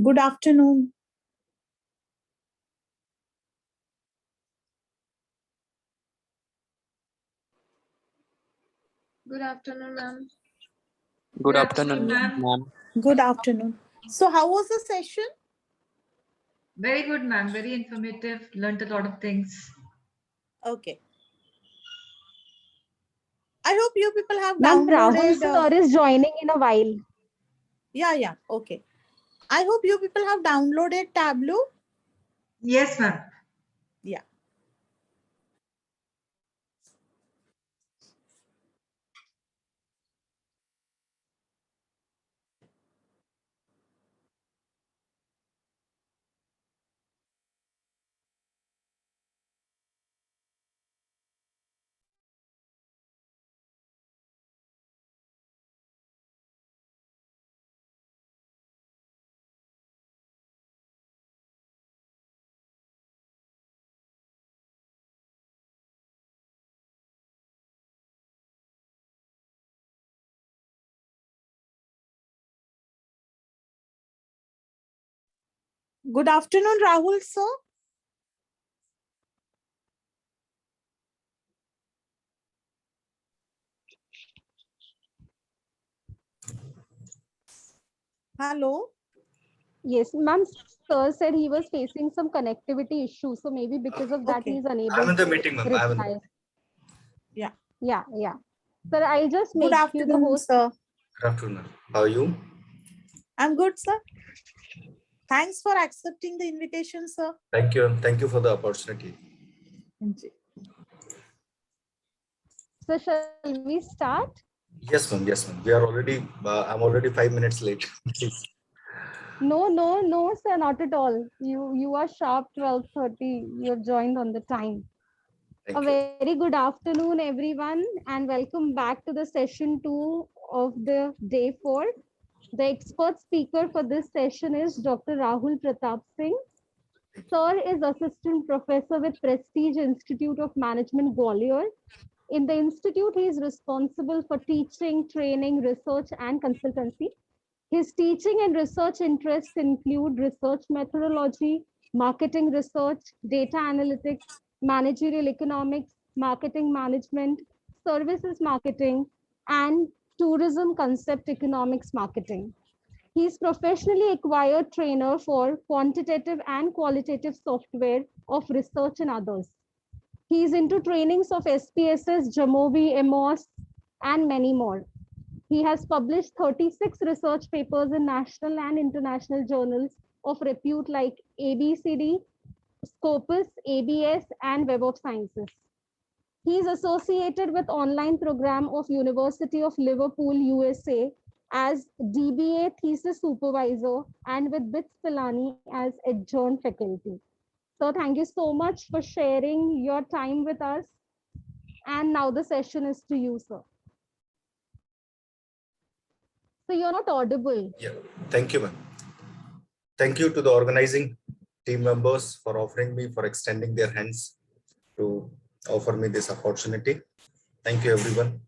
Good afternoon. Good afternoon, ma'am. Good afternoon, ma'am. Good afternoon. So, how was the session? Very good, ma'am. Very informative. Learned a lot of things. Okay. I hope you people have Ma'am, Rahul downloaded. sir is joining in a while. Yeah. Okay. I hope you people have downloaded Tableau. Yes, ma'am. Yeah. Good afternoon, Rahul sir. Hello. Yes, ma'am, sir said he was facing some connectivity issues. So maybe because of that, Okay. he is unable I'm in the to meeting, ma'am. reply. Yeah. Yeah. Sir, I'll just Good make you the afternoon, host. sir. Good afternoon, ma'am. How are you? I'm good, sir. Thanks for accepting the invitation, sir. Thank you. Thank you for the opportunity. So shall we start? Yes, ma'am. Yes, ma'am. We are already. I'm already 5 minutes late. Please. No, sir, not at all. You are sharp 12:30. You have joined on the time. Thank A you. very good afternoon, everyone, and welcome back to the session 2 of the day 4. The expert speaker for this session is Dr. Rahul Pratap Singh. Sir is assistant professor with Prestige Institute of Management, Gwalior. In the institute, he is responsible for teaching, training, research, and consultancy. His teaching and research interests include research methodology, marketing research, data analytics, managerial economics, marketing management, services marketing, and tourism concept economics marketing. He is professionally acquired trainer for quantitative and qualitative software of research and others. He is into trainings of SPSS, Jamovi, EMOS, and many more. He has published 36 research papers in national and international journals of repute like ABCD, Scopus, ABS, and Web of Sciences. He is associated with online program of University of Liverpool, USA as DBA thesis supervisor and with BITS Pilani as adjunct faculty. So thank you so much for sharing your time with us. And now the session is to you, sir. So you're not audible. Yeah. Thank you, ma'am. Thank you to the organizing team members for offering me, for extending their hands to offer me this opportunity. Thank you, everyone.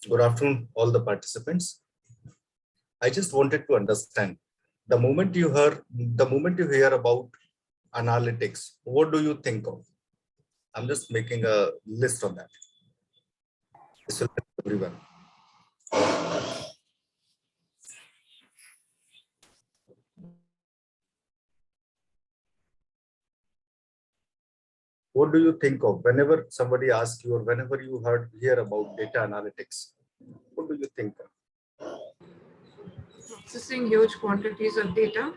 Good afternoon, all the participants. I just wanted to understand the moment you hear about analytics, what do you think of? I'm just making a list on that. This will help everyone. What do you think of whenever somebody asks you or whenever you hear about data analytics? What do you think of? Processing huge quantities of data.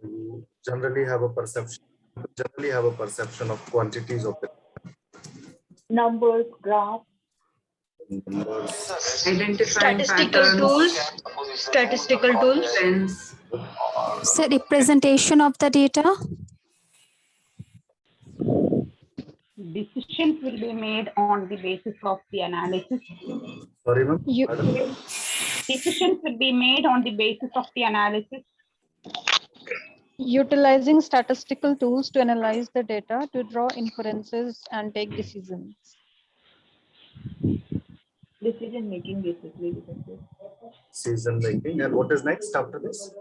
You generally have a perception of quantities of the Numbers, graphs. numbers. Identifying Statistical tools. trends. So representation of the data. Decisions will be made on the basis of the analysis. Sorry, ma'am. Decisions will be made on the basis of the analysis. Utilizing statistical tools to analyze the data to draw inferences and take decisions. Decision making basically. decision making. And what is next after this?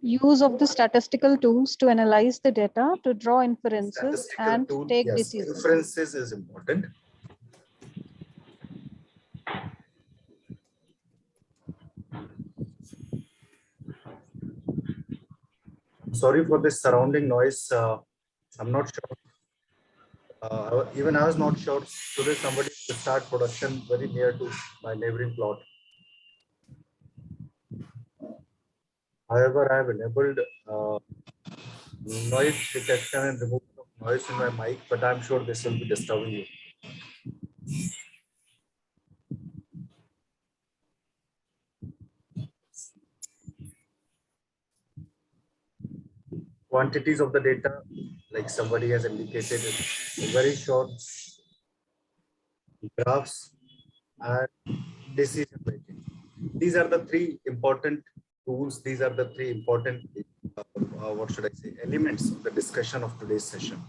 Use of the statistical tools to analyze the data, to draw inferences Statistical and tool, take yes, decisions. inferences is important. Sorry for this surrounding noise. I'm not sure. Even I was not sure. Today somebody will start production very near to my neighboring plot. However, I have enabled noise detection and removal of noise in my mic, but I'm sure this will be disturbing you. Quantities of the data, like somebody has indicated, is very short. Graphs and decision making. These are the three important tools. These are the three important, what should I say, elements of the discussion of today's session.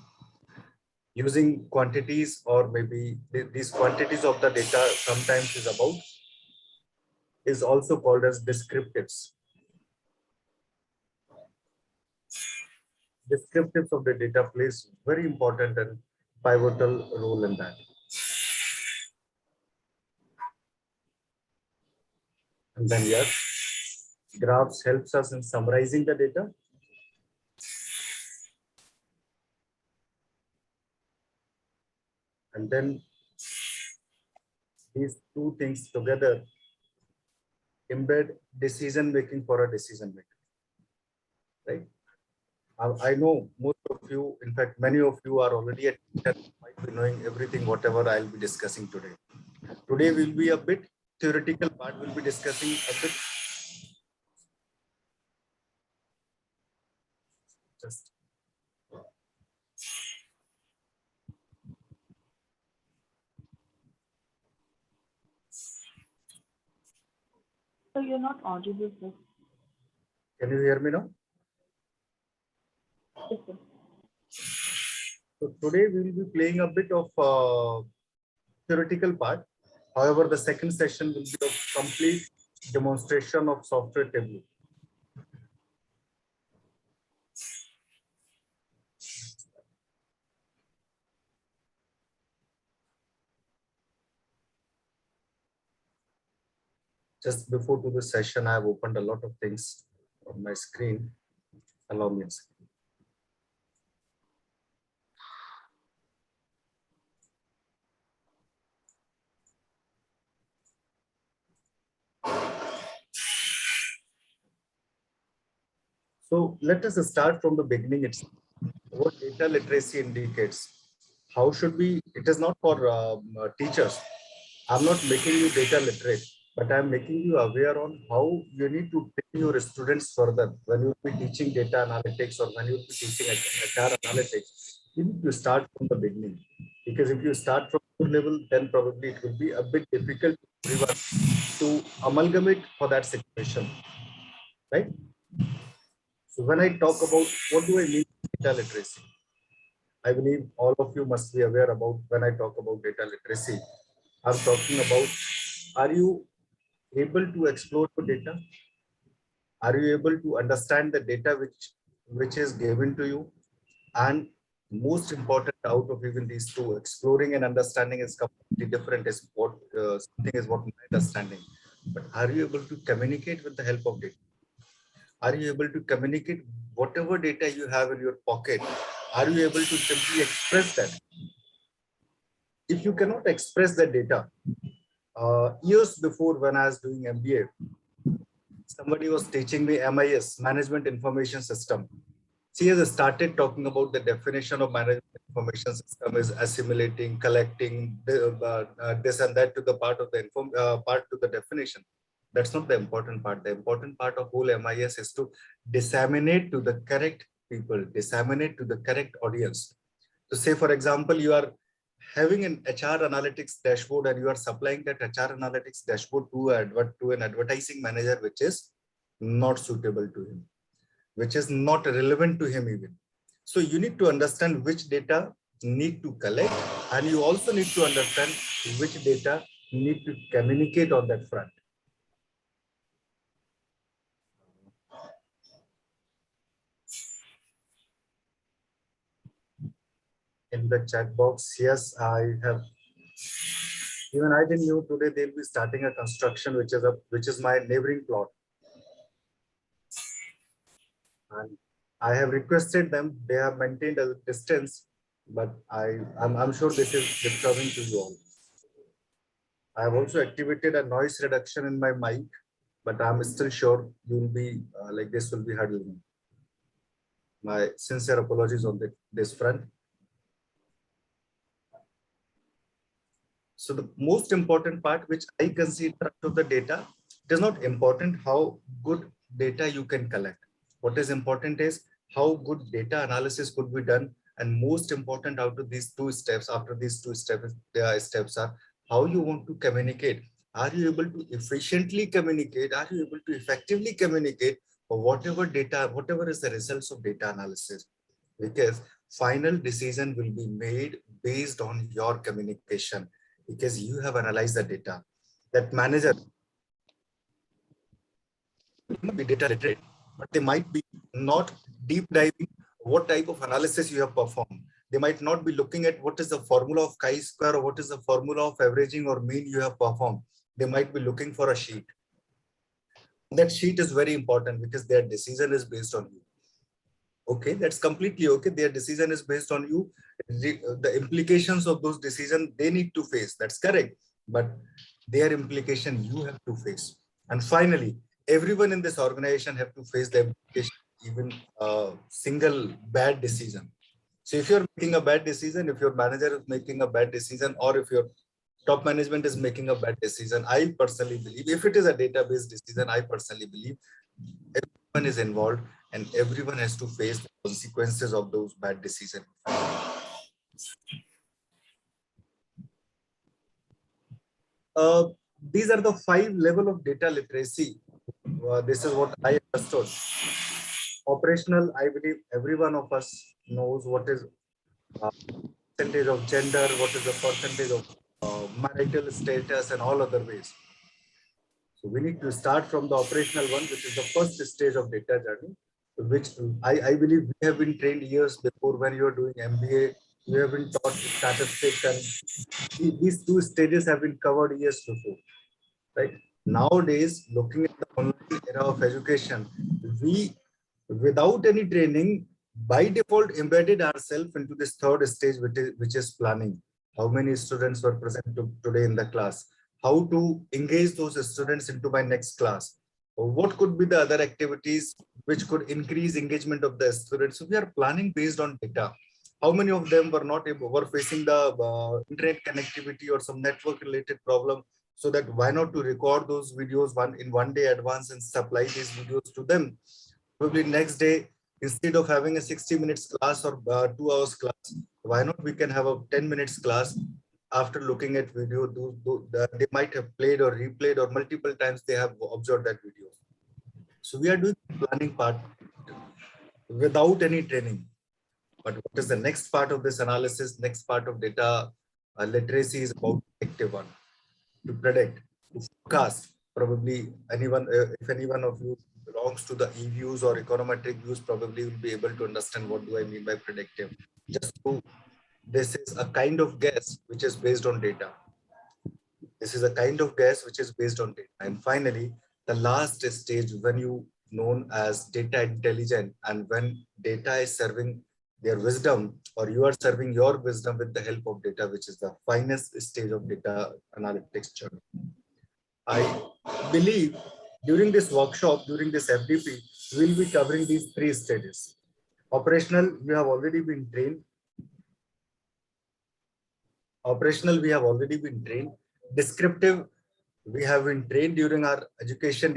Using quantities, or maybe these quantities of the data sometimes is also called as descriptives. Descriptives of the data plays very important and pivotal role in that. And then yes, graphs helps us in summarizing the data. And then these two things together embed decision making for a decision maker, right? I know most of you, in fact, many of you are already at might be knowing everything, whatever I'll be discussing today. Today will be a bit theoretical part. We'll be discussing a bit. Just So you're not audible, sir. can you hear me now? Yes, sir. So today we will be playing a bit of theoretical part. However, the second session will be a complete demonstration of software Tableau. Just before to the session, I have opened a lot of things on my screen. Allow me a second. So let us start from the beginning. It's what data literacy indicates. How should we? It is not for teachers. I'm not making you data literate, but I'm making you aware on how you need to train your students further when you will be teaching data analytics or when you will be teaching HR analytics. You need to start from the beginning, because if you start from your level, then probably it will be a bit difficult for everyone to amalgamate for that situation, right? So when I talk about what do I mean by data literacy, I believe all of you must be aware about when I talk about data literacy. I'm talking about, are you able to explore the data? Are you able to understand the data which is given to you? And most important out of even these two, exploring and understanding is completely different. Is what something is what my understanding. But are you able to communicate with the help of data? Are you able to communicate whatever data you have in your pocket? Are you able to simply express that? If you cannot express the data, years before when I was doing MBA, somebody was teaching me MIS, Management Information System. She has started talking about the definition of management information system is assimilating, collecting this and that to the part of the part to the definition. That's not the important part. The important part of whole MIS is to disseminate to the correct people, disseminate to the correct audience. So say, for example, you are having an HR analytics dashboard and you are supplying that HR analytics dashboard to an advertising manager, which is not suitable to him, which is not relevant to him even. So you need to understand which data need to collect, and you also need to understand which data need to communicate on that front. in the chat box. Yes, I have. Even I didn't know today they'll be starting a construction, which is my neighboring plot. And I have requested them. They have maintained a distance, but I'm sure this is disturbing to you all. I have also activated a noise reduction in my mic, but I'm still sure you will be like this will be hurdling me. My sincere apologies on this front. So the most important part which I consider of the data, it is not important how good data you can collect. What is important is how good data analysis could be done. And most important out of these two steps, after these two steps are how you want to communicate. Are you able to efficiently communicate? Are you able to effectively communicate or whatever data, whatever is the results of data analysis? Because final decision will be made based on your communication, because you have analyzed the data. That manager will not be data literate, but they might be not deep diving what type of analysis you have performed. They might not be looking at what is the formula of chi-square or what is the formula of averaging or mean you have performed. They might be looking for a sheet. That sheet is very important because their decision is based on you. Okay, that's completely okay. Their decision is based on you. The implications of those decisions they need to face. That's correct. But their implication you have to face. And finally, everyone in this organization have to face the implication, even a single bad decision. So if you're making a bad decision, if your manager is making a bad decision, or if your top management is making a bad decision, I personally believe, if it is a database decision, I personally believe everyone is involved and everyone has to face the consequences of those bad decisions. These are the 5 levels of data literacy. This is what I understood. Operational, I believe every one of us knows what is percentage of gender, what is the percentage of marital status and all other ways. So we need to start from the operational one, which is the first stage of data journey, which I believe we have been trained years before. When you are doing MBA, you have been taught statistics, and these 2 stages have been covered years before, right? Nowadays, looking at the online era of education, we, without any training, by default embedded ourselves into this 3rd stage, which is planning. How many students were present today in the class? How to engage those students into my next class? Or what could be the other activities which could increase engagement of the students? So we are planning based on data. How many of them were facing the internet connectivity or some network related problem? So that why not to record those videos in one day advance and supply these videos to them? Probably next day, instead of having a 60 minutes class or 2 hours class, why not we can have a 10 minutes class? After looking at video, they might have played or replayed or multiple times they have observed that video. So we are doing the planning part without any training. But what is the next part of this analysis? Next part of data literacy is about predictive one. To predict, to forecast. Probably anyone, if anyone of you belongs to the E-views or econometric views, probably will be able to understand what do I mean by predictive. Just to, this is a kind of guess which is based on data. This is a kind of guess which is based on data. And finally, the last stage, when you known as data intelligent, and when data is serving their wisdom, or you are serving your wisdom with the help of data, which is the finest stage of data analytics journey. I believe during this workshop, during this FDP, we will be covering these 3 stages. Operational, we have already been trained. Operational, we have already been trained. Descriptive, we have been trained during our education,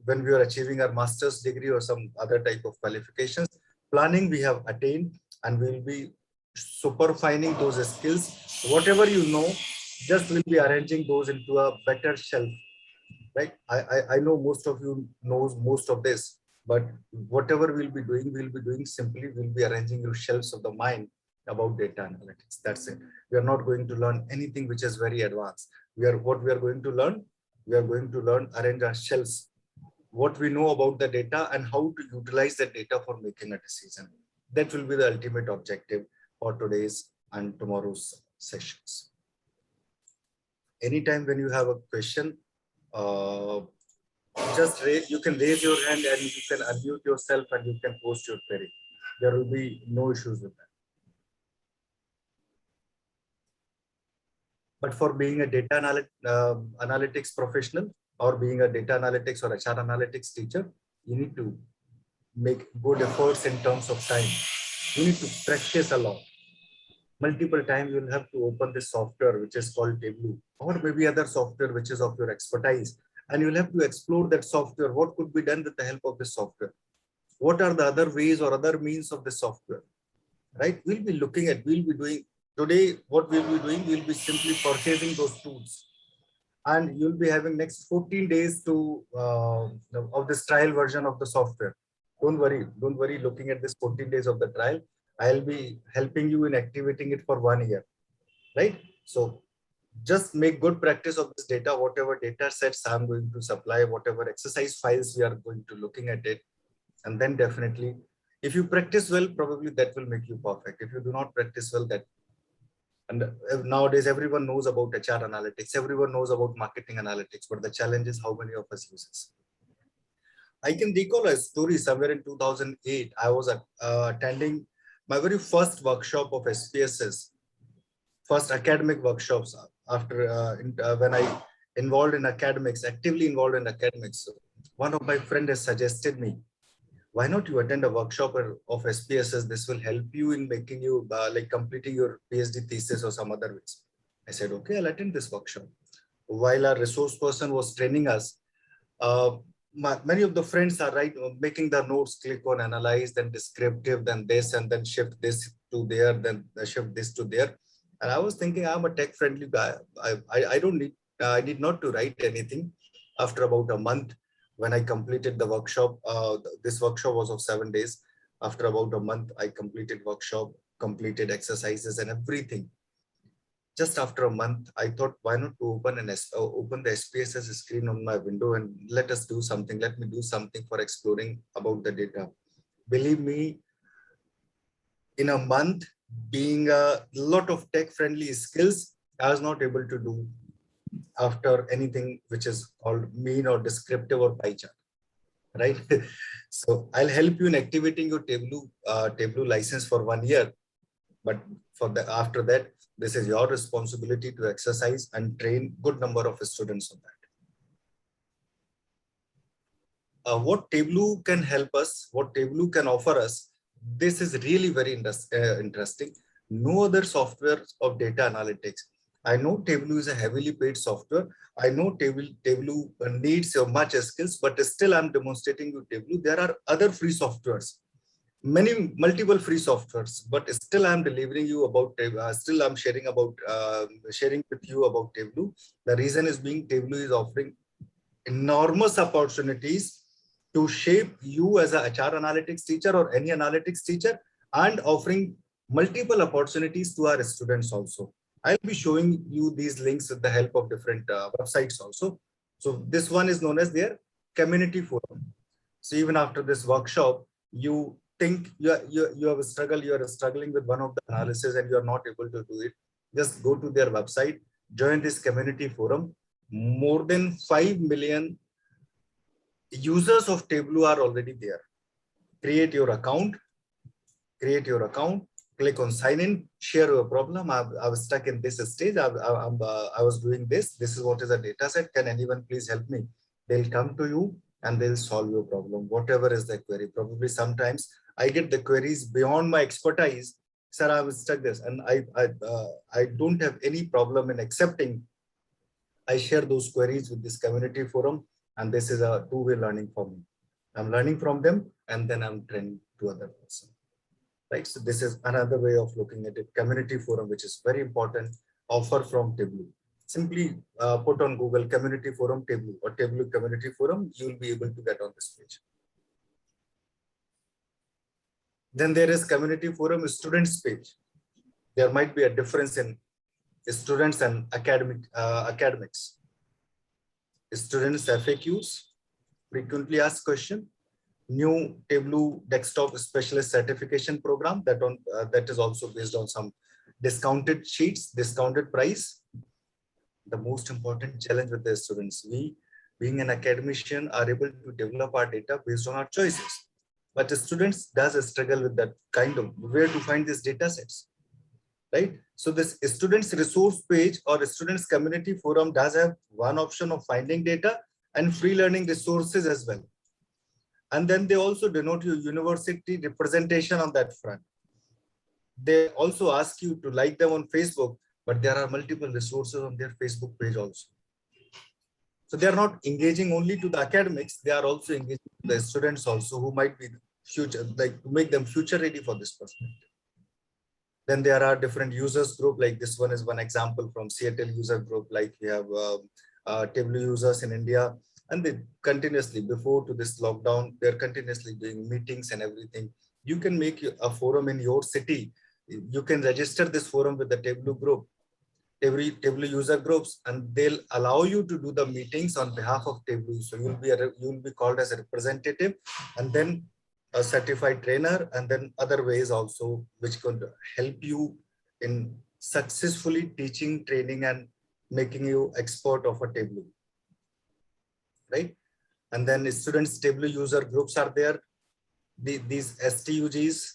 when we were achieving our master's degree or some other type of qualifications. Planning, we have attained, and we will be superfining those skills. Whatever you know, just will be arranging those into a better shelf. Right? I know most of you knows most of this, but whatever we'll be doing simply we'll be arranging your shelves of the mind about data analytics. That's it. We are not going to learn anything which is very advanced. What we are going to learn, arrange our shelves, what we know about the data and how to utilize the data for making a decision. That will be the ultimate objective for today's and tomorrow's sessions. Anytime when you have a question, you can raise your hand and you can unmute yourself and you can post your query. There will be no issues with that. But for being a data analytics professional or being a data analytics or HR analytics teacher, you need to make good efforts in terms of time. You need to practice a lot. Multiple times you'll have to open this software which is called Tableau, or maybe other software which is of your expertise, and you'll have to explore that software. What could be done with the help of this software? What are the other ways or other means of the software? Right? We'll be looking at, we'll be doing today, what we'll be doing, we'll be simply purchasing those tools. And you'll be having next 14 days to of this trial version of the software. Don't worry looking at this 14 days of the trial. I'll be helping you in activating it for 1 year, right? So just make good practice of this data, whatever data sets I'm going to supply, whatever exercise files we are going to looking at it. And then definitely, if you practice well, probably that will make you perfect. If you do not practice well, that, and nowadays everyone knows about HR analytics, everyone knows about marketing analytics, but the challenge is how many of us use it. I can recall a story somewhere in 2008. I was attending my very first workshop of SPSS, first academic workshops after when I involved in academics, actively involved in academics. So one of my friends has suggested me, why not you attend a workshop of SPSS? This will help you in making you like completing your PhD thesis or some other ways. I said, okay, I'll attend this workshop. While our resource person was training us, many of the friends are making the notes, click on analyze, then descriptive, then this, and then shift this to there, then shift this to there. And I was thinking, I'm a tech friendly guy. I did not to write anything. After about a month, when I completed the workshop, this workshop was of 7 days. After about a month, I completed workshop, completed exercises and everything. Just after a month, I thought, why not to open the SPSS screen on my window and let us do something. Let me do something for exploring about the data. Believe me, in a month, being a lot of tech-friendly skills, I was not able to do after anything which is called mean or descriptive or pie chart, right? So I'll help you in activating your Tableau license for 1 year. But after that, this is your responsibility to exercise and train good number of students on that. What Tableau can help us, what Tableau can offer us, this is really very interesting. No other software of data analytics. I know Tableau is a heavily paid software. I know Tableau needs your much skills, but still I'm demonstrating you Tableau. There are other free softwares, multiple free softwares, but still I'm delivering you about still I'm sharing with you about Tableau. The reason is being Tableau is offering enormous opportunities to shape you as a HR analytics teacher or any analytics teacher, and offering multiple opportunities to our students also. I'll be showing you these links with the help of different websites also. So this one is known as their community forum. So even after this workshop, you think you are struggling with one of the analysis and you are not able to do it, just go to their website, join this community forum. More than 5 million users of Tableau are already there. Create your account, click on sign in, share your problem. I was stuck in this stage. I was doing this. This is what is a data set. Can anyone please help me? They'll come to you and they'll solve your problem, whatever is the query. Probably sometimes I get the queries beyond my expertise. Sir, I was stuck this, and I don't have any problem in accepting. I share those queries with this community forum, and this is a two-way learning for me. I'm learning from them, and then I'm training to other person. Right, so this is another way of looking at it. Community forum, which is very important, offer from Tableau. Simply put on Google community forum Tableau or Tableau community forum, you will be able to get on this page. Then there is community forum students page. There might be a difference in students and academics. Students FAQs, frequently asked question, new Tableau desktop specialist certification program that is also based on some discounted sheets, discounted price. The most important challenge with the students, we being an academician are able to develop our data based on our choices. But the students does struggle with that kind of where to find these data sets, right? So this students resource page or students community forum does have one option of finding data and free learning resources as well. And then they also denote your university representation on that front. They also ask you to like them on Facebook, but there are multiple resources on their Facebook page also. So they are not engaging only to the academics, they are also engaging the students also who might be future, like to make them future ready for this perspective. Then there are different users group, like this one is one example from Seattle user group, like we have Tableau users in India, and they continuously, before to this lockdown, they're continuously doing meetings and everything. You can make a forum in your city. You can register this forum with the Tableau group, every Tableau user groups, and they'll allow you to do the meetings on behalf of Tableau. So you'll be called as a representative, and then a certified trainer, and then other ways also which could help you in successfully teaching, training, and making you expert of a Tableau, right? And then students Tableau user groups are there. These STUGs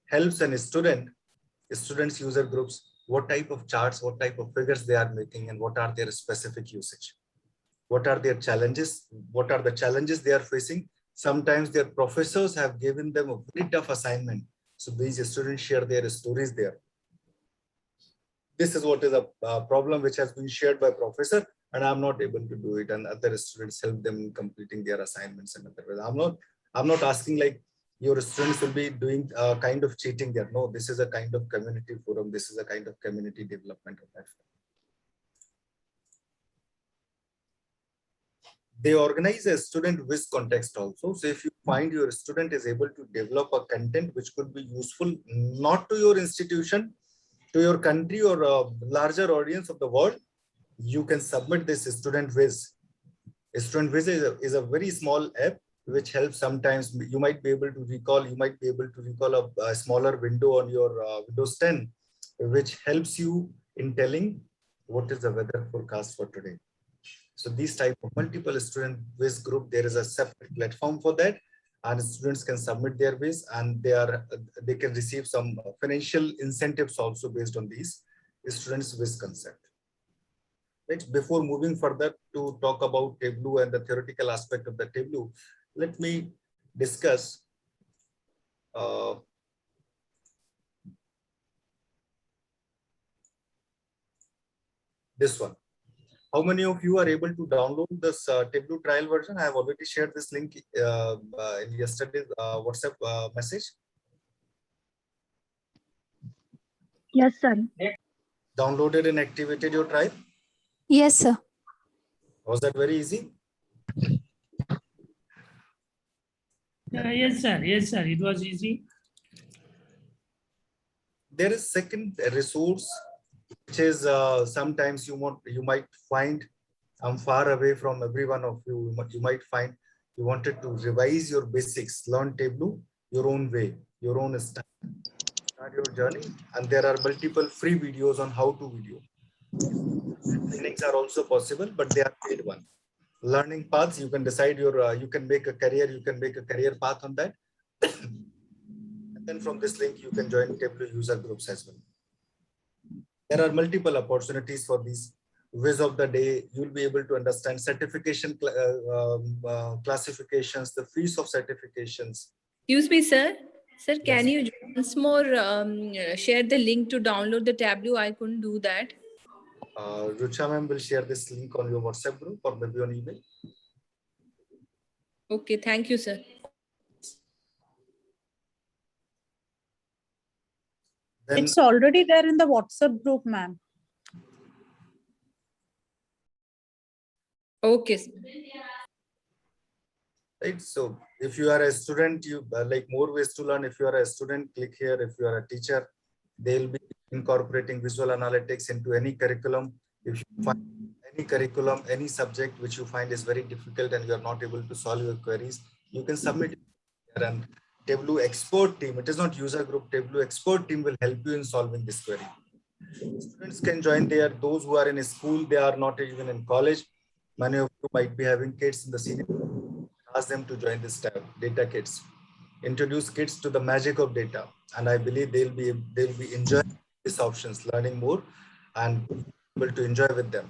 helps an students user groups, what type of charts, what type of figures they are making, and what are their specific usage. What are their challenges? What are the challenges they are facing? Sometimes their professors have given them a very tough assignment. So these students share their stories there. This is what is a problem which has been shared by professor, and I'm not able to do it. And other students help them in completing their assignments and other ways. I'm not asking like your students will be doing a kind of cheating there. No, this is a kind of community forum. This is a kind of community development of that. They organize a student with context also. So if you find your student is able to develop a content which could be useful, not to your institution, to your country or a larger audience of the world, you can submit this student viz. Student viz is a very small app which helps. Sometimes you might be able to recall, a smaller window on your Windows 10, which helps you in telling what is the weather forecast for today. So these type of multiple student viz group, there is a separate platform for that, and students can submit their viz, and they can receive some financial incentives also based on these students viz concept. Right. Before moving further to talk about Tableau and the theoretical aspect of the Tableau, let me discuss this one. How many of you are able to download this Tableau trial version? I have already shared this link in yesterday's WhatsApp message. Yes, sir. Downloaded and activated your trial? Yes, sir. Was that very easy? Yes, sir. Yes, sir. It was easy. There is second resource, which is sometimes you might find, I'm far away from every one of you. You might find you wanted to revise your basics, learn Tableau your own way, your own style, start your journey, and there are multiple free videos on how to video. Trainings are also possible, but they are paid one. Learning paths, you can decide you can make a career path on that. And then from this link, you can join Tableau user groups as well. There are multiple opportunities for these ways of the day. You'll be able to understand certification classifications, the fees of certifications. Excuse me, sir. Sir, can Yes. you once more share the link to download the Tableau? I couldn't do that. Rucha ma'am will share this link on your WhatsApp group or maybe on email. Okay, thank you, sir. Then, It's already there in the WhatsApp group, ma'am. Okay. Sir. right. So if you are a student, you like more ways to learn. If you are a student, click here. If you are a teacher, they'll be incorporating visual analytics into any curriculum. If you find any curriculum, any subject which you find is very difficult and you are not able to solve your queries, you can submit it here, and Tableau expert team, it is not user group, Tableau expert team will help you in solving this query. Students can join there. Those who are in school, they are not even in college. Many of you might be having kids in the senior. Ask them to join this tab, Data Kids. Introduce kids to the magic of data, and I believe they'll be enjoying these options, learning more, and able to enjoy with them.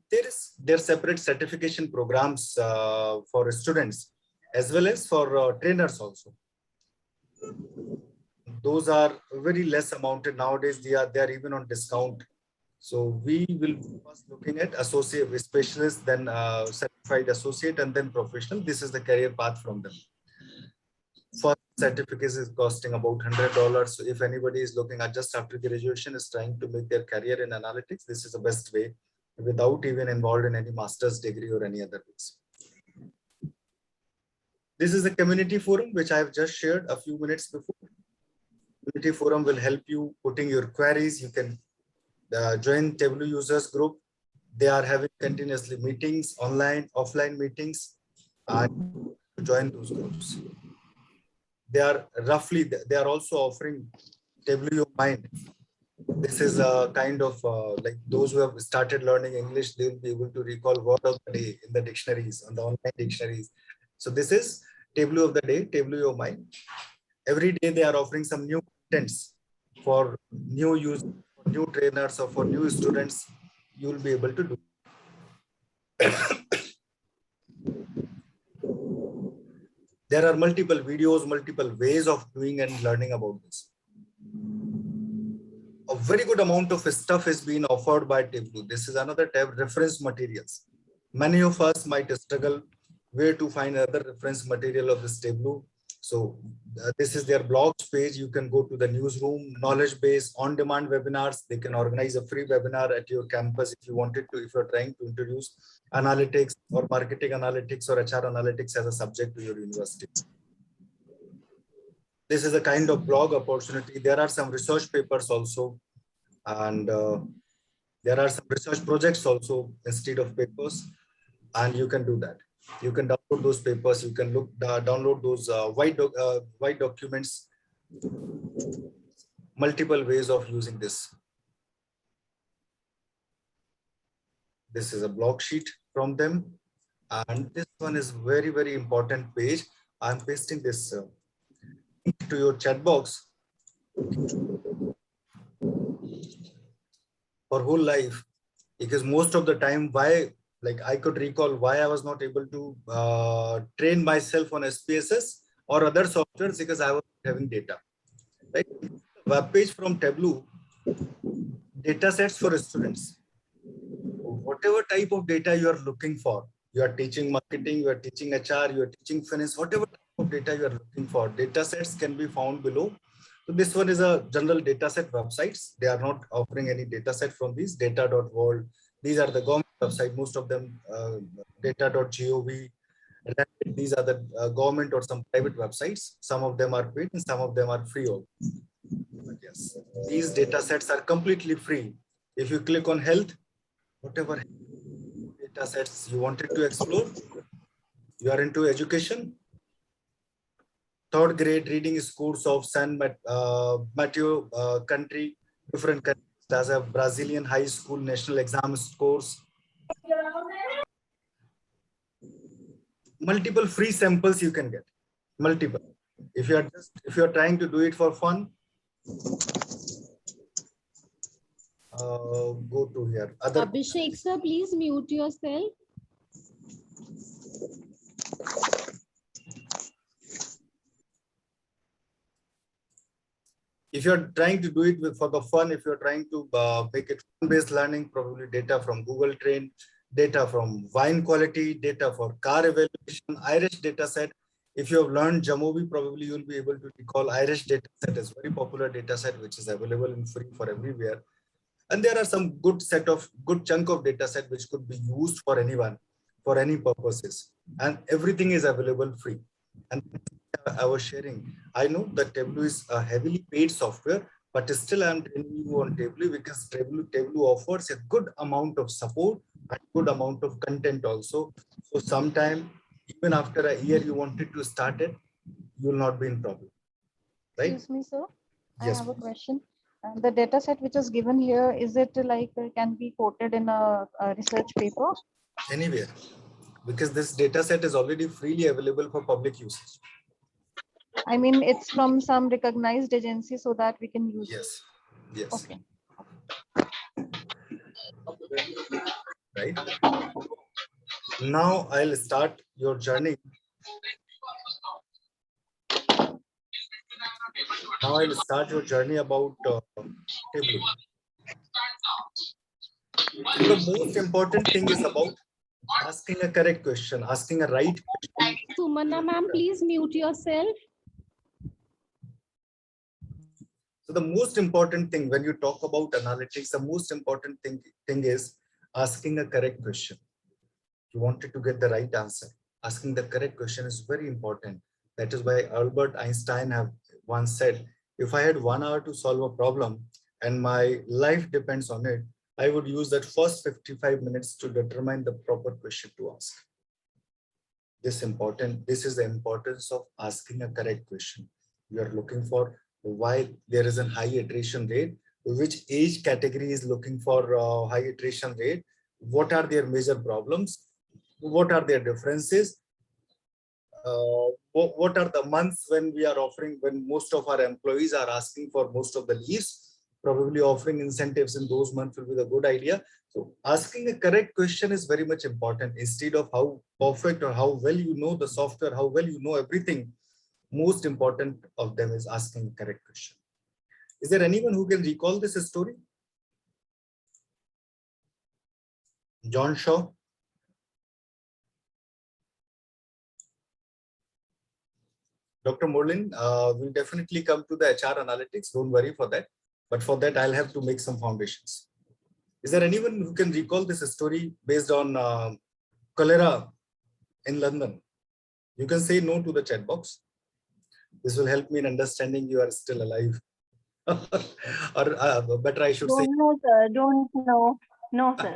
There are separate certification programs for students as well as for trainers also. Those are very less amounted nowadays. They are even on discount. So we will first looking at associate specialist, then certified associate, and then professional. This is the career path from them. First certificate is costing about $100. So if anybody is looking at just after graduation is trying to make their career in analytics, this is the best way without even involved in any master's degree or any other ways. This is a community forum, which I have just shared a few minutes before. Community forum will help you putting your queries. You can join Tableau users group. They are having continuously meetings, online, offline meetings, and join those groups. They are also offering Tableau Your Mind. This is a kind of like those who have started learning English, they will be able to recall word of the day in the dictionaries, on the online dictionaries. So this is Tableau of the day, Tableau Your Mind. Every day they are offering some new contents for new users, for new trainers, or for new students. You will be able to do. There are multiple videos, multiple ways of doing and learning about this. A very good amount of stuff is being offered by Tableau. This is another tab, reference materials. Many of us might struggle where to find other reference material of this Tableau. So this is their blogs page. You can go to the newsroom, knowledge base, on-demand webinars. They can organize a free webinar at your campus if you wanted to, if you're trying to introduce analytics or marketing analytics or HR analytics as a subject to your university. This is a kind of blog opportunity. There are some research papers also, and there are some research projects also instead of papers, and you can do that. You can download those papers. You can download those white documents. Multiple ways of using this. This is a blog sheet from them, and this one is very, very important page. I'm pasting this to your chat box for whole life, because most of the time, I could recall why I was not able to train myself on SPSS or other softwares, because I was having data. Right? Web page from Tableau, data sets for students. Whatever type of data you are looking for, you are teaching marketing, you are teaching HR, you are teaching finance, whatever type of data you are looking for, data sets can be found below. So this one is a general data set websites. They are not offering any data set from these data.world. These are the government website, most of them data.gov. These are the government or some private websites. Some of them are paid and some of them are free. But yes, these data sets are completely free. If you click on health, whatever data sets you wanted to explore, you are into education, third grade reading scores of San Mateo country, different countries. There's a Brazilian high school national exam scores. Multiple free samples you can get. Multiple. If you are trying to do it for fun, go to here. Abhishek sir, please mute yourself. If you're trying to do it for the fun, if you're trying to make it fun-based learning, probably data from Google Train, data from wine quality, data for car evaluation, Irish data set. If you have learned Jamovi, probably you'll be able to recall Irish data set is very popular data set, which is available in free for everywhere. And there are some good chunk of data set which could be used for anyone, for any purposes. And everything is available free. And I was sharing, I know that Tableau is a heavily paid software, but still I'm training you on Tableau because Tableau offers a good amount of support and good amount of content also. So sometime, even after a year you wanted to start it, you will not be in problem. Right? Excuse me, sir. Yes. I have a question. And the data set which is given here, is it like can be quoted in a research paper? Anywhere, because this data set is already freely available for public usage. I mean, it's from some recognized agency so that we can use it. Yes, yes. Okay. Right. Now I'll start your journey. Now I'll start your journey about Tableau. The most important thing is about asking a correct question, asking a right question. Sumana ma'am, please mute yourself. So the most important thing when you talk about analytics, the most important thing is asking a correct question. You wanted to get the right answer. Asking the correct question is very important. That is why Albert Einstein have once said, if I had 1 hour to solve a problem and my life depends on it, I would use that first 55 minutes to determine the proper question to ask. This is the importance of asking a correct question. You are looking for why there is a high iteration rate, which age category is looking for high iteration rate, what are their major problems, what are their differences, what are the months when we are offering, when most of our employees are asking for most of the leaves, probably offering incentives in those months will be the good idea. So asking a correct question is very much important. Instead of how perfect or how well you know the software, how well you know everything, most important of them is asking a correct question. Is there anyone who can recall this story? John Shaw? Dr. Morlin will definitely come to the HR analytics. Don't worry for that. But for that, I'll have to make some foundations. Is there anyone who can recall this story based on cholera in London? You can say no to the chat box. This will help me in understanding you are still alive. Or better, I should say. Don't know, sir. Don't know. No, sir.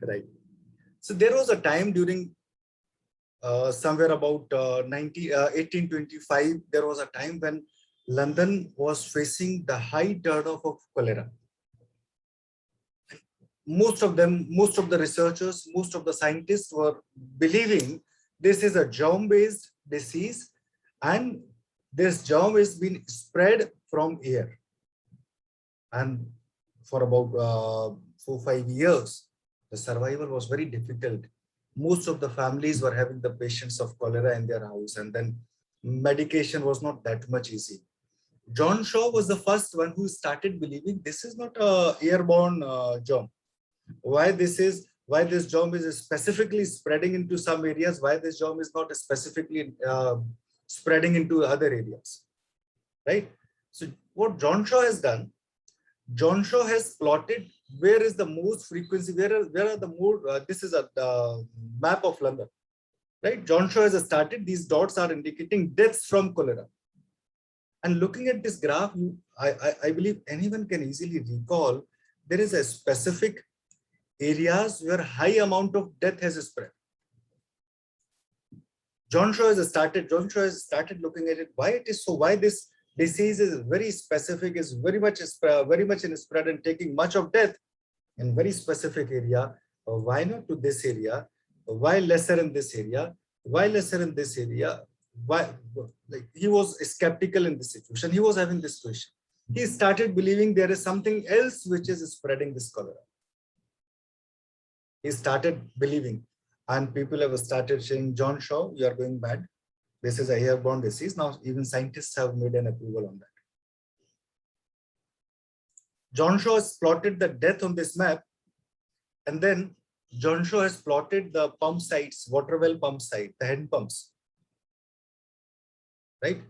Right. So there was a time during somewhere about 1825, there was a time when London was facing the high turnover of cholera. Most of the researchers, most of the scientists were believing this is a germ-based disease and this germ is being spread from air. And for about 4-5 years, the survival was very difficult. Most of the families were having the patients of cholera in their house, and then medication was not that much easy. John Shaw was the first one who started believing this is not a airborne germ. Why this germ is specifically spreading into some areas, why this germ is not specifically spreading into other areas, right? So what John Shaw has done, John Shaw has plotted where is the most frequency, where are the more, this is a map of London, right? John Shaw has started, these dots are indicating deaths from cholera. And looking at this graph, I believe anyone can easily recall there is a specific areas where high amount of death has spread. John Shaw has started looking at it, why it is so, why this disease is very specific, is very much in spread and taking much of death in very specific area. Why not to this area? Why lesser in this area? Why lesser in this area? Why? Like, he was skeptical in this situation. He was having this question. He started believing there is something else which is spreading this cholera. He started believing, and people have started saying, John Shaw, you are going mad. This is a airborne disease. Now, even scientists have made an approval on that. John Shaw has plotted the death on this map, and then John Shaw has plotted the pump sites, water well pump site, the hand pumps, right?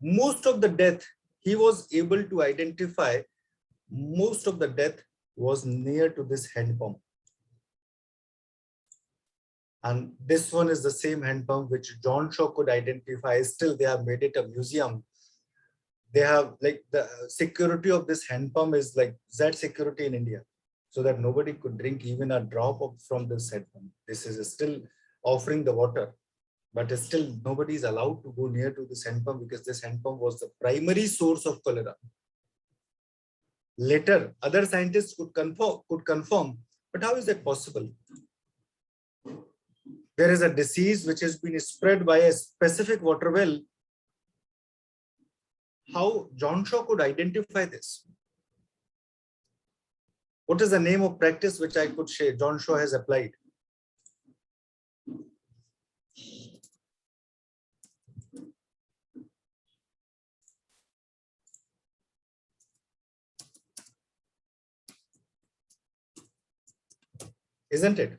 Most of the death, he was able to identify, most of the death was near to this hand pump. And this one is the same hand pump which John Shaw could identify. Still, they have made it a museum. They have, like, the security of this hand pump is like Z security in India, so that nobody could drink even a drop from this hand pump. This is still offering the water, but still nobody is allowed to go near to this hand pump because this hand pump was the primary source of cholera. Later, other scientists could confirm, but how is that possible? There is a disease which has been spread by a specific water well. How John Shaw could identify this? What is the name of practice which I could say John Shaw has applied? Isn't it?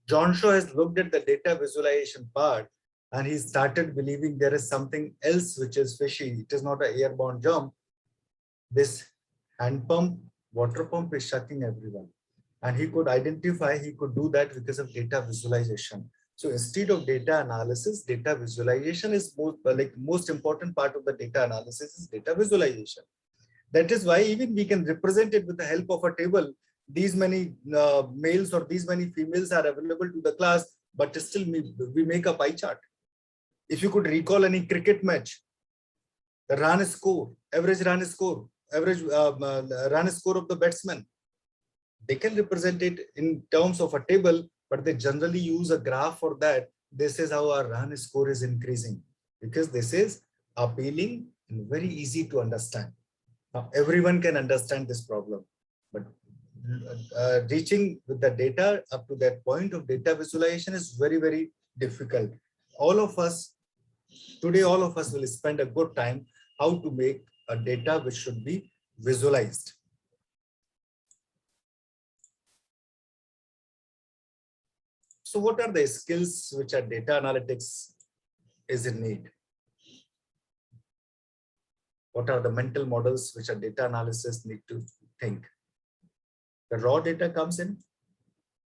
John Shaw has looked at the data visualization part and he started believing there is something else which is fishy. It is not an airborne germ. This hand pump, water pump is shocking everyone. And he could identify, he could do that because of data visualization. So instead of data analysis, data visualization is most important part of the data analysis is data visualization. That is why even we can represent it with the help of a table. These many males or these many females are available to the class, but still we make a pie chart. If you could recall any cricket match, the run score, average run score, average run score of the batsman, they can represent it in terms of a table, but they generally use a graph for that. This is how our run score is increasing because this is appealing and very easy to understand. Now, everyone can understand this problem, but reaching with the data up to that point of data visualization is very, very difficult. All of us, today, all of us will spend a good time how to make a data which should be visualized. So what are the skills which are data analytics is in need? What are the mental models which are data analysis need to think? The raw data comes in.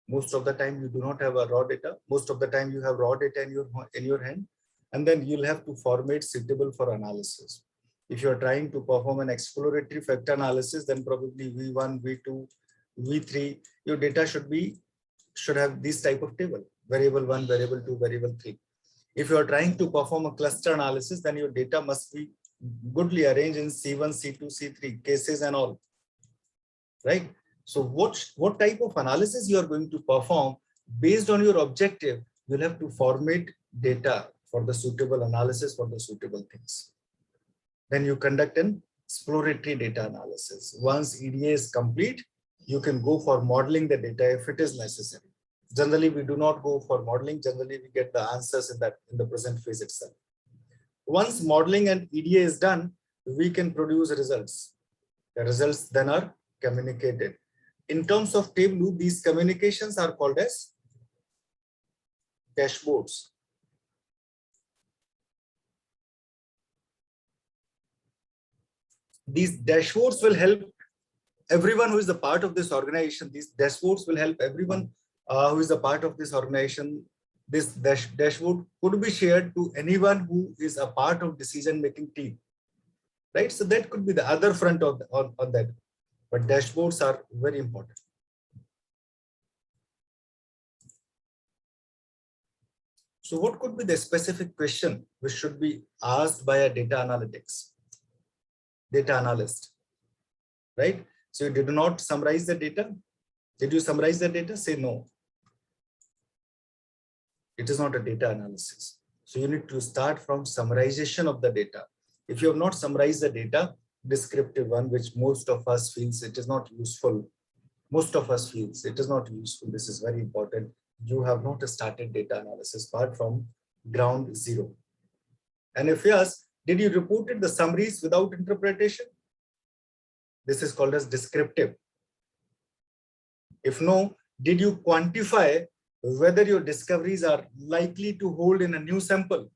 Most of the time you do not have a raw data. Most of the time you have raw data in your hand, and then you'll have to format suitable for analysis. If you are trying to perform an exploratory factor analysis, then probably V1, V2, V3, your data should have this type of table: variable 1, variable 2, variable 3. If you are trying to perform a cluster analysis, then your data must be goodly arranged in C1, C2, C3 cases and all, right? So what type of analysis you are going to perform based on your objective, you'll have to format data for the suitable analysis for the suitable things. Then you conduct an exploratory data analysis. Once EDA is complete, you can go for modeling the data if it is necessary. Generally, we do not go for modeling. Generally, we get the answers in the present phase itself. Once modeling and EDA is done, we can produce results. The results then are communicated. In terms of Tableau, these communications are called as dashboards. These dashboards will help everyone who is a part of this organization. These dashboards will help everyone who is a part of this organization. This dashboard could be shared to anyone who is a part of decision-making team, right? So that could be the other front of on that. But dashboards are very important. So what could be the specific question which should be asked by a data analyst, right? So you did not summarize the data. Did you summarize the data? Say no. It is not a data analysis. So you need to start from summarization of the data. If you have not summarized the data, descriptive one, which most of us feels it is not useful. Most of us feels it is not useful. This is very important. You have not started data analysis part from ground zero. And if yes, did you report the summaries without interpretation? This is called as descriptive. If no, did you quantify whether your discoveries are likely to hold in a new sample?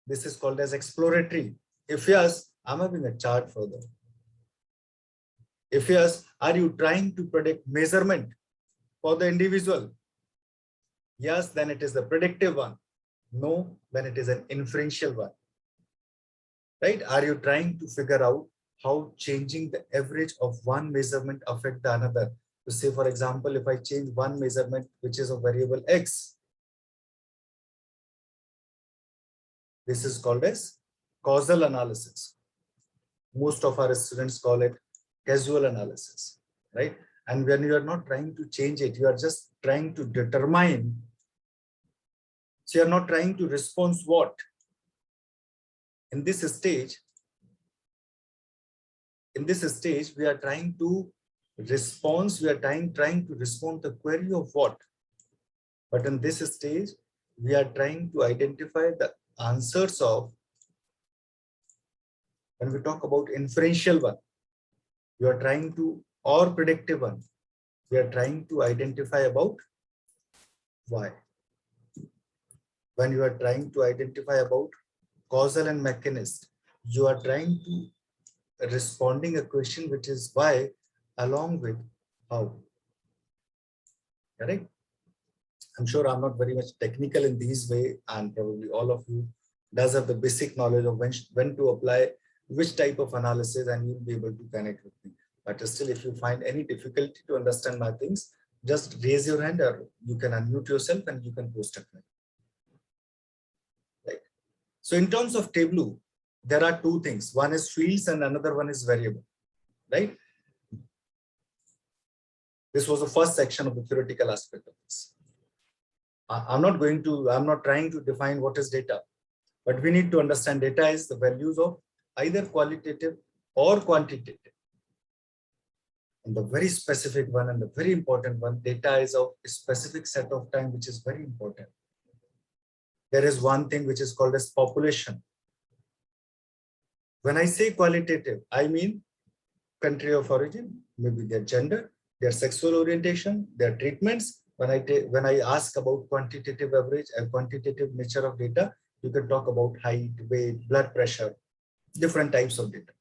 This is called as exploratory. If yes, I'm having a chart further. If yes, are you trying to predict measurement for the individual? Yes, then it is the predictive one. No, then it is an inferential one. Right? Are you trying to figure out how changing the average of one measurement affect the another? To say, for example, if I change one measurement, which is a variable X, this is called as causal analysis. most of our students call it casual analysis, right? And when you are not trying to change it, you are just trying to determine. So you are not trying to respond what? In this stage, we are trying to respond, we are trying to respond the query of what? But in this stage, we are trying to identify the answers of, when we talk about inferential one, you are trying to, or predictive one, we are trying to identify about why. When you are trying to identify about causal and mechanist, you are trying to responding a question which is why along with how. Correct? I'm sure I'm not very much technical in these way, and probably all of you does have the basic knowledge of when to apply which type of analysis, and you'll be able to connect with me. But still, if you find any difficulty to understand my things, just raise your hand, or you can unmute yourself and you can post a question. Right. So in terms of Tableau, there are two things. One is fields and another one is variable, right? This was the first section of the theoretical aspect of this. I'm not trying to define what is data, but we need to understand data is the values of either qualitative or quantitative. And the very specific one and the very important one, data is of a specific set of time, which is very important. There is one thing which is called as population. When I say qualitative, I mean country of origin, maybe their gender, their sexual orientation, their treatments. When I ask about quantitative average and quantitative nature of data, you can talk about height, weight, blood pressure, different types of data.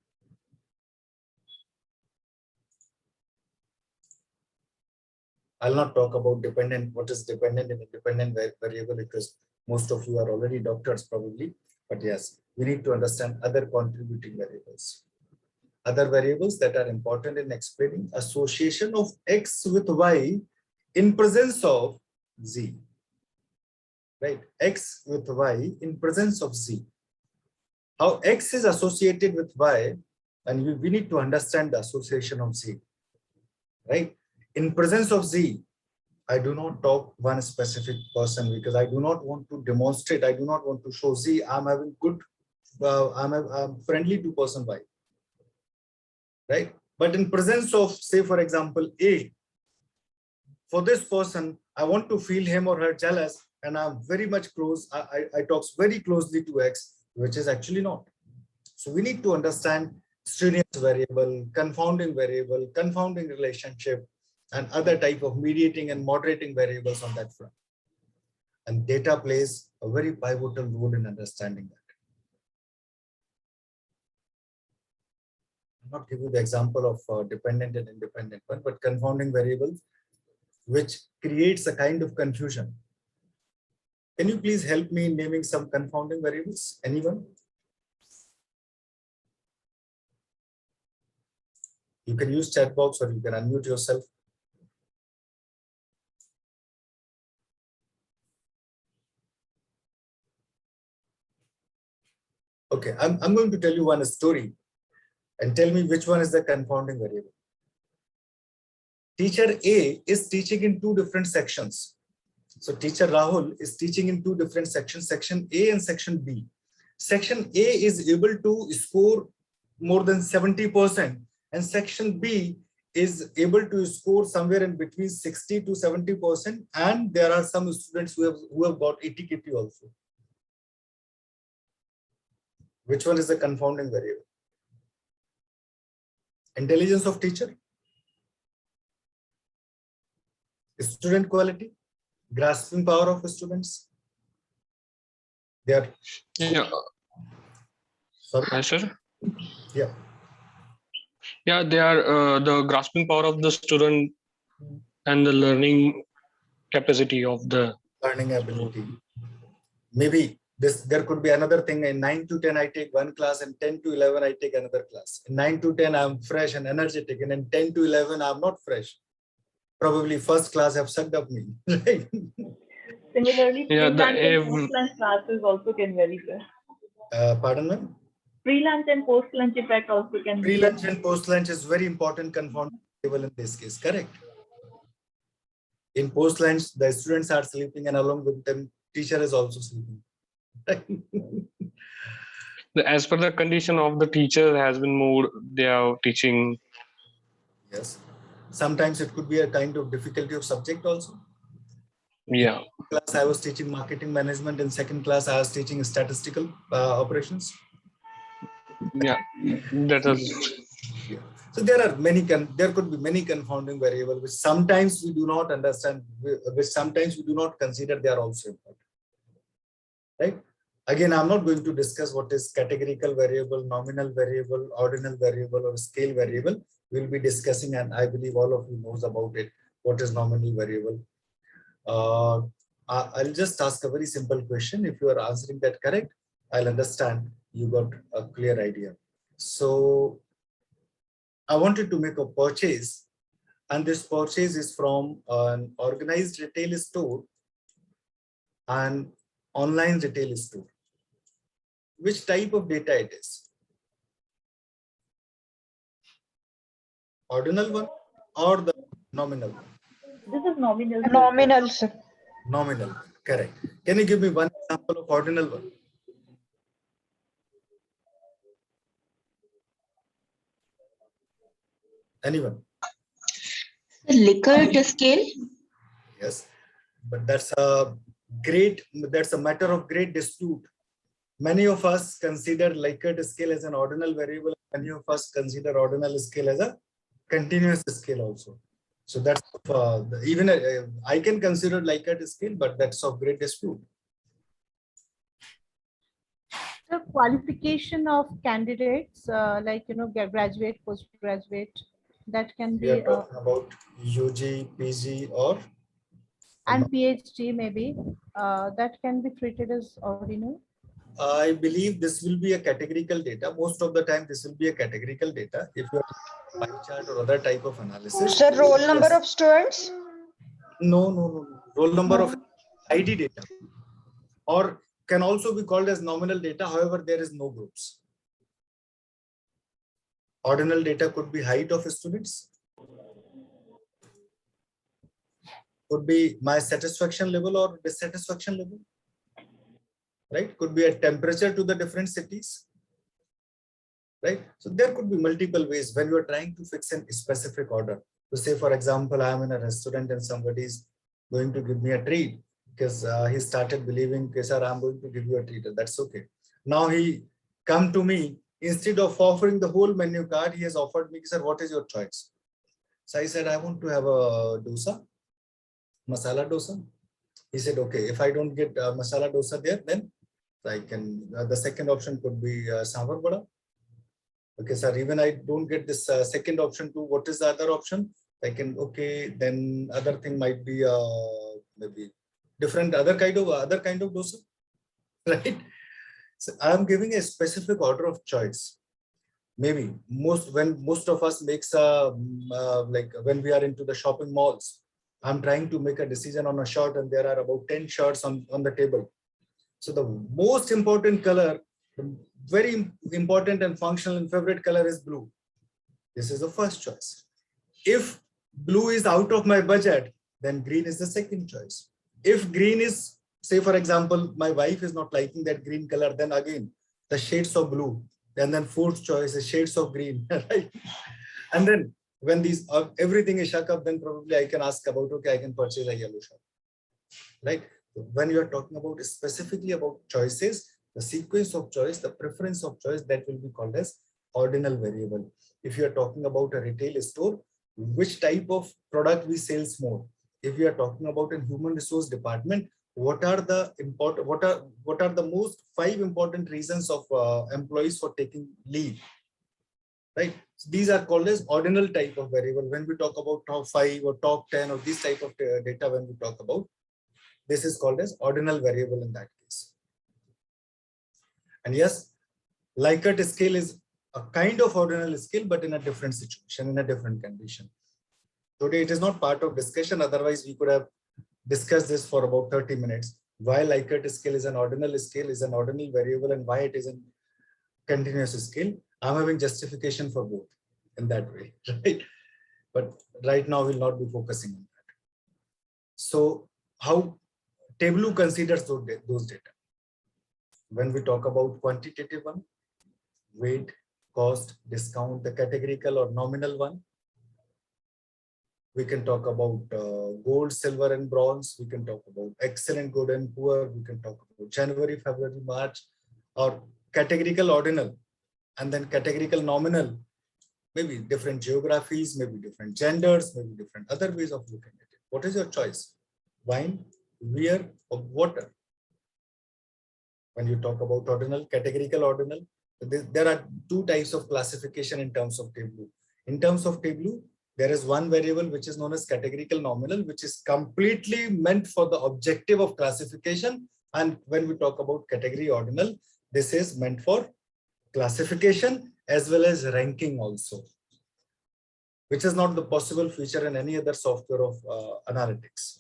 I'll not talk about dependent, what is dependent and independent variable, because most of you are already doctors probably. But yes, we need to understand other contributing variables. Other variables that are important in explaining association of X with Y in presence of Z. Right? X with Y in presence of Z. How X is associated with Y, and we need to understand the association of Z. Right? In presence of Z, I do not talk one specific person, because I do not want to demonstrate, I do not want to show Z, I'm having good, I'm friendly to person Y. Right? But in presence of, say, for example, A, for this person, I want to feel him or her jealous, and I'm very much close, I talk very closely to X, which is actually not. So we need to understand strenuous variable, confounding relationship, and other type of mediating and moderating variables on that front. And data plays a very pivotal role in understanding that. I'll not give you the example of dependent and independent one, but confounding variables, which creates a kind of confusion. Can you please help me in naming some confounding variables? Anyone? You can use chat box or you can unmute yourself. Okay, I'm going to tell you one story and tell me which one is the confounding variable. Teacher A is teaching in two different sections. So teacher Rahul is teaching in two different sections, section A and section B. Section A is able to score more than 70%, and section B is able to score somewhere in between 60 to 70%, and there are some students who have got 80 KT also. Which one is the confounding variable? Intelligence of teacher, student quality, grasping power of students. They are. Yeah. Sorry. Hi, sir. Yeah. Yeah, they are the grasping power of the student and the learning capacity of the learning ability. Maybe there could be another thing. In 9 to 10, I take one class, and 10 to 11, I take another class. In 9 to 10, I'm fresh and energetic, and in 10 to 11, I'm not fresh. Probably first class have sucked up me. Right? Similarly, Yeah, pre-planned and post-planned classes also can vary. Pardon me? Pre-lunch and post-lunch effect also can be. Pre-lunch and post-lunch is very important confounding variable in this case, correct? In post-lunch, the students are sleeping and along with them, teacher is also sleeping. As per the condition of the teacher has been moved, they are teaching. Yes. Sometimes it could be a kind of difficulty of subject also. Yeah. Class I was teaching marketing management. In second class, I was teaching statistical operations. Yeah, that is. Yeah. So there are many, there could be many confounding variables, which sometimes we do not understand, which sometimes we do not consider they are also important. Right? Again, I'm not going to discuss what is categorical variable, nominal variable, ordinal variable, or scale variable. We'll be discussing, and I believe all of you knows about it. What is nominal variable? I'll just ask a very simple question. If you are answering that correct, I'll understand you got a clear idea. So I wanted to make a purchase, and this purchase is from an organized retail store and online retail store. Which type of data it is? Ordinal one or the nominal one? This is nominal. Nominal, sir. Nominal, correct. Can you give me one example of ordinal one? Anyone? The Likert scale? Yes, but that's a matter of great dispute. Many of us consider Likert scale as an ordinal variable. Many of us consider ordinal scale as a continuous scale also. So that's even I can consider Likert scale, but that's of great dispute. The qualification of candidates, like graduate, postgraduate, that can We are be talking about UG, PG, or and PhD maybe that can be treated as ordinal. I believe this will be a categorical data. Most of the time, this will be a categorical data. If you are pie chart or other type of analysis. Sir, roll number of students? No. Roll number of ID data, or can also be called as nominal data. However, there is no groups. Ordinal data could be height of students, could be my satisfaction level or dissatisfaction level, right? Could be a temperature to the different cities, right? So there could be multiple ways when you are trying to fix a specific order. So say, for example, I am in a restaurant and somebody is going to give me a treat because he started believing, okay, sir, I'm going to give you a treat. That's okay. Now he come to me, instead of offering the whole menu card, he has offered me, sir, what is your choice? So I said, I want to have a dosa, masala dosa. He said, okay, if I don't get masala dosa there, then I can, the second option could be sambar vada. Okay, sir, even I don't get this second option too. What is the other option? I can, okay, then other thing might be maybe different other kind of dosa, right? So I'm giving a specific order of choice. Maybe when most of us makes like when we are into the shopping malls, I'm trying to make a decision on a shirt and there are about 10 shirts on the table. So the most important color, very important and functional and favorite color is blue. This is the first choice. If blue is out of my budget, then green is the second choice. If green is, say for example, my wife is not liking that green color, then again, the shades of blue. And then fourth choice is shades of green, right? And then when these everything is shut up, then probably I can ask about, okay, I can purchase a yellow shirt, right? When you are talking about specifically about choices, the sequence of choice, the preference of choice, that will be called as ordinal variable. If you are talking about a retail store, which type of product we sells more? If you are talking about a human resource department, what are the important, what are the most 5 important reasons of employees for taking leave, right? So these are called as ordinal type of variable. When we talk about top 5 or top 10 or this type of data, when we talk about, this is called as ordinal variable in that case. And yes, Likert scale is a kind of ordinal scale, but in a different situation, in a different condition. Today, it is not part of discussion. Otherwise, we could have discussed this for about 30 minutes. Why Likert scale is an ordinal scale, is an ordinal variable, and why it is an continuous scale. I'm having justification for both in that way, right? But right now we'll not be focusing on that. So how Tableau considers those data? When we talk about quantitative one, weight, cost, discount, the categorical or nominal one, we can talk about gold, silver, and bronze. We can talk about excellent, good, and poor. We can talk about January, February, March, or categorical ordinal, and then categorical nominal. Maybe different geographies, maybe different genders, maybe different other ways of looking at it. What is your choice? Wine, beer, or water? When you talk about ordinal, categorical ordinal, there are two types of classification in terms of Tableau. In terms of Tableau, there is one variable which is known as categorical nominal, which is completely meant for the objective of classification. And when we talk about category ordinal, this is meant for classification as well as ranking also, which is not the possible feature in any other software of analytics.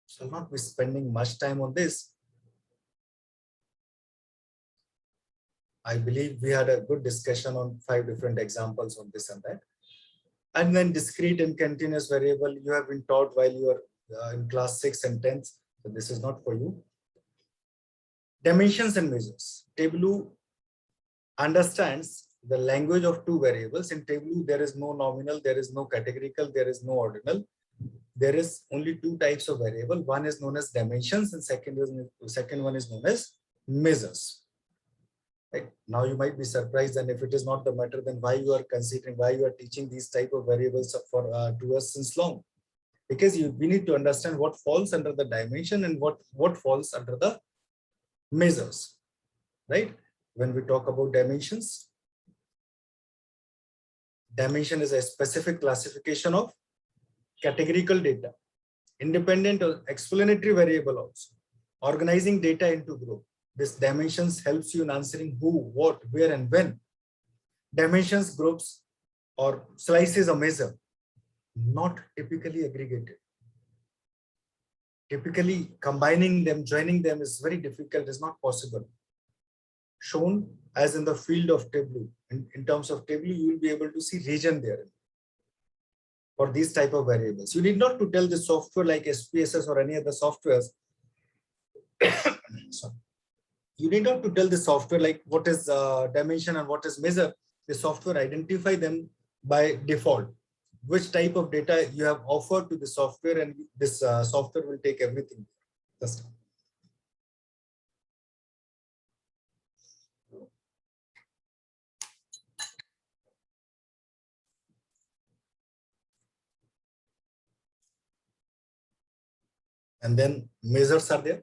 So I'll not be spending much time on this. I believe we had a good discussion on 5 different examples on this and that. And then discrete and continuous variable, you have been taught while you are in class 6 and 10th. So this is not for you. Dimensions and measures. Tableau understands the language of 2 variables. In Tableau, there is no nominal, there is no categorical, there is no ordinal. There is only 2 types of variable. One is known as dimensions, and second one is known as measures. Right? Now you might be surprised, and if it is not the matter, then why you are considering, why you are teaching these type of variables for to us since long? Because we need to understand what falls under the dimension and what falls under the measures, right? When we talk about dimensions, dimension is a specific classification of categorical data, independent or explanatory variable also, organizing data into group. This dimensions helps you in answering who, what, where, and when. Dimensions, groups, or slices a measure, not typically aggregated. Typically combining them, joining them is very difficult, is not possible. Shown as in the field of Tableau. In terms of Tableau, you will be able to see region there for these type of variables. You need not to tell the software like SPSS or any other softwares. Sorry. You need not to tell the software like what is dimension and what is measure. The software identify them by default. Which type of data you have offered to the software, and this software will take everything. Just and then measures are there.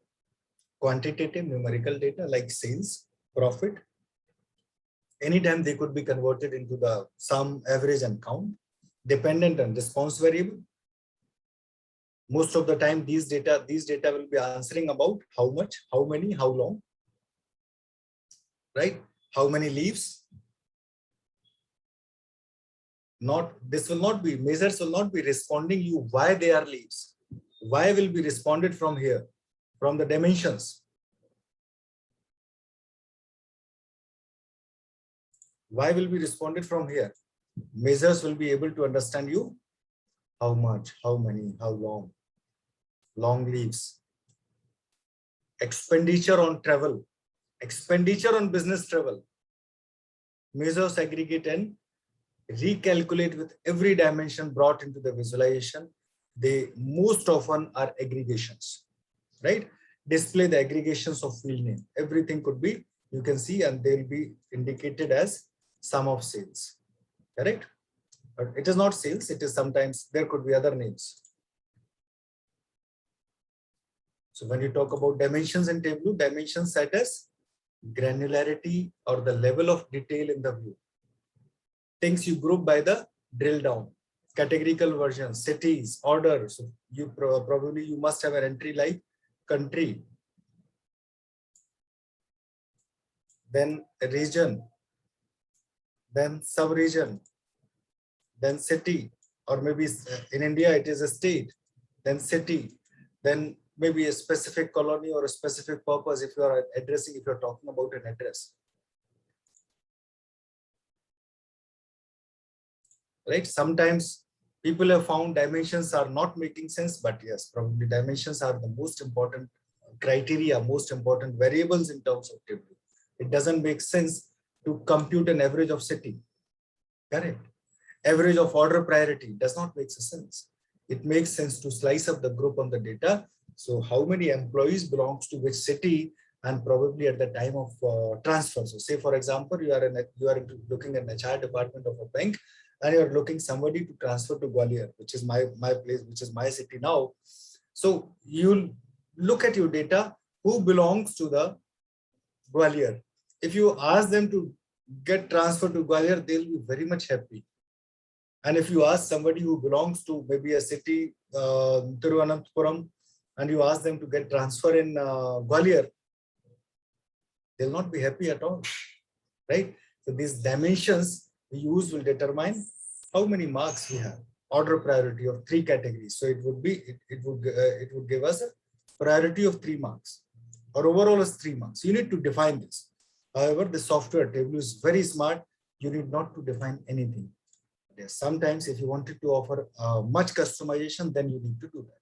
Quantitative numerical data like sales, profit. Anytime they could be converted into the sum, average, and count. Dependent on response variable. Most of the time, these data will be answering about how much, how many, how long, right? How many leaves. This will not be, measures will not be responding you why they are leaves. Why will be responded from here, from the dimensions. Why will be responded from here. Measures will be able to understand you how much, how many, how long. Long leaves. Expenditure on travel. Expenditure on business travel. Measures aggregate and recalculate with every dimension brought into the visualization. They most often are aggregations, right? Display the aggregations of field name. Everything could be, you can see, and they'll be indicated as sum of sales, correct? But it is not sales, it is sometimes, there could be other names. So when you talk about dimensions in Tableau, dimensions set as granularity or the level of detail in the view. Things you group by the drill down. Categorical versions, cities, order. So you probably you must have an entry like country, then a region, then sub-region, then city, or maybe in India it is a state, then city, then maybe a specific colony or a specific purpose if you are addressing, if you're talking about an address. Right? Sometimes people have found dimensions are not making sense, but yes, probably dimensions are the most important criteria, most important variables in terms of table. It doesn't make sense to compute an average of city. Correct. Average of order priority does not make sense. It makes sense to slice up the group on the data. So how many employees belongs to which city, and probably at the time of transfer. So say, for example, you are looking at the HR department of a bank, and you are looking somebody to transfer to Gwalior, which is my place, which is my city now. So you'll look at your data, who belongs to the Gwalior. If you ask them to get transferred to Gwalior, they'll be very much happy. And if you ask somebody who belongs to maybe a city, Thiruvananthapuram, and you ask them to get transfer in Gwalior, they'll not be happy at all, right? So these dimensions we use will determine how many marks we have. Order priority of 3 categories. So it would be, it would give us a priority of 3 marks, or overall is 3 marks. You need to define this. However, the software Tableau is very smart. You need not to define anything. Yes, sometimes if you wanted to offer much customization, then you need to do that.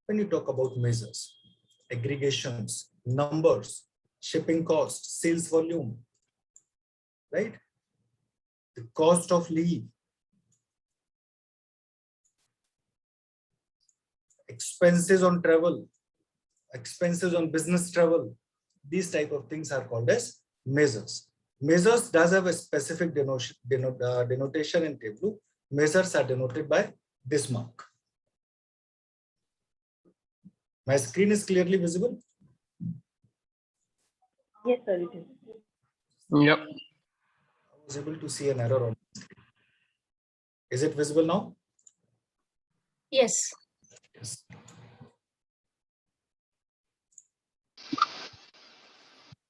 When you talk about measures, aggregations, numbers, shipping cost, sales volume, right? The cost of leave, expenses on travel, expenses on business travel, these type of things are called as measures. Measures does have a specific denotation in Tableau. Measures are denoted by this mark. My screen is clearly visible? Yes, sir, it is. Yep. I was able to see an error on the screen. Is it visible now? Yes. Yes.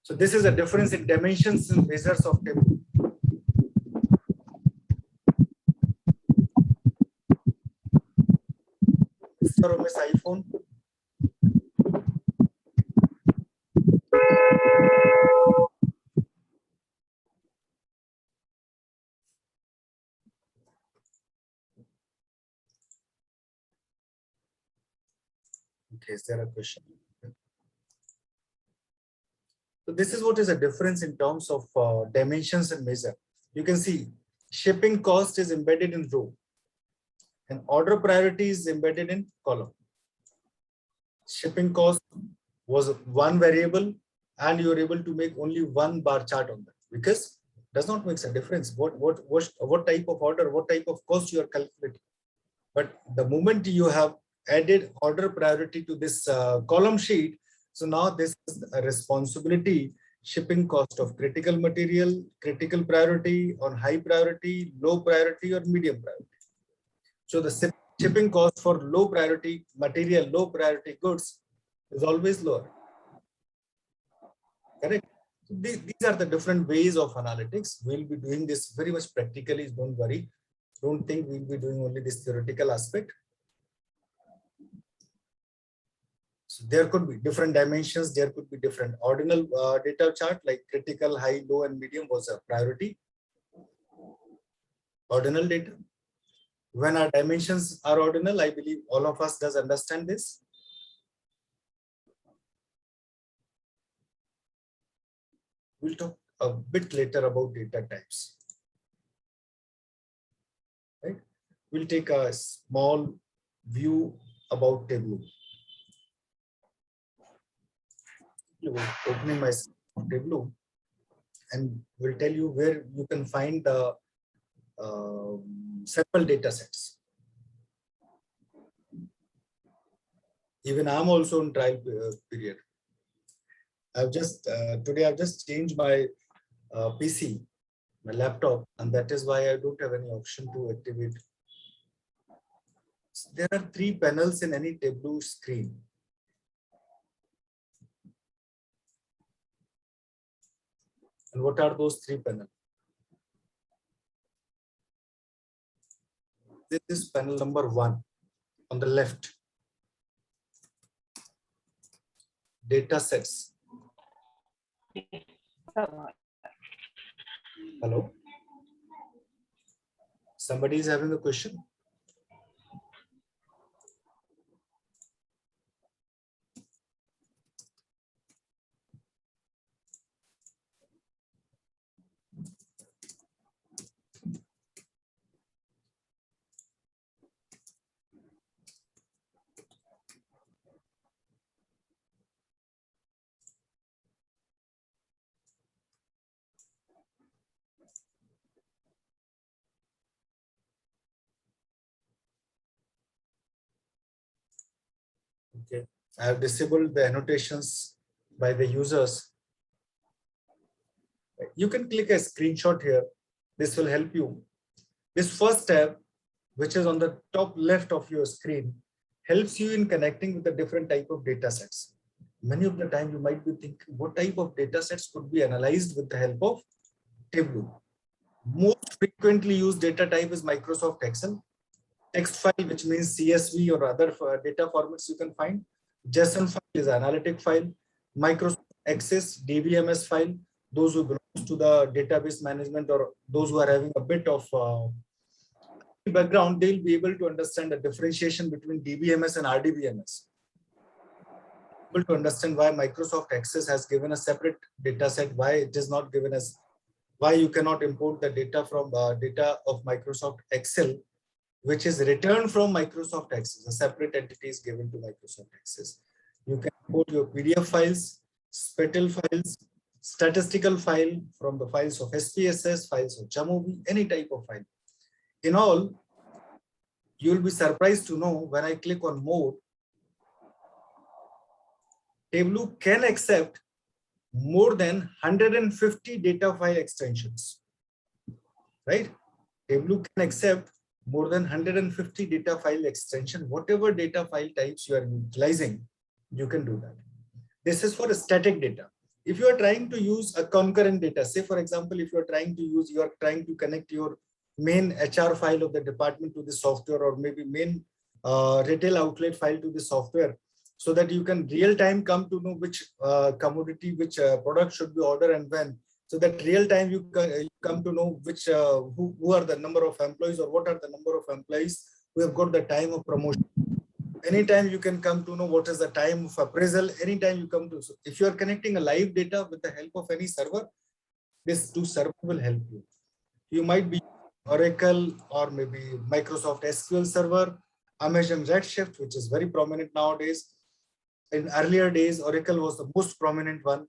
So this is a difference in dimensions and measures of Tableau. Mr. or Miss iPhone. Okay, is there a question? So this is what is a difference in terms of dimensions and measure. You can see shipping cost is embedded in row and order priority is embedded in column. Shipping cost was 1 variable and you are able to make only 1 bar chart on that because it does not make a difference what type of order, what type of cost you are calculating. But the moment you have added order priority to this column sheet, so now this is a responsibility, shipping cost of critical material, critical priority, on high priority, low priority, or medium priority. So the shipping cost for low priority material, low priority goods is always lower. Correct? So these are the different ways of analytics. We'll be doing this very much practically, don't worry. Don't think we'll be doing only this theoretical aspect. So there could be different dimensions. There could be different ordinal data chart like critical, high, low, and medium was a priority. Ordinal data. When our dimensions are ordinal, I believe all of us does understand this. We'll talk a bit later about data types. Right? We'll take a small view about Tableau. Opening my Tableau and will tell you where you can find the sample data sets. Even I'm also in trial period. I've just today I've just changed my PC, my laptop, and that is why I don't have any option to activate. There are 3 panels in any Tableau screen. And what are those 3 panels? This is panel number 1 on the left. data sets. Hello? Somebody is having a question? Okay, I have disabled the annotations by the users. You can click a screenshot here. This will help you. This first tab, which is on the top left of your screen, helps you in connecting with the different type of data sets. Many of the time you might be thinking, what type of data sets could be analyzed with the help of Tableau? Most frequently used data type is Microsoft Excel. Text file, which means CSV or other data formats you can find. JSON file is analytic file. Microsoft Access DBMS file, those who belong to the database management or those who are having a bit of background, they'll be able to understand the differentiation between DBMS and RDBMS. Able to understand why Microsoft Access has given a separate data set, why it is not given as, why you cannot import the data from data of Microsoft Excel, which is returned from Microsoft Access. A separate entity is given to Microsoft Access. You can import your PDF files, spatial files, statistical file from the files of SPSS, files of JMOV, any type of file. In all, you will be surprised to know when I click on more, Tableau can accept more than 150 data file extensions, right? Tableau can accept more than 150 data file extension. Whatever data file types you are utilizing, you can do that. This is for static data. If you are trying to use a concurrent data, say for example, if you are trying to connect your main HR file of the department to the software, or maybe main retail outlet file to the software, so that you can real time come to know which commodity, which product should be ordered and when. So that real time you come to know which who are the number of employees, or what are the number of employees who have got the time of promotion. Anytime you can come to know what is the time of appraisal. Anytime you come to, so if you are connecting a live data with the help of any server, this two server will help you. You might be Oracle or maybe Microsoft SQL Server, Amazon Redshift, which is very prominent nowadays. In earlier days, Oracle was the most prominent one.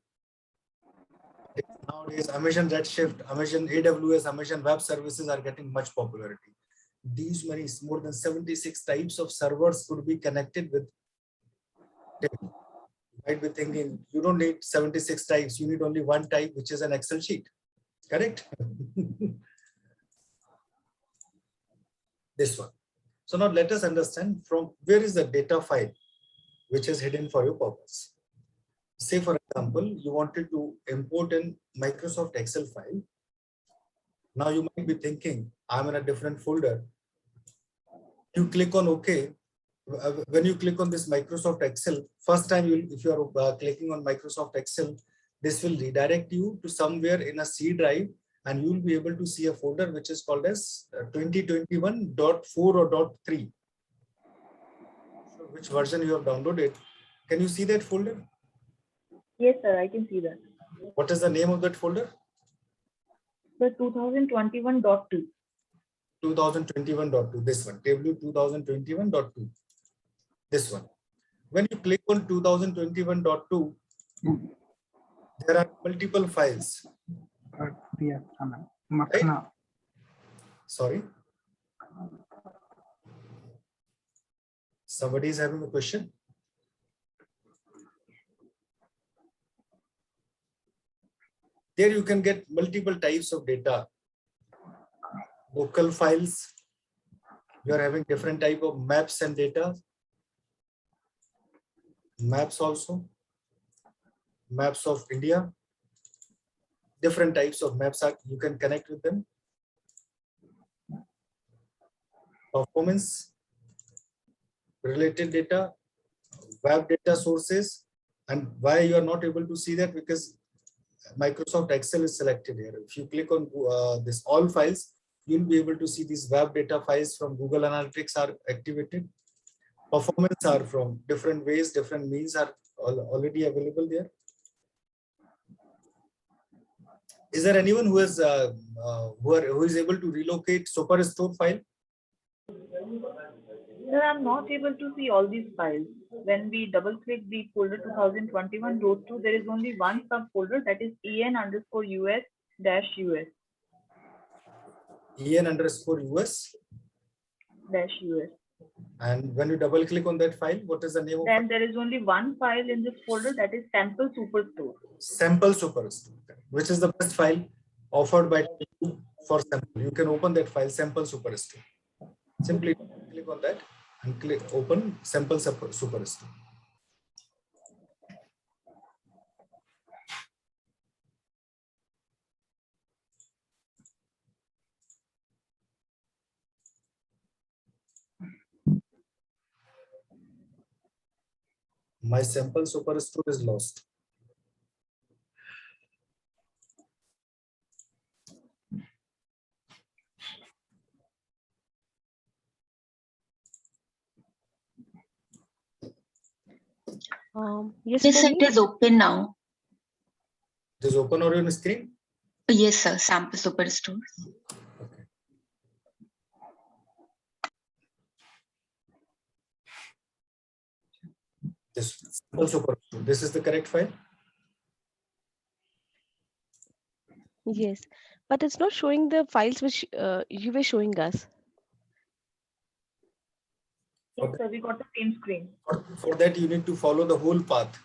Nowadays, Amazon Redshift, Amazon AWS, Amazon Web Services are getting much popularity. These many, more than 76 types of servers could be connected with. You might be thinking, you don't need 76 types, you need only one type, which is an Excel sheet, correct? This one. So now let us understand from where is the data file which is hidden for your purpose. Say for example, you wanted to import in Microsoft Excel file. Now you might be thinking, I'm in a different folder. You click on OK. When you click on this Microsoft Excel, first time if you are clicking on Microsoft Excel, this will redirect you to somewhere in a C drive, and you will be able to see a folder which is called as 2021.4 or .3. So which version you have downloaded? Can you see that folder? Yes, sir, I can see that. What is the name of that folder? The 2021.2. 2021.2, this one, Tableau 2021.2, this one. When you click on 2021.2, there are multiple files. Right? Sorry. Somebody is having a question. There you can get multiple types of data. Local files. You are having different type of maps and data. Maps also. Maps of India. Different types of maps are, you can connect with them. Performance related data, web data sources, And why you are not able to see that? Because Microsoft Excel is selected here. If you click on this all files, you'll be able to see these web data files from Google Analytics are activated. Performance are from different ways, different means are already available there. Is there anyone who is who is able to relocate Superstore file? Sir, I'm not able to see all these files. When we double click the folder 2021 row 2, there is only one subfolder, that is en_us-us. en_us -us. And when you double click on that file, what is the name of Then there is only one file in this folder, that is sample superstore. Sample Superstore, which is the best file offered by for sample. You can open that file, Sample Superstore. Simply click on that and click open Sample Superstore. My Sample Superstore is lost. Yes, it is open now. It is open on your screen? Yes, sir. Sample Superstore. This Sample Superstore. This is the correct file? Yes, but it's not showing the files which you were showing us. Yes, sir, we got the same screen. For that, you need to follow the whole path.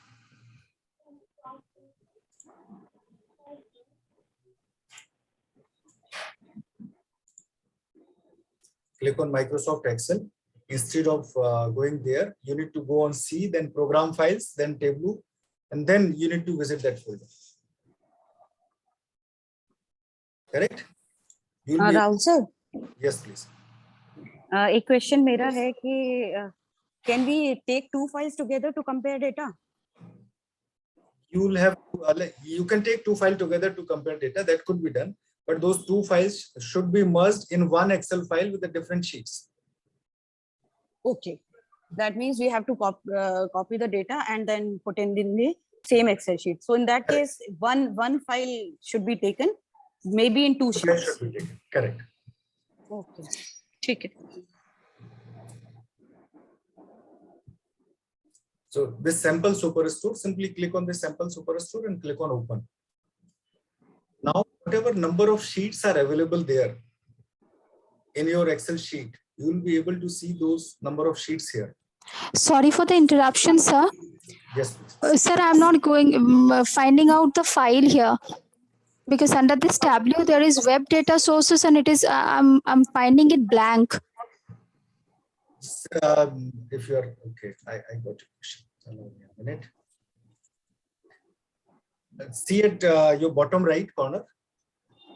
Click on Microsoft Excel. Instead of going there, you need to go on C, then program files, then Tableau, and then you need to visit that folder. Correct? Rahul sir, Yes, please. एक question मेरा है कि can we take two files together to compare data? You will have you can take two files together to compare data. That could be done, but those two files should be merged in one Excel file with the different sheets. Okay, that means we have to copy the data and then put in the same Excel sheet. So in that case, one file should be taken, maybe in two sheets. Should be taken. Correct. Okay. ठीक है. So this Sample Superstore, simply click on the Sample Superstore and click on Open. Now, whatever number of sheets are available there in your Excel sheet, you will be able to see those number of sheets here. Sorry for the interruption, sir. Yes, please. Sir, I'm not finding out the file here because under this Tableau there is web data sources and it is I'm finding it blank. If you are okay, I got your question. Allow me a minute. See at your bottom right corner.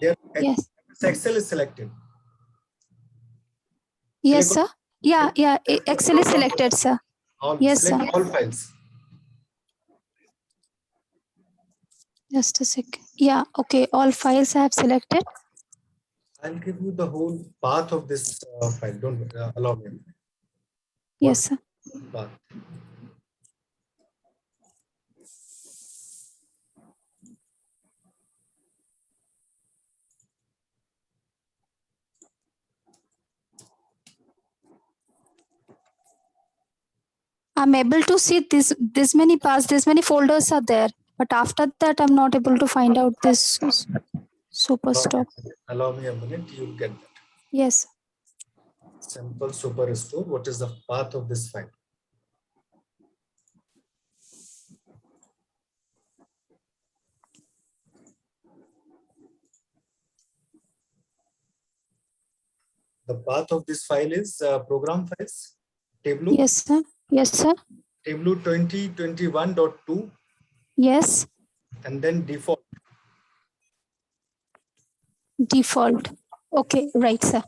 There, yes. Excel is selected. Yes, sir. Yeah. Excel is selected, sir. Yes, sir. All files. Just a sec. Yeah. Okay. All files I have selected. I'll give you the whole path of this file. Don't allow me a minute. Yes, sir. Path. I'm able to see this many paths, this many folders are there, but after that I'm not able to find out this Superstore. Allow me a minute, you'll get that. Yes. Sample Superstore. What is the path of this file? The path of this file is program files. Tableau. Yes, sir. Yes, sir. Tableau 2021.2. Yes. And then default. Default. Okay, right, sir.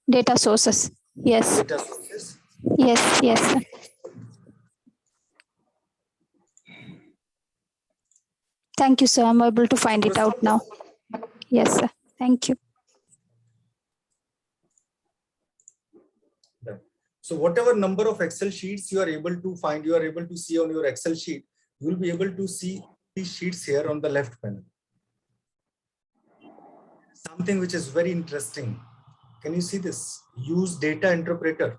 Data sources. Yes. Data sources. Yes, sir. Thank you, sir. I'm able to find it out now. Yes, sir. Thank you. So whatever number of Excel sheets you are able to find, you are able to see on your Excel sheet, you will be able to see these sheets here on the left panel. Something which is very interesting. Can you see this? Use data interpreter.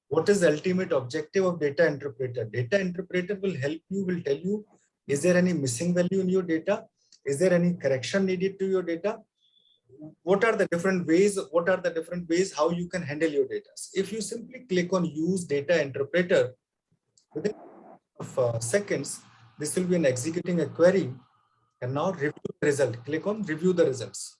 What is the ultimate objective of data interpreter? Data interpreter will help you, will tell you, is there any missing value in your data? Is there any correction needed to your data? What are the different ways? What are the different ways how you can handle your data? If you simply click on use data interpreter, within seconds, this will be an executing a query. And now review the result. Click on review the results.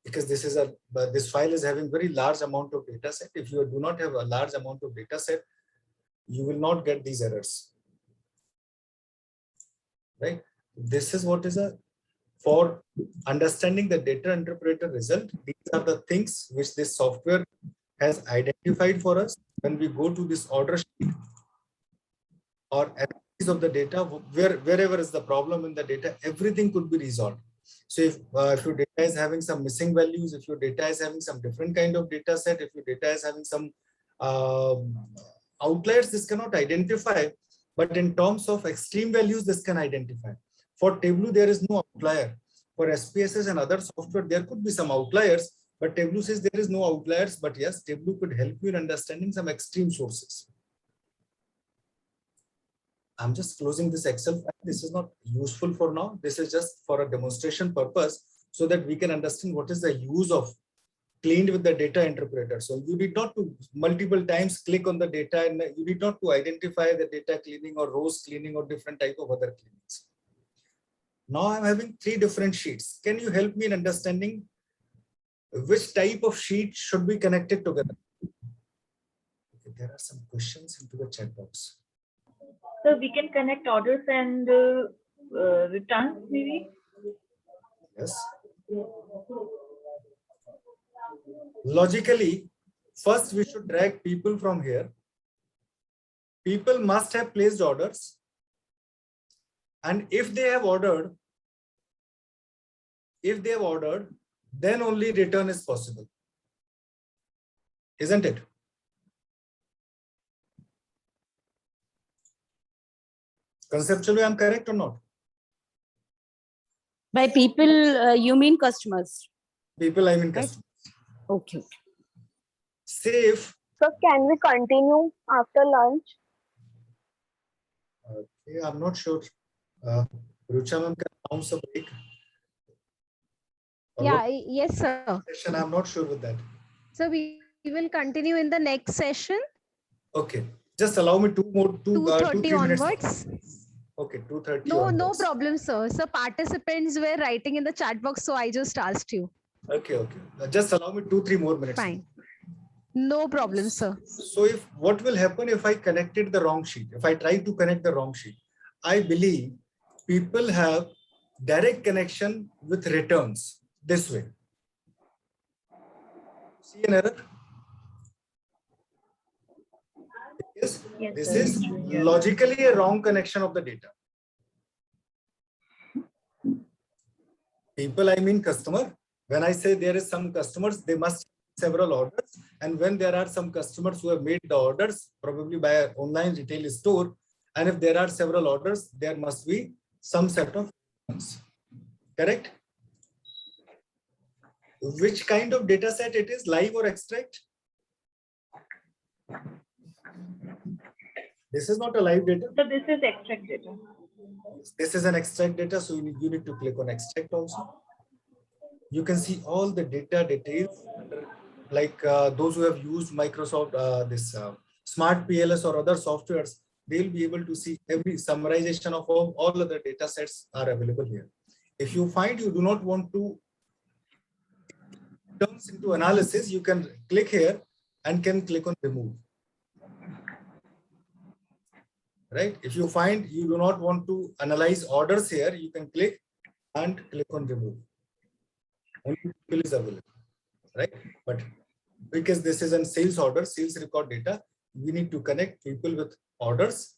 Because this file is having very large amount of data set. If you do not have a large amount of data set, you will not get these errors. Right? This is what is for understanding the data interpreter result. These are the things which this software has identified for us. When we go to this order sheet or analysis of the data, wherever is the problem in the data, everything could be resolved. So if your data is having some missing values, if your data is having some different kind of data set, if your data is having some outliers, this cannot identify. But in terms of extreme values, this can identify. For Tableau, there is no outlier. For SPSS and other software, there could be some outliers, but Tableau says there is no outliers. But yes, Tableau could help you in understanding some extreme sources. I'm just closing this Excel file. This is not useful for now. This is just for a demonstration purpose so that we can understand what is the use of cleaned with the data interpreter. So you need not to multiple times click on the data and you need not to identify the data cleaning or rows cleaning or different type of other cleanings. Now I'm having 3 different sheets. Can you help me in understanding which type of sheet should be connected together? Okay, there are some questions into the chat box. So we can connect orders and returns maybe? Yes. Logically, first we should drag people from here. People must have placed orders. And if they have ordered, then only return is possible. Isn't it? Conceptually, I'm correct or not? By people, you mean customers? People, I mean customers. Okay. Safe. So can we continue after lunch? Okay, I'm not sure. Rucha ma'am can announce a break. Yeah, yes, sir. Session, I'm not sure with that. So we will continue in the next session. Okay, just allow me 2:30 onwards. Okay, 2:30. No problem, sir. So participants were writing in the chat box, so I just asked you. Okay. Just allow me 2-3 more minutes. Fine. No problem, sir. So what will happen if I connected the wrong sheet? If I try to connect the wrong sheet, I believe people have direct connection with returns this way. See an error? Yes, this is logically a wrong connection of the data. People, I mean customer. When I say there is some customers, they must have several orders. And when there are some customers who have made the orders, probably by an online retail store, and if there are several orders, there must be some set of returns. Correct? Which kind of data set it is, live or extract? This is not a live data. So this is extract data. This is an extract data, so you need to click on extract also. You can see all the data details, like those who have used Microsoft, Smart PLS or other softwares, they'll be able to see every summarization of all other data sets are available here. If you find you do not want to turn into analysis, you can click here and can click on remove. Right? If you find you do not want to analyze orders here, you can click and click on remove. only people is available, right? But because this is a sales order, sales record data, we need to connect people with orders.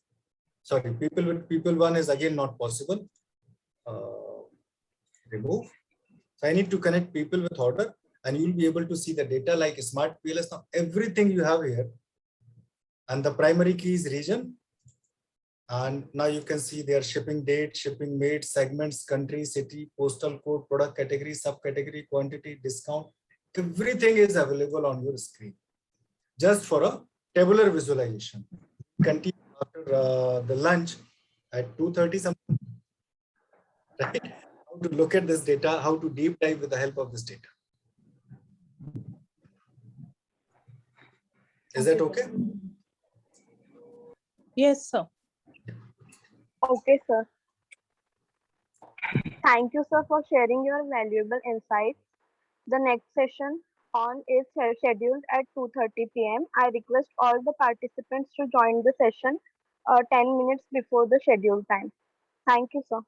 Sorry, people with people one is again not possible. Remove. So I need to connect people with order, and you'll be able to see the data like smart PLS. Now everything you have here, and the primary key is region. And now you can see their shipping date, shipping made, segments, country, city, postal code, product category, subcategory, quantity, discount. Everything is available on your screen just for a tabular visualization. Continue after the lunch at 2:30 something, right? How to look at this data, how to deep dive with the help of this data. Is that okay? Yes, sir. Okay, sir. Thank you, sir, for sharing your valuable insights. The next session on is scheduled at 2:30 p.m. I request all the participants to join the session 10 minutes before the scheduled time. Thank you, sir.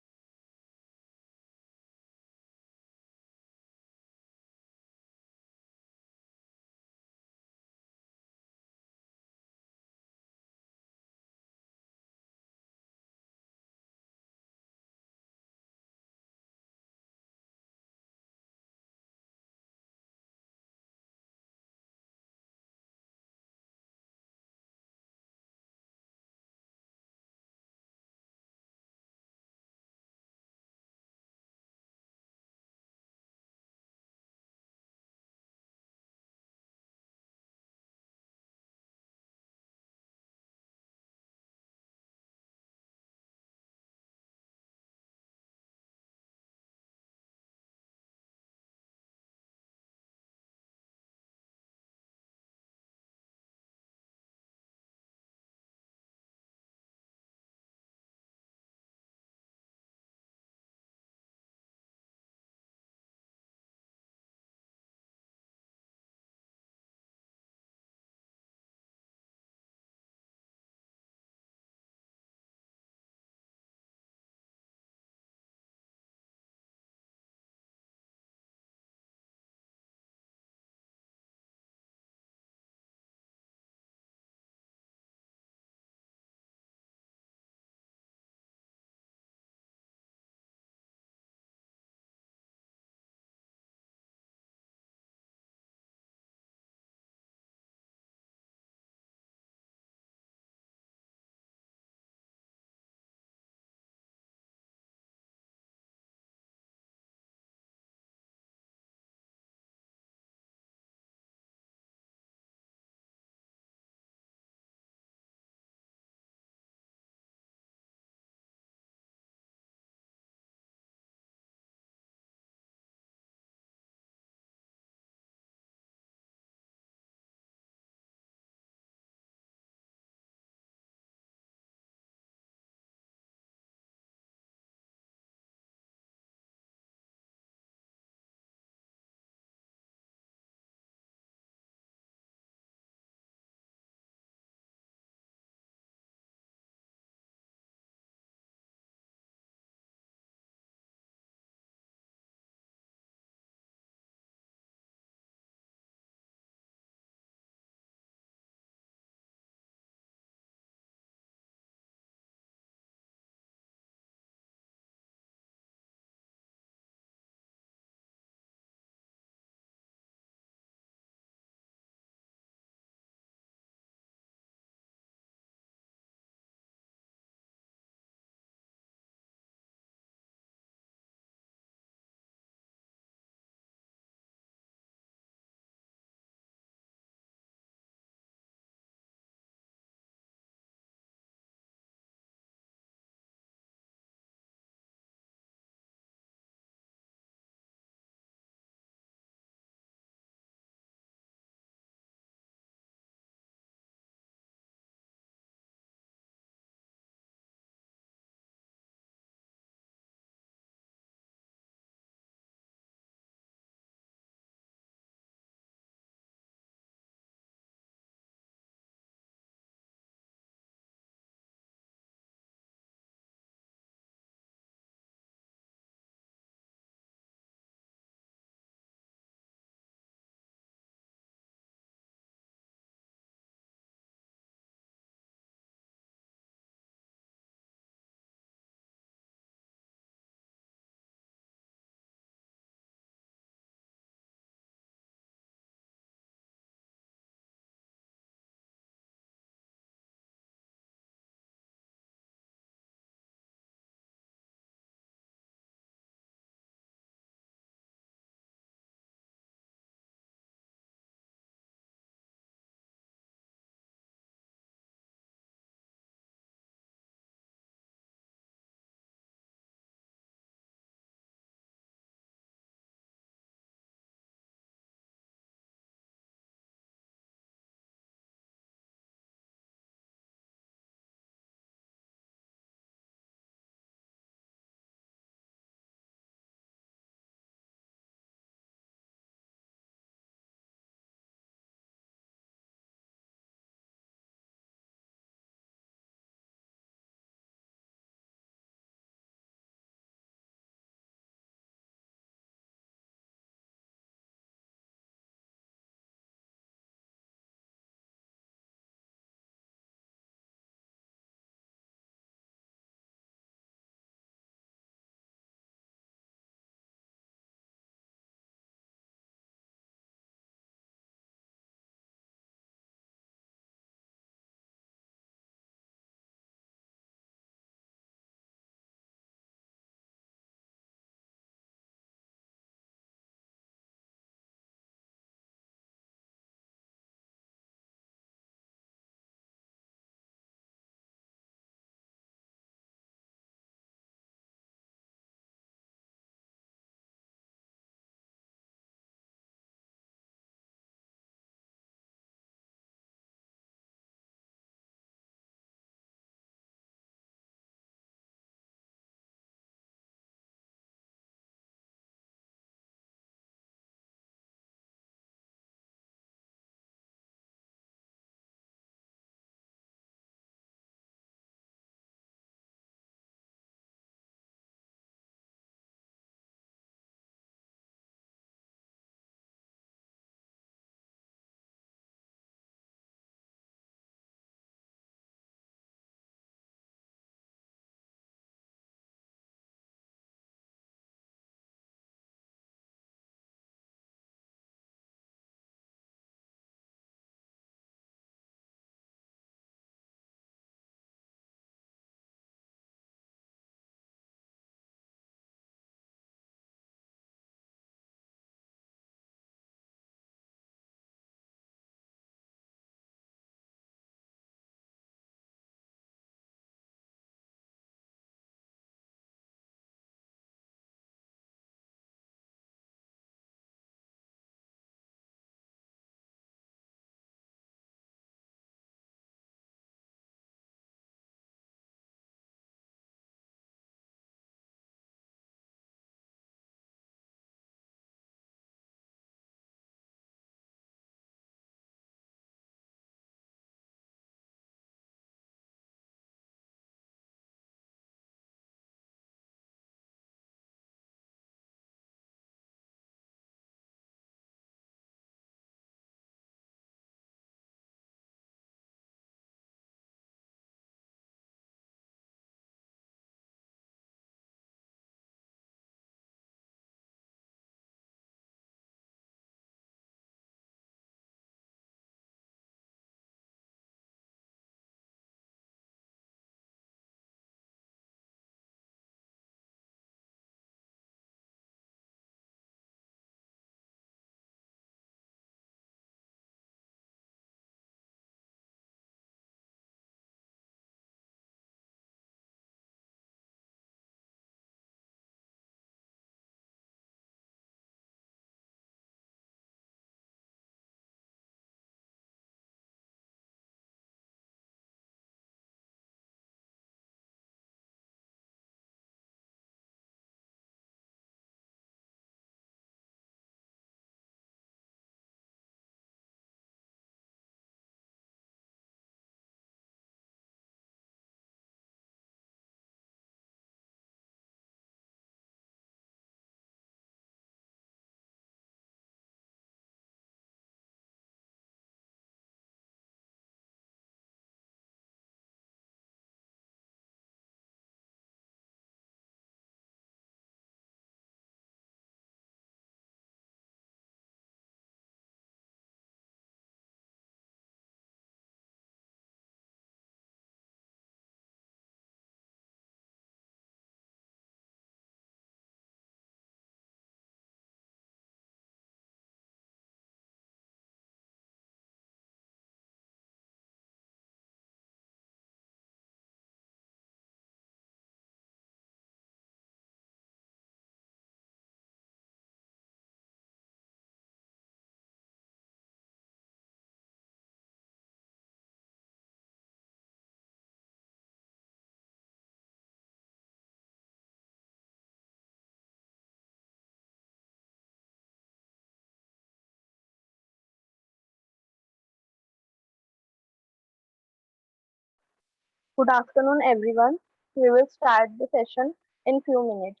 Good afternoon, everyone. We will start the session in few minutes.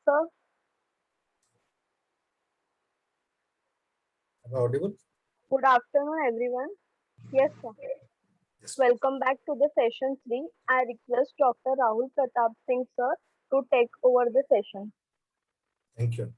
Sir, Am I audible? good afternoon, everyone. Yes, sir. Welcome back to the session 3. I request Dr. Rahul Pratap Singh, sir, to take over the session. Thank you.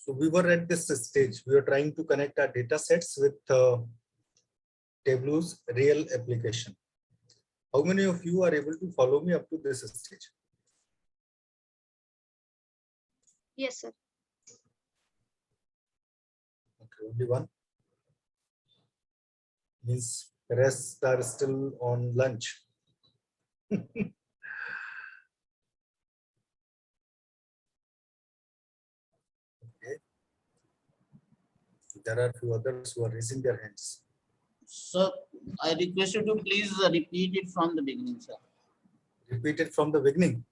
So we were at this stage. We were trying to connect our data sets with Tableau's real application. How many of you are able to follow me up to this stage? Yes, sir. Okay, only one. Means the rest are still on lunch. Okay. There are a few others who are raising their hands. Sir, I request you to please repeat it from the beginning, sir. Repeat it from the beginning.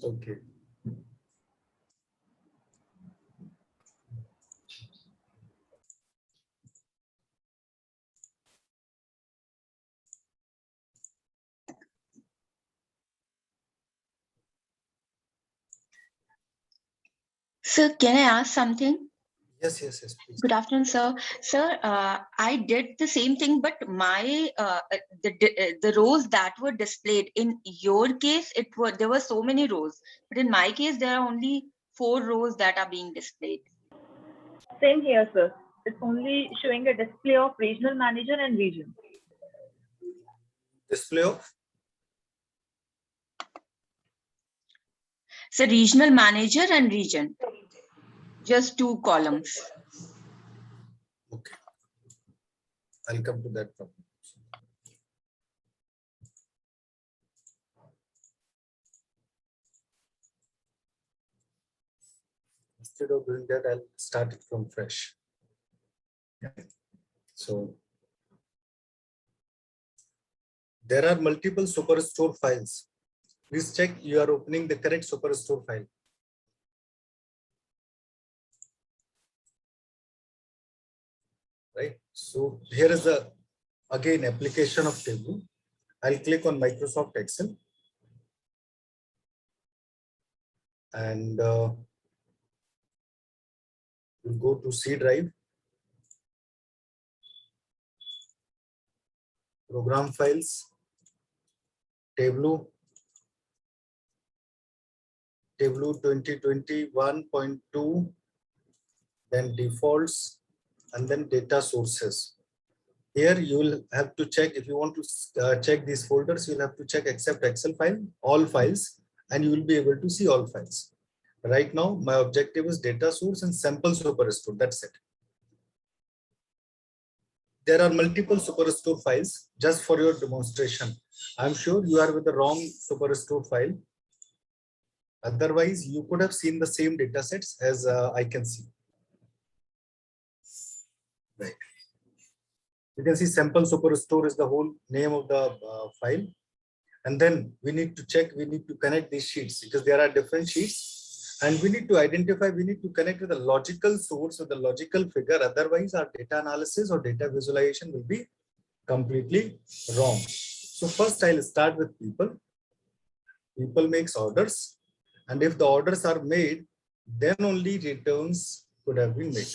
Okay. Sir, can I ask something? Yes, yes, yes, please. Good afternoon, sir. Sir, I did the same thing, but my the rows that were displayed in your case, there were so many rows, but in my case, there are only 4 rows that are being displayed. Same here, sir. It's only showing a display of regional manager and region. Display of? So regional manager and region, just 2 columns. Okay. I'll come to that problem. Instead of doing that, I'll start it from fresh. So there are multiple superstore files. Please check you are opening the correct superstore file. Right. So here is the again application of Tableau. I'll click on Microsoft Excel and we'll go to C drive, program files, Tableau 2021.2, then defaults, and then data sources. Here you will have to check, if you want to check these folders, you'll have to check except Excel file, all files, and you will be able to see all files. Right now, my objective is data source and sample superstore. That's it. There are multiple superstore files just for your demonstration. I'm sure you are with the wrong superstore file. Otherwise, you could have seen the same data sets as I can see. Right. You can see sample superstore is the whole name of the file. And then we need to check, we need to connect these sheets because there are different sheets. And we need to identify, we need to connect with the logical source or the logical figure. Otherwise, our data analysis or data visualization will be completely wrong. So first I'll start with people. People makes orders. And if the orders are made, then only returns could have been made.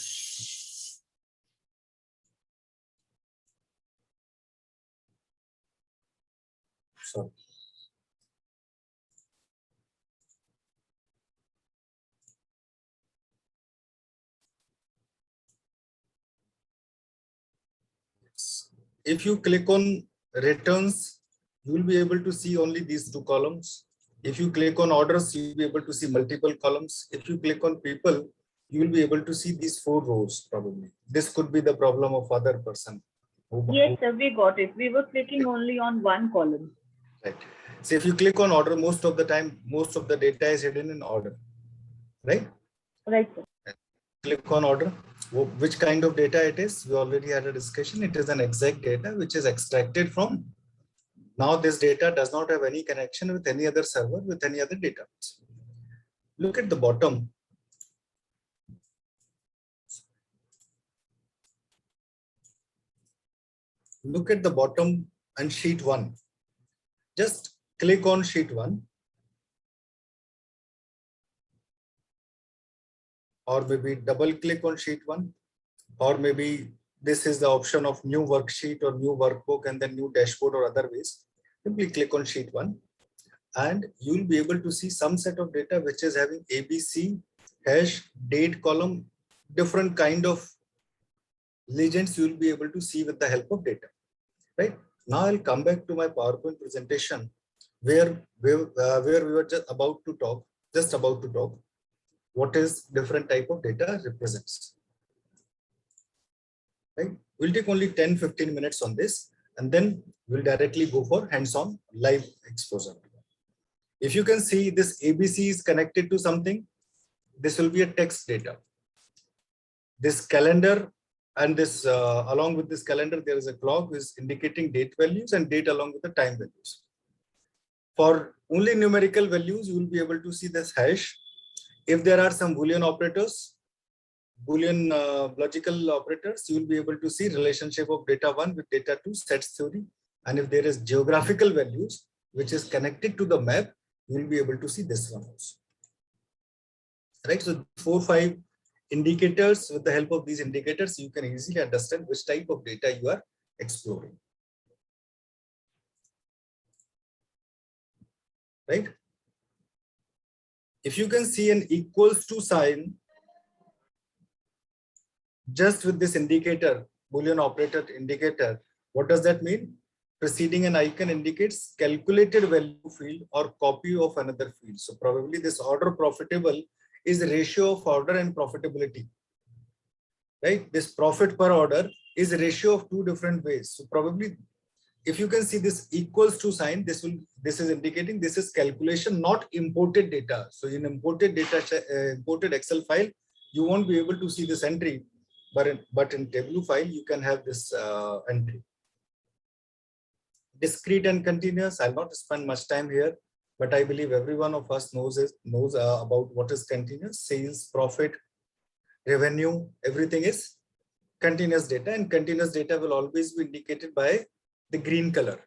Sorry. If you click on returns, you will be able to see only these two columns. If you click on orders, you will be able to see multiple columns. If you click on people, you will be able to see these 4 rows probably. This could be the problem of other person. Yes, sir, we got it. We were clicking only on one column. Right. So if you click on order, most of the time, most of the data is hidden in order. Right? Right, sir. Click on order. Which kind of data it is? We already had a discussion. It is an exact data which is extracted from. Now this data does not have any connection with any other server, with any other data. Look at the bottom. Look at the bottom and sheet 1. Just click on sheet 1. Or maybe double click on sheet 1. Or maybe this is the option of new worksheet or new workbook and then new dashboard or other ways. Simply click on sheet 1 and you will be able to see some set of data which is having ABC, hash, date column, different kind of legends you will be able to see with the help of data. Right? Now I'll come back to my PowerPoint presentation where we were just about to talk what is different type of data represents. Right? We'll take only 10-15 minutes on this and then we'll directly go for hands-on live exposure. If you can see this ABC is connected to something, this will be a text data. This calendar and this along with this calendar, there is a clock which is indicating date values and date along with the time values. For only numerical values, you will be able to see this hash. If there are some Boolean operators, Boolean logical operators, you will be able to see relationship of data 1 with data 2 sets theory. And if there is geographical values, which is connected to the map, you will be able to see this one also. Right? So 4-5 indicators, with the help of these indicators, you can easily understand which type of data you are exploring. Right? If you can see an equals to sign, just with this indicator, Boolean operator indicator, what does that mean? Preceding an icon indicates calculated value field or copy of another field. So probably this order profitable is the ratio of order and profitability. Right? This profit per order is a ratio of 2 different ways. So probably if you can see this equals to sign, this is indicating this is calculation, not imported data. So in imported data, imported Excel file, you won't be able to see this entry, but in Tableau file, you can have this entry. Discrete and continuous, I'll not spend much time here, but I believe every one of us knows about what is continuous. Sales, profit, revenue, everything is continuous data, and continuous data will always be indicated by the green color.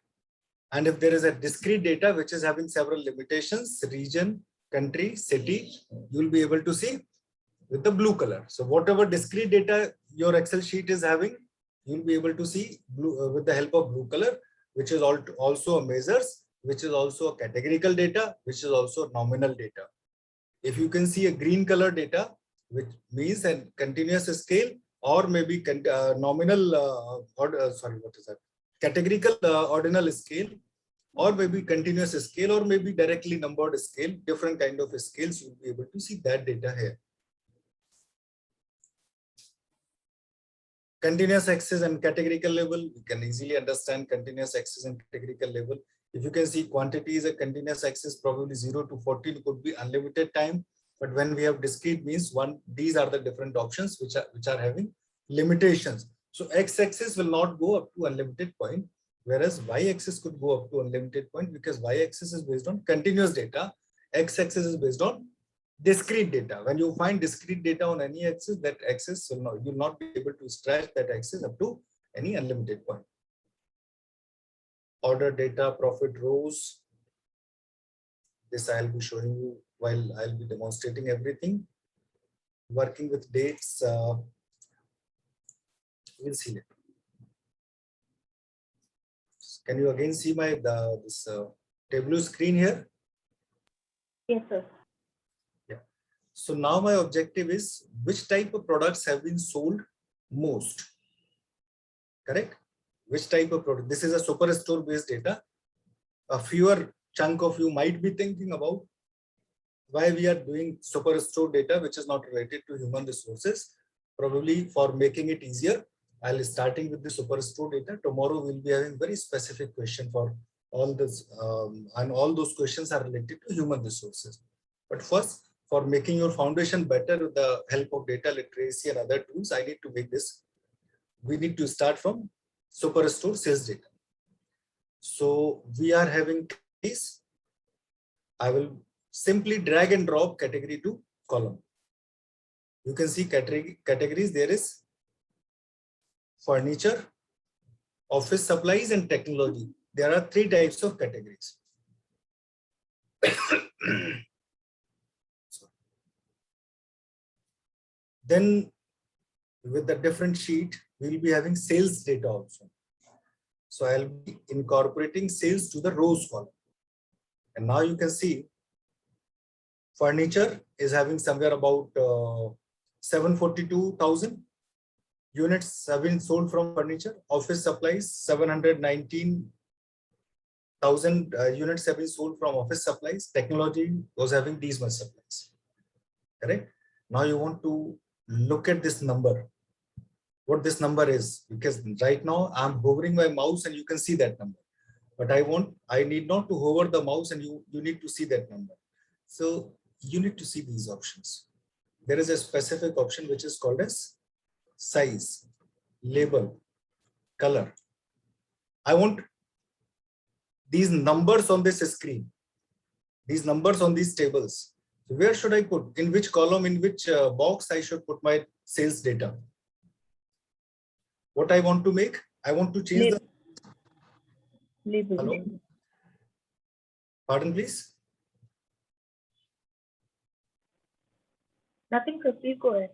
And if there is a discrete data which is having several limitations, region, country, city, you will be able to see with the blue color. So whatever discrete data your Excel sheet is having, you will be able to see blue, with the help of blue color, which is also a measures, which is also a categorical data, which is also nominal data. If you can see a green color data, which means a continuous scale or maybe nominal categorical ordinal scale, or maybe continuous scale, or maybe directly numbered scale, different kind of scales, you'll be able to see that data here. Continuous axis and categorical level, you can easily understand continuous axis and categorical level. If you can see quantity is a continuous axis, probably 0 to 14 could be unlimited time. But when we have discrete means these are the different options which are having limitations. So x-axis will not go up to unlimited point, whereas y-axis could go up to unlimited point because y-axis is based on continuous data, x-axis is based on discrete data. When you find discrete data on any axis, that axis you'll not be able to stretch that axis up to any unlimited point. Order data, profit rows, This I'll be showing you while I'll be demonstrating everything. Working with dates, we'll see it. Can you again see my this Tableau screen here? Yes, sir. Yeah. So now my objective is which type of products have been sold most. Correct? Which type of product? This is a superstore based data. A fewer chunk of you might be thinking about why we are doing superstore data, which is not related to human resources. Probably for making it easier, I'll be starting with the superstore data. Tomorrow we'll be having very specific question for all this, and all those questions are related to human resources. But first, for making your foundation better with the help of data literacy and other tools, I need to make this. We need to start from superstore sales data. So we are having this. I will simply drag and drop category to column. You can see categories. There is furniture, office supplies, and technology. There are 3 types of categories. Then with the different sheet, we will be having sales data also. So I'll be incorporating sales to the rows column. And now you can see furniture is having somewhere about 742,000 units have been sold from furniture. Office supplies, 719,000 units have been sold from office supplies. Technology was having these much supplies. Correct? Now you want to look at this number. What this number is, because right now I'm hovering my mouse and you can see that number. But I need not to hover the mouse and you need to see that number. So you need to see these options. There is a specific option which is called as size, label, color. I want these numbers on this screen, these numbers on these tables. So where should I put? In which column, in which box I should put my sales data? What I want to make? I want to change the label. Hello? Pardon, please. Nothing, sir. Please go ahead.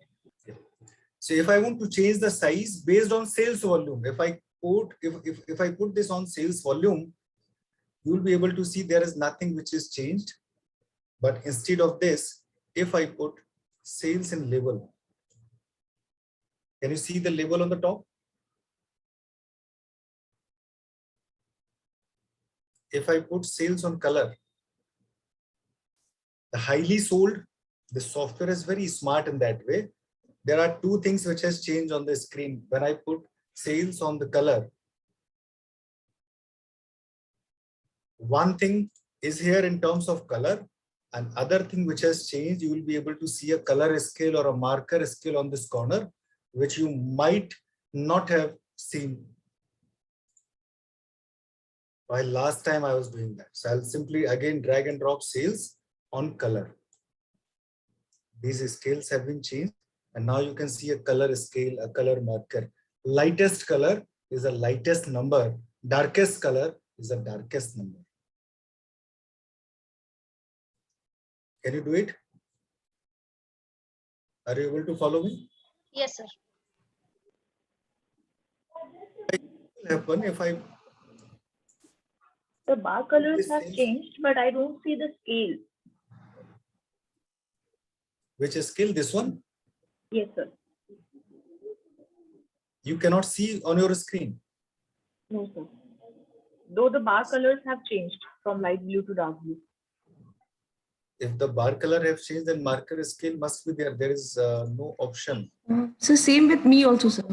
So if I want to change the size based on sales volume, if I put this on sales volume, you will be able to see there is nothing which is changed. But instead of this, if I put sales in label, can you see the label on the top? If I put sales on color, the highly sold, the software is very smart in that way. There are 2 things which has changed on the screen. When I put sales on the color, one thing is here in terms of color, and other thing which has changed, you will be able to see a color scale or a marker scale on this corner, which you might not have seen while last time I was doing that. So I'll simply again drag and drop sales on color. These scales have been changed. And now you can see a color scale, a color marker. Lightest color is the lightest number. Darkest color is the darkest number. Can you do it? Are you able to follow me? Yes, sir. What will happen if I... The bar colors have changed, but I don't see the scale. Which scale? This one? Yes, sir. You cannot see on your screen. No, sir. Though the bar colors have changed from light blue to dark blue. If the bar color have changed, then marker scale must be there. There is no option. So same with me also, sir.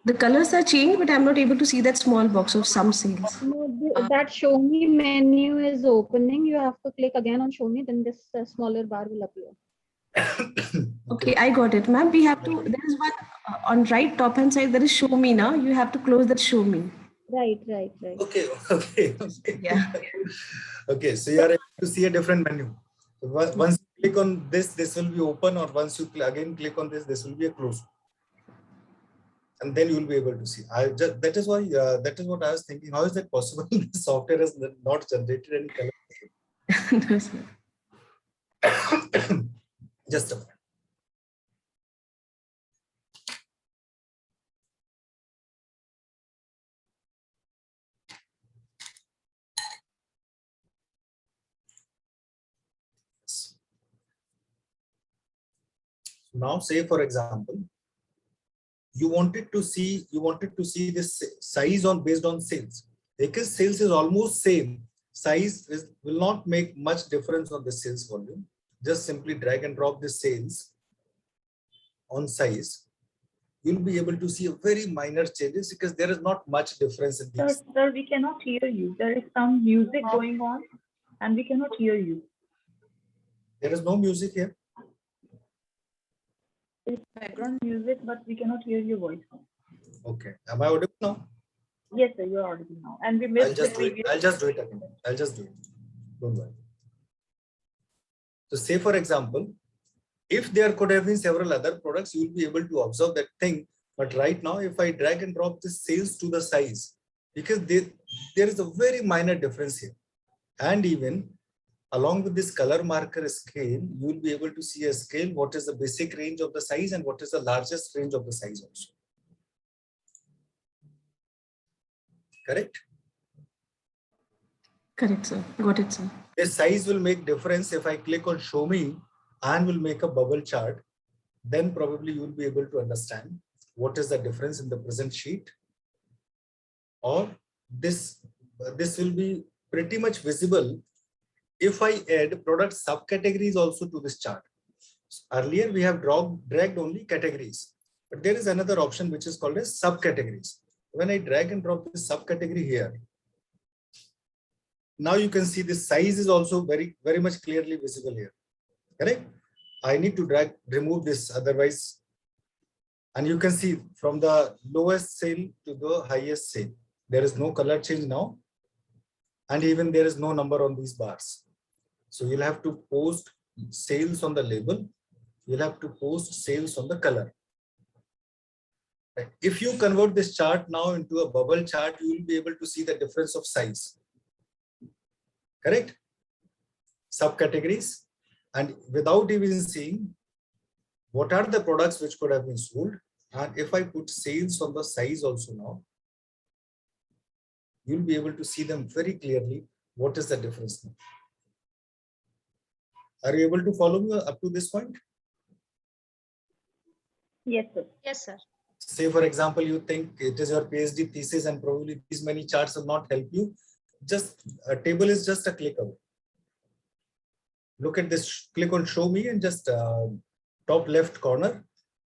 The colors are changed, but I'm not able to see that small box of some sales. No, that show me menu is opening. You have to click again on show me, then this smaller bar will appear. Okay, I got it, ma'am. We have to, there is one on right top hand side, there is show me now. You have to close that show me. Right. Okay. Yeah. Okay, so you are able to see a different menu. Once you click on this will be open, or once you again click on this will be a close. And then you will be able to see. That is what I was thinking. How is that possible? The software has not generated any color. No, sir. Just a minute. Now say for example, you wanted to see this size on based on sales. Because sales is almost same, will not make much difference on the sales volume. Just simply drag and drop the sales on size. You'll be able to see a very minor changes because there is not much difference in these. Sir, we cannot hear you. There is some music going on and we cannot hear you. There is no music here. It's background music, but we cannot hear your voice. Okay. Am I audible now? Yes, sir, you're audible now. And we missed the previous. I'll just do it again. I'll just do it. Don't worry. So say for example, if there could have been several other products, you will be able to observe that thing. But right now, if I drag and drop the sales to the size, because there is a very minor difference here. And even along with this color marker scale, you will be able to see a scale, what is the basic range of the size and what is the largest range of the size also. Correct? Correct, sir. Got it, sir. The size will make difference if I click on show me and will make a bubble chart. Then probably you will be able to understand what is the difference in the present sheet. Or this will be pretty much visible if I add product subcategories also to this chart. Earlier we have dragged only categories, but there is another option which is called as subcategories. When I drag and drop this subcategory here, now you can see the size is also very much clearly visible here. Correct? I need to remove this, otherwise, and you can see from the lowest sale to the highest sale, there is no color change now, and even there is no number on these bars. So you'll have to post sales on the label. You'll have to post sales on the color. Right. If you convert this chart now into a bubble chart, you will be able to see the difference of size. Correct? Subcategories. And without even seeing what are the products which could have been sold. And if I put sales on the size also now, you'll be able to see them very clearly. What is the difference now? Are you able to follow me up to this point? Yes, sir. Yes, sir. Say, for example, you think it is your PhD thesis and probably these many charts will not help you. Just a table is just a click away. Look at this, click on show me and just top left corner.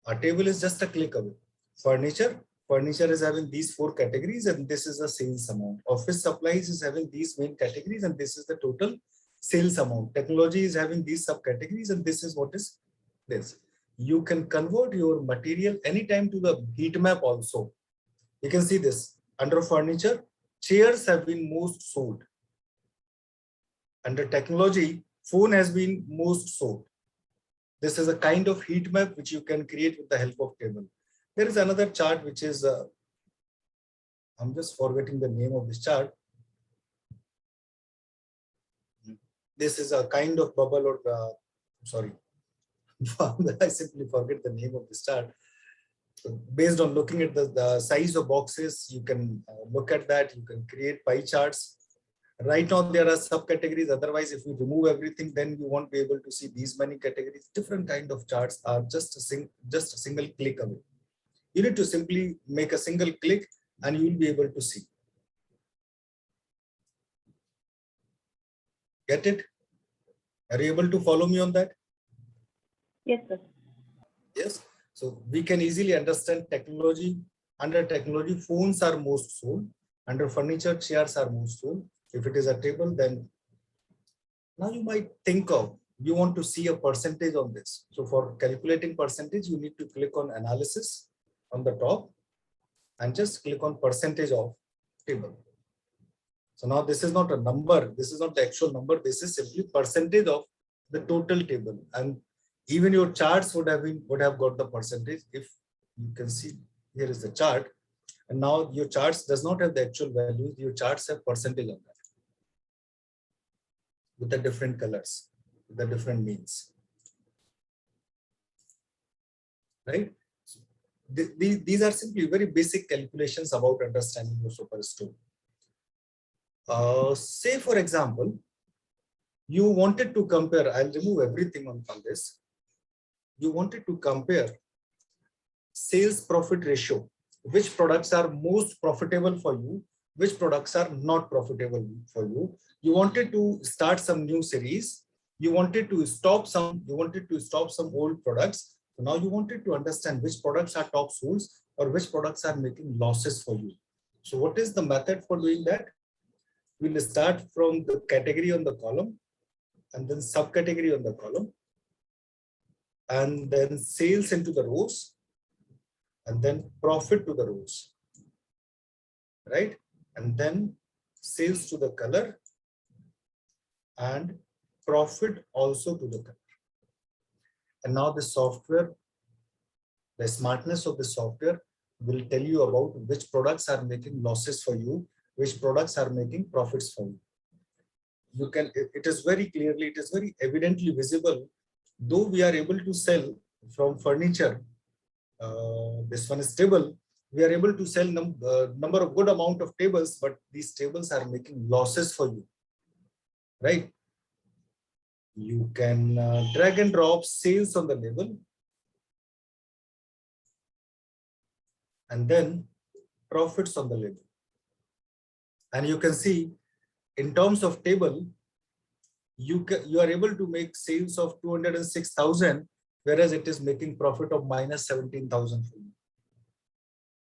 A table is just a click away. Furniture is having these 4 categories and this is the sales amount. Office supplies is having these main categories and this is the total sales amount. Technology is having these subcategories and this is what is this. You can convert your material anytime to the heat map also. You can see this under furniture, chairs have been most sold. Under technology, phone has been most sold. This is a kind of heat map which you can create with the help of table. There is another chart which is, I'm just forgetting the name of this chart. This is a kind of bubble or, sorry, I simply forget the name of this chart. So based on looking at the size of boxes, you can look at that, you can create pie charts. Right now, there are subcategories. Otherwise, if you remove everything, then you won't be able to see these many categories. Different kind of charts are just a single click away. You need to simply make a single click and you will be able to see. Get it? Are you able to follow me on that? Yes, sir. Yes. So we can easily understand technology. Under technology, phones are most sold. Under furniture, chairs are most sold. If it is a table, then now you might think of, you want to see a percentage on this. So for calculating percentage, you need to click on analysis on the top and just click on percentage of table. So now this is not a number. This is not the actual number. This is simply percentage of the total table. And even your charts would have got the percentage. If you can see, here is the chart. And now your charts does not have the actual values. Your charts have percentage of that with the different colors, with the different means. right? These are simply very basic calculations about understanding your superstore. Say, for example, you wanted to compare, I'll remove everything on this. You wanted to compare sales profit ratio, which products are most profitable for you, which products are not profitable for you. You wanted to start some new series. You wanted to stop some old products. So now you wanted to understand which products are top souls or which products are making losses for you. So what is the method for doing that? We'll start from the category on the column and then subcategory on the column and then sales into the rows and then profit to the rows, right? And then sales to the color and profit also to the color. And now the software, the smartness of the software will tell you about which products are making losses for you, which products are making profits for you. You can, it is very clearly, it is very evidently visible, though we are able to sell from furniture, this one is table, we are able to sell number of good amount of tables, but these tables are making losses for you, right? You can drag and drop sales on the label and then profits on the label. And you can see in terms of table, you are able to make sales of 206,000, whereas it is making profit of minus 17,000 for you.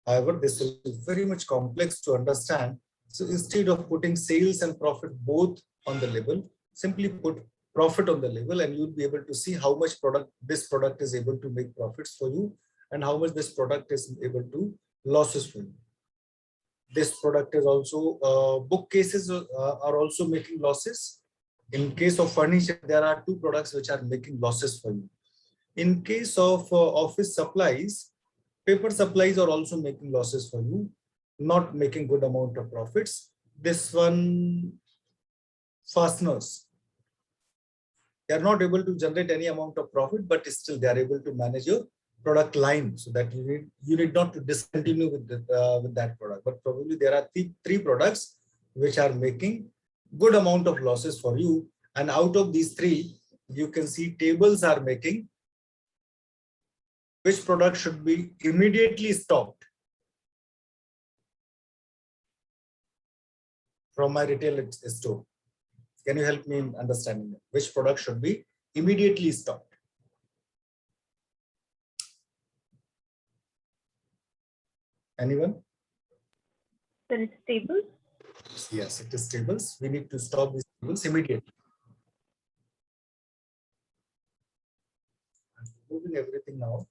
However, this is very much complex to understand. So instead of putting sales and profit both on the label, simply put profit on the label and you'll be able to see how much this product is able to make profits for you and how much this product is able to losses for you. This product is also, bookcases are also making losses. In case of furniture, there are two products which are making losses for you. In case of office supplies, paper supplies are also making losses for you, not making good amount of profits. This one, fasteners, they are not able to generate any amount of profit, but still they are able to manage your product line so that you need not to discontinue with that product. But probably there are three products which are making good amount of losses for you. And out of these three, you can see tables are making, which product should be immediately stopped from my retail store. Can you help me in understanding that? Which product should be immediately stopped? Anyone? Then it's tables. Yes, it is tables. We need to stop these tables immediately. I'm moving everything now.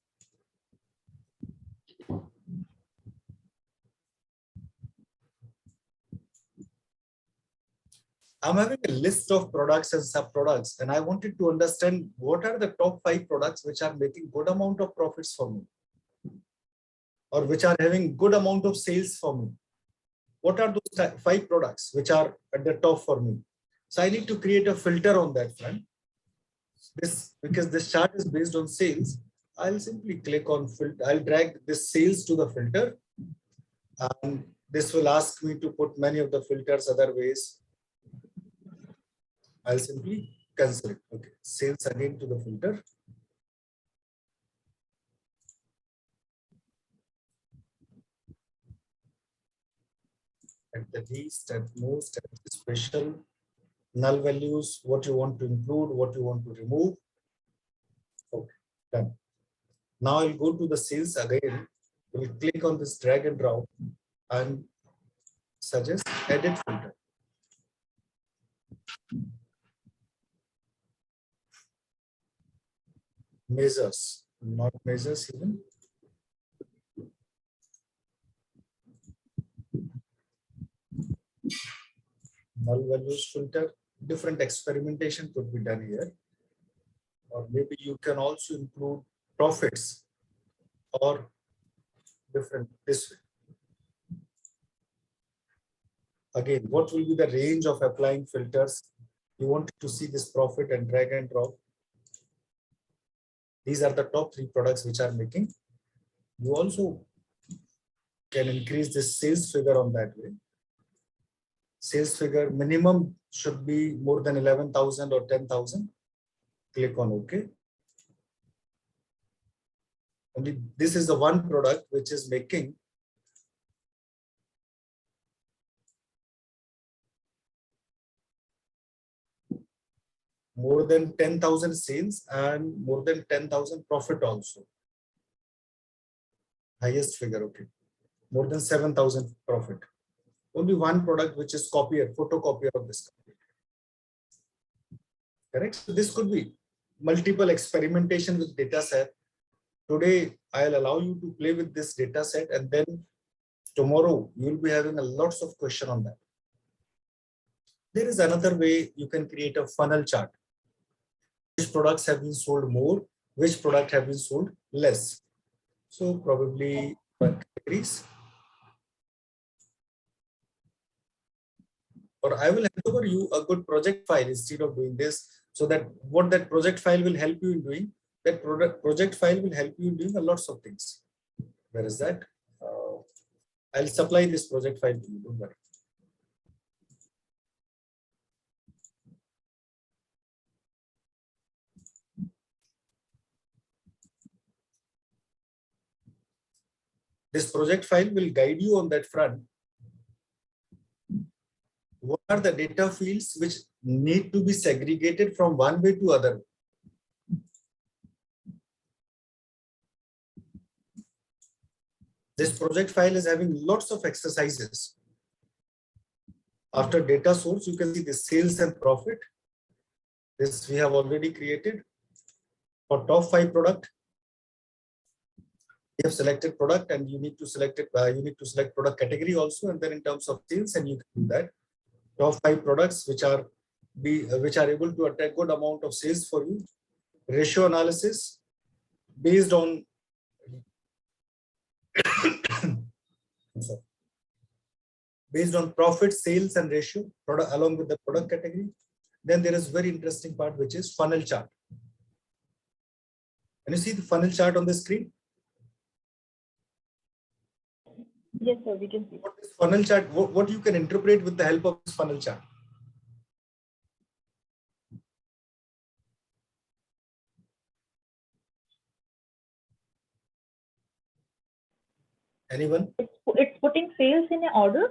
I'm having a list of products and sub-products, and I wanted to understand what are the top 5 products which are making good amount of profits for me, or which are having good amount of sales for me. What are those 5 products which are at the top for me? So I need to create a filter on that front. Because this chart is based on sales, I'll simply click on filter. I'll drag this sales to the filter. And this will ask me to put many of the filters other ways. I'll simply cancel it. Okay, sales again to the filter. At the least, at most, at the special, null values, what you want to include, what you want to remove. Okay, done. Now I'll go to the sales again. We'll click on this drag and drop and suggest edit filter. Measures, not measures even. Null values filter, different experimentation could be done here. Or maybe you can also include profits or different this way. Again, what will be the range of applying filters? You want to see this profit and drag and drop. These are the top 3 products which are making. You also can increase the sales figure on that way. Sales figure minimum should be more than 11,000 or 10,000. Click on OK. Only this is the one product which is making more than 10,000 sales and more than 10,000 profit also. Highest figure, okay. More than 7,000 profit. Only one product which is copier, photocopier of this. Correct? So this could be multiple experimentation with data set. Today, I'll allow you to play with this data set, and then tomorrow you'll be having a lots of question on that. There is another way you can create a funnel chart. Which products have been sold more, which product have been sold less. So probably categories. Or I will hand over you a good project file instead of doing this, so that what that project file will help you in doing, that project file will help you in doing a lots of things. Where is that? I'll supply this project file to you, don't worry. This project file will guide you on that front. What are the data fields which need to be segregated from one way to other? This project file is having lots of exercises. After data source, you can see the sales and profit. This we have already created. For top 5 product, you have selected product and you need to select it. You need to select product category also, and then in terms of sales, and you can do that. Top 5 products which are able to attract good amount of sales for you. Ratio analysis based on based on profit, sales, and ratio product along with the product category. Then there is very interesting part which is funnel chart. Can you see the funnel chart on the screen? Yes, sir, we can see. What is funnel chart? What you can interpret with the help of this funnel chart? Anyone? It's putting sales in an order.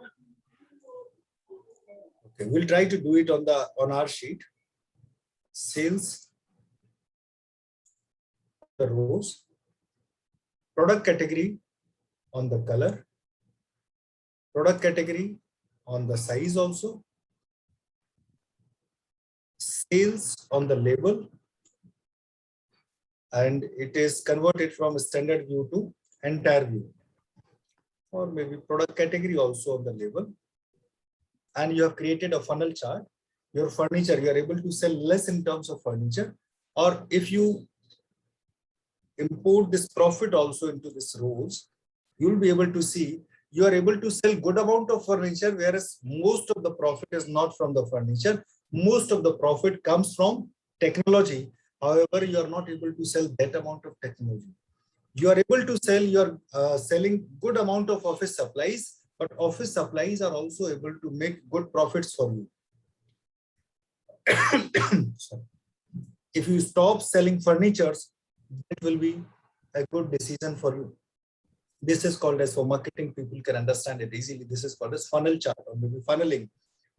Okay, we'll try to do it on our sheet. Sales, the rows, product category on the color, product category on the size also, sales on the label, and it is converted from standard view to entire view, or maybe product category also on the label. And you have created a funnel chart. Your furniture, you are able to sell less in terms of furniture, or if you import this profit also into this rows, you will be able to see you are able to sell good amount of furniture, whereas most of the profit is not from the furniture. Most of the profit comes from technology. However, you are not able to sell that amount of technology. You are able to sell, you are selling good amount of office supplies, but office supplies are also able to make good profits for you. If you stop selling furnitures, it will be a good decision for you. This is called as, for marketing people can understand it easily, this is called as funnel chart or maybe funneling.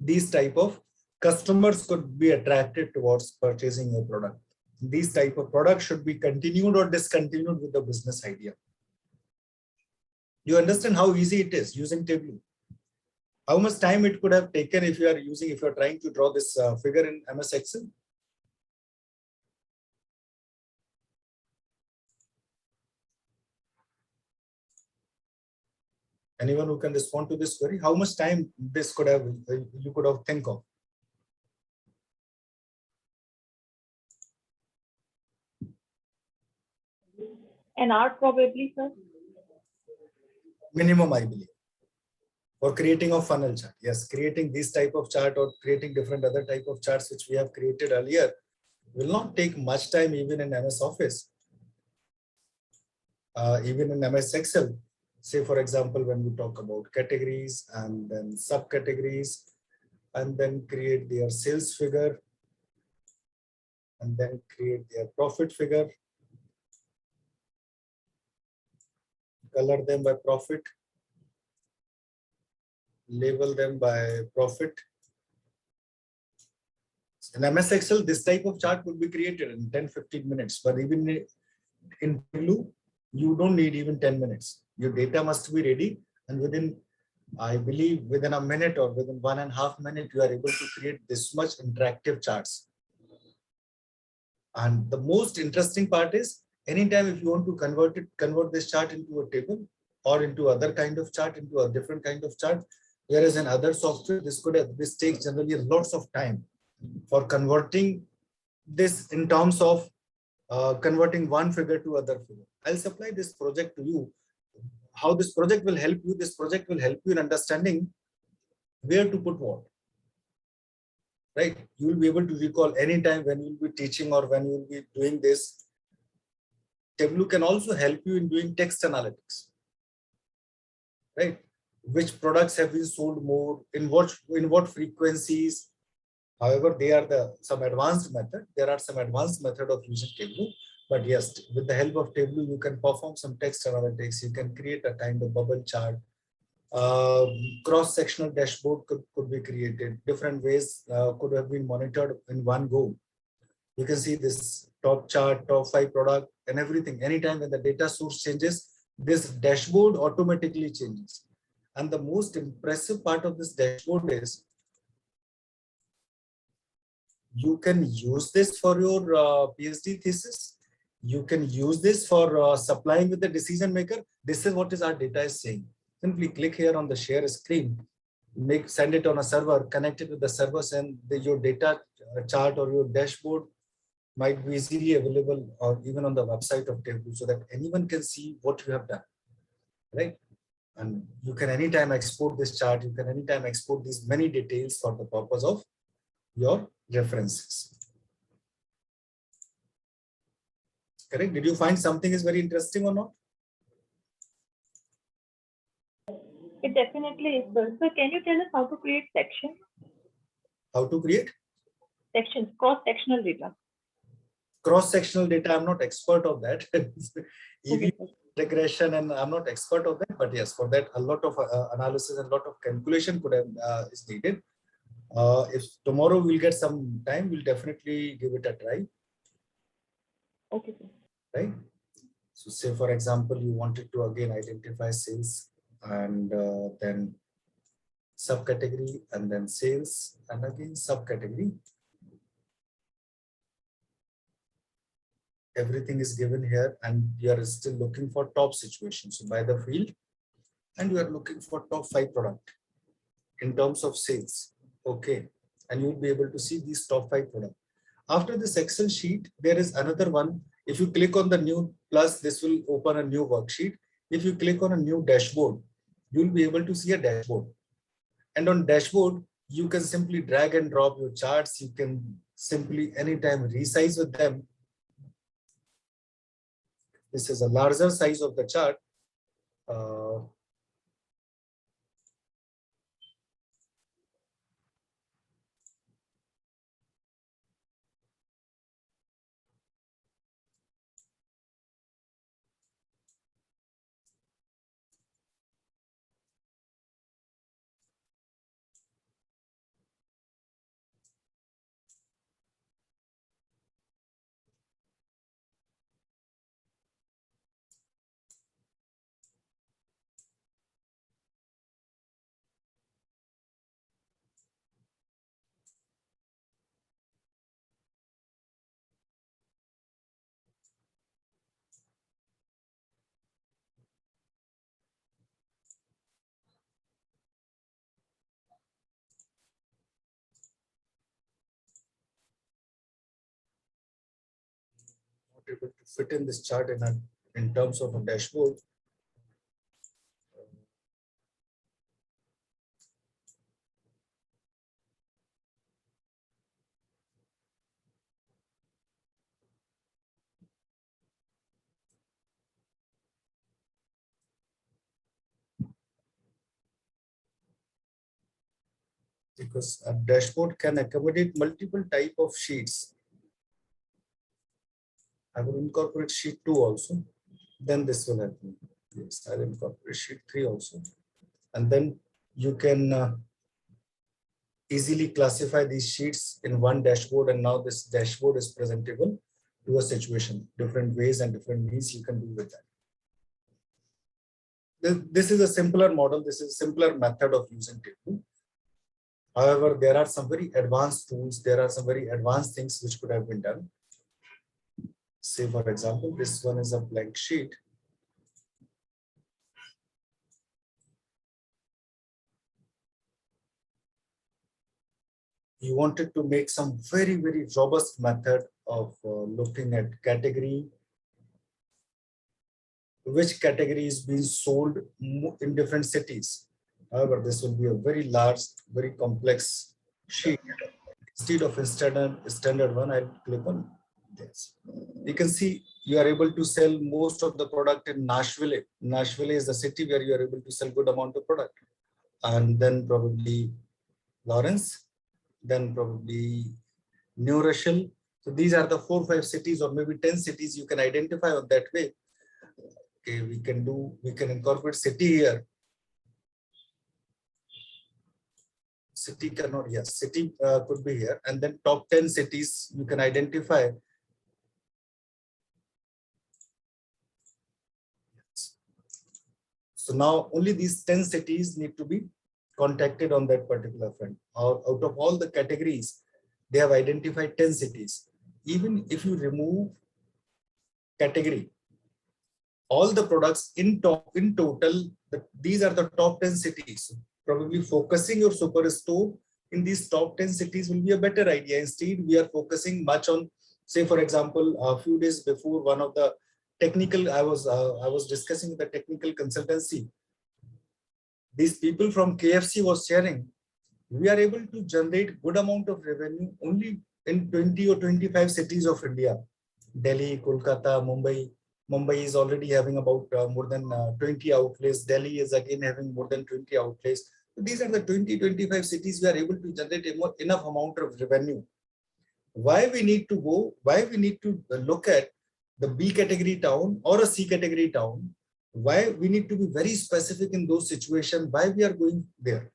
These type of customers could be attracted towards purchasing your product. These type of products should be continued or discontinued with the business idea. You understand how easy it is using Tableau? How much time it could have taken if you are trying to draw this figure in MS Excel? Anyone who can respond to this query? How much time this could have you could have think of? An hour probably, sir. Minimum, I believe. For creating a funnel chart. Yes, creating this type of chart or creating different other type of charts which we have created earlier will not take much time even in MS Office. even in MS Excel, say for example, when we talk about categories and then subcategories, and then create their sales figure, and then create their profit figure, color them by profit, label them by profit. In MS Excel, this type of chart would be created in 10-15 minutes, but even in Tableau, you don't need even 10 minutes. Your data must be ready, and within, I believe, within a minute or within 1.5 minutes, you are able to create this much interactive charts. And the most interesting part is, anytime if you want to convert this chart into a table or into other kind of chart, into a different kind of chart, whereas in other software, this takes generally lots of time for converting this in terms of converting one figure to other figure. I'll supply this project to you. How this project will help you? This project will help you in understanding where to put what. Right? You will be able to recall anytime when you will be teaching or when you will be doing this. Tableau can also help you in doing text analytics. Right? Which products have been sold more, in what frequencies. However, they are some advanced method. There are some advanced method of using Tableau. But yes, with the help of Tableau, you can perform some text analytics. You can create a kind of bubble chart. Cross-sectional dashboard could be created. Different ways could have been monitored in one go. You can see this top chart, top 5 product and everything. Anytime when the data source changes, this dashboard automatically changes. And the most impressive part of this dashboard is you can use this for your PhD thesis. You can use this for supplying with the decision maker. This is what our data is saying. Simply click here on the share screen, send it on a server, connect it with the servers, and your data chart or your dashboard might be easily available or even on the website of Tableau, so that anyone can see what you have done, right? And you can anytime export this chart. You can anytime export these many details for the purpose of your references. Correct? Did you find something is very interesting or not? It definitely is, sir. So can you tell us how to create sections? How to create? Sections, cross-sectional data. Cross-sectional data, I'm not expert of that. EV regression, and I'm not expert of that. But yes, for that, a lot of analysis and a lot of calculation could have is needed. If tomorrow we'll get some time, we'll definitely give it a try. Okay, sir. Right? So say, for example, you wanted to again identify sales and then subcategory and then sales and again subcategory. Everything is given here and you are still looking for top situation. So by the field, and you are looking for top 5 product in terms of sales. Okay. And you'll be able to see these top 5 products. After this Excel sheet, there is another one. If you click on the new plus, this will open a new worksheet. If you click on a new dashboard, you'll be able to see a dashboard. And on dashboard, you can simply drag and drop your charts. You can simply anytime resize with them. This is a larger size of the chart. Not able to fit in this chart in terms of a dashboard. because a dashboard can accommodate multiple type of sheets. I will incorporate sheet 2 also. Then this will happen. Yes, I will incorporate sheet 3 also. And then you can easily classify these sheets in one dashboard, and now this dashboard is presentable to a situation. Different ways and different means you can do with that. This is a simpler model. This is a simpler method of using table. However, there are some very advanced tools. There are some very advanced things which could have been done. Say, for example, this one is a blank sheet. You wanted to make some very, very robust method of looking at category, which category is being sold in different cities. However, this will be a very large, very complex sheet. Instead of a standard one, I'll click on this. You can see you are able to sell most of the product in Nashville. Nashville is the city where you are able to sell good amount of product. And then probably Lawrence, then probably New Rochelle. So these are the 4 or 5 cities, or maybe 10 cities you can identify on that way. Okay, we can incorporate city here. City cannot, yes, city could be here. And then top 10 cities you can identify. So now only these 10 cities need to be contacted on that particular front. Out of all the categories, they have identified 10 cities. Even if you remove category, all the products in total, these are the top 10 cities. Probably focusing your superstore in these top 10 cities will be a better idea. Instead, we are focusing much on, say, for example, a few days before, one of the technical, I was discussing with the technical consultancy. These people from KFC was sharing, we are able to generate good amount of revenue only in 20 or 25 cities of India. Delhi, Kolkata, Mumbai. Mumbai is already having about more than 20 outlets. Delhi is again having more than 20 outlets. So these are the 20-25 cities we are able to generate enough amount of revenue. Why we need to look at the B category town or a C category town? Why we need to be very specific in those situations? Why we are going there?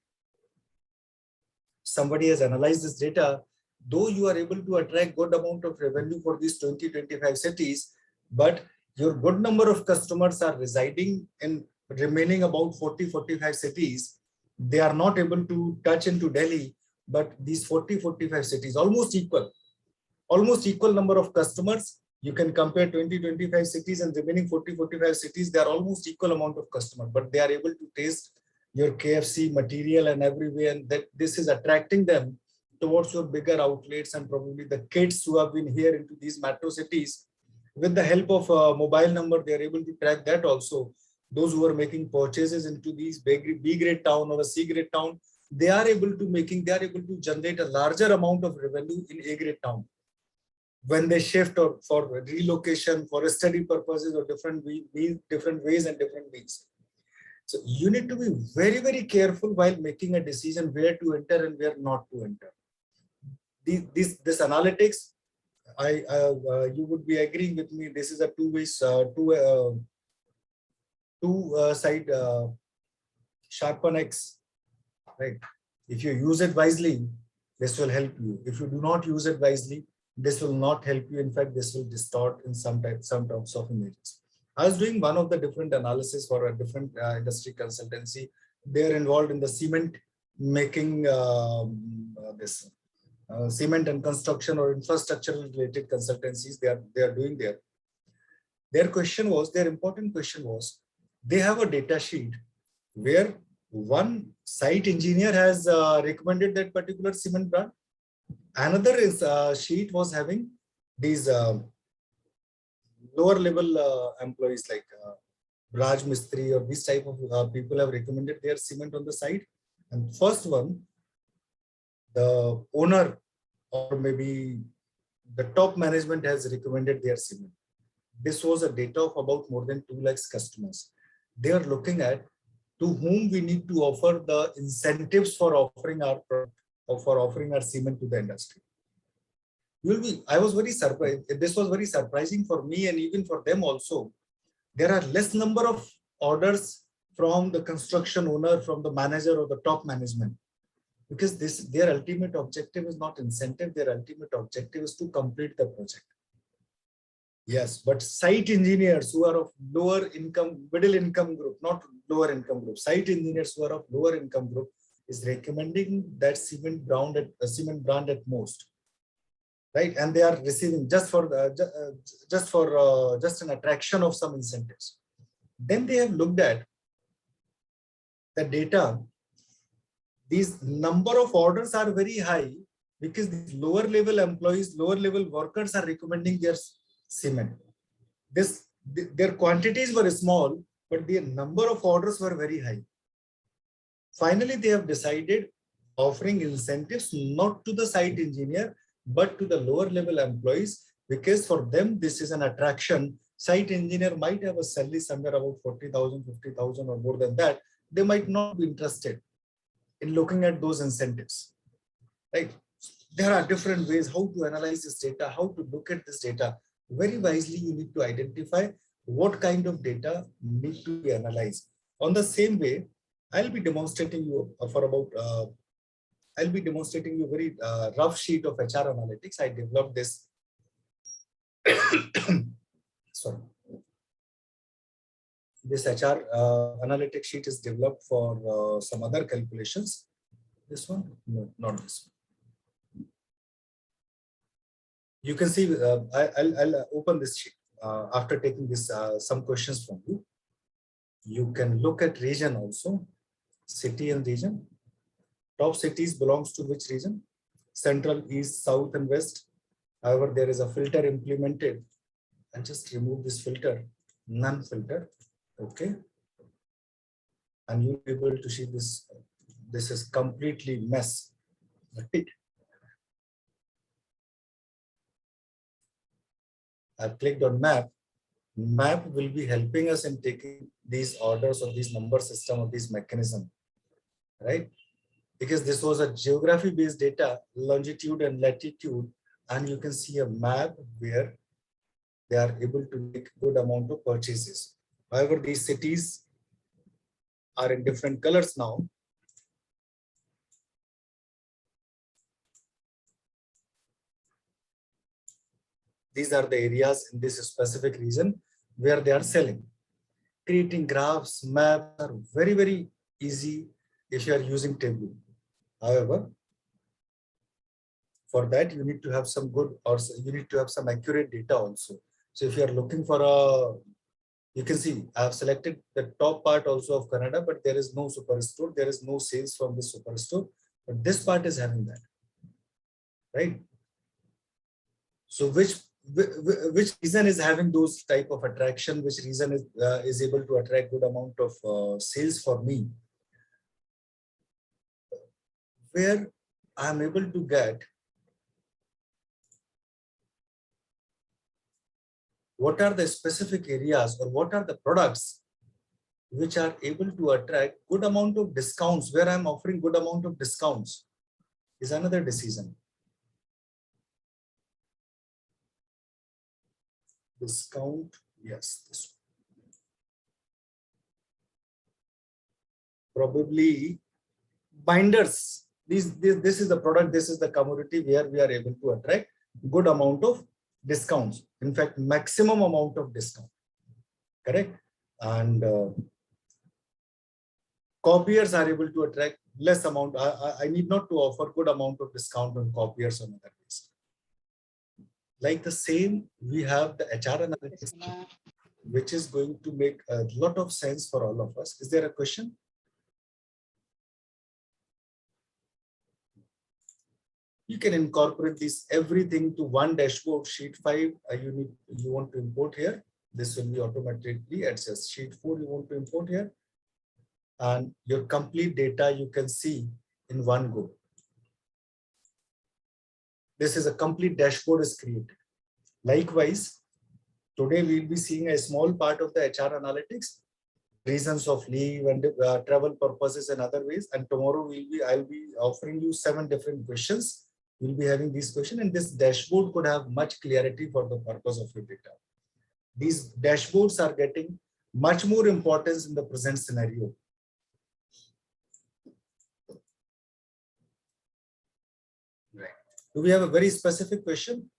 Somebody has analyzed this data. Though you are able to attract good amount of revenue for these 20-25 cities, but your good number of customers are residing in remaining about 40-45 cities. They are not able to touch into Delhi, but these 40-45 cities, almost equal number of customers. You can compare 20-25 cities and remaining 40-45 cities. They are almost equal amount of customers, but they are able to taste your KFC material and everywhere, and that this is attracting them towards your bigger outlets, and probably the kids who have been here into these metro cities. With the help of a mobile number, they are able to track that also. Those who are making purchases into these B grade town or a C grade town, they are able to generate a larger amount of revenue in A grade town. When they shift or for relocation, for study purposes, or different ways and different means. So you need to be very, very careful while making a decision where to enter and where not to enter. This analytics, you would be agreeing with me. This is a two-side sharpen X, right? If you use it wisely, this will help you. If you do not use it wisely, this will not help you. In fact, this will distort in some terms of images. I was doing one of the different analysis for a different industry consultancy. They are involved in the cement making, cement and construction or infrastructure related consultancies. They are doing there. Their important question was, they have a data sheet where one site engineer has recommended that particular cement brand. Another sheet was having these lower level employees like Raj Mistri or this type of people have recommended their cement on the site. And first one, the owner or maybe the top management has recommended their cement. This was a data of about more than 2 lakhs customers. They are looking at to whom we need to offer the incentives for offering our product. for offering our cement to the industry. I was very surprised. This was very surprising for me and even for them also. There are less number of orders from the construction owner, from the manager or the top management, because their ultimate objective is not incentive. Their ultimate objective is to complete the project. Yes, but site engineers who are of lower income, middle income group, not lower income group, site engineers who are of lower income group is recommending that cement brand at most, right? And they are receiving just an attraction of some incentives. Then they have looked at the data. These number of orders are very high because these lower level employees, lower level workers are recommending their cement. Their quantities were small, but their number of orders were very high. Finally, they have decided offering incentives not to the site engineer, but to the lower level employees, because for them, this is an attraction. Site engineer might have a salary somewhere about 40,000, 50,000 or more than that. They might not be interested in looking at those incentives, right? There are different ways how to analyze this data, how to look at this data. Very wisely, you need to identify what kind of data need to be analyzed. On the same way, I'll be demonstrating you a very rough sheet of HR analytics. I developed this. Sorry. This HR analytics sheet is developed for some other calculations. This one? No, not this one. You can see, I'll open this sheet after taking this some questions from you. You can look at region also, city and region. Top cities belongs to which region? Central, east, south, and west. However, there is a filter implemented. I'll just remove this filter, none filter. Okay. And you'll be able to see this. This is completely mess. Right? I've clicked on map. Map will be helping us in taking these orders or these number system or these mechanism, right? Because this was a geography based data, longitude and latitude, and you can see a map where they are able to make good amount of purchases. However, these cities are in different colors now. These are the areas in this specific region where they are selling. Creating graphs, maps are very, very easy if you are using Tableau. However, for that, you need to have some good, or you need to have some accurate data also. So if you are looking for you can see I have selected the top part also of Canada, but there is no superstore. There is no sales from this superstore, but this part is having that, right? So which region is having those type of attraction? Which region is able to attract good amount of sales for me? Where I am able to get what are the specific areas or what are the products which are able to attract good amount of discounts, where I am offering good amount of discounts is another decision. Discount, yes, this one. Probably binders. This is the product, this is the commodity where we are able to attract good amount of discounts. In fact, maximum amount of discount, correct? And copiers are able to attract less amount. I need not to offer good amount of discount on copiers on other ways. Like the same, we have the HR analytics, which is going to make a lot of sense for all of us. Is there a question? You can incorporate this everything to one dashboard. Sheet 5 you want to import here. This will be automatically adjusted. Sheet 4 you want to import here, and your complete data you can see in one go. This is a complete dashboard is created. Likewise, today we'll be seeing a small part of the HR analytics. reasons of leave and travel purposes and other ways. And tomorrow I'll be offering you 7 different questions. We'll be having these questions, and this dashboard could have much clarity for the purpose of your data. These dashboards are getting much more importance in the present scenario. Right. Do we have a very specific question?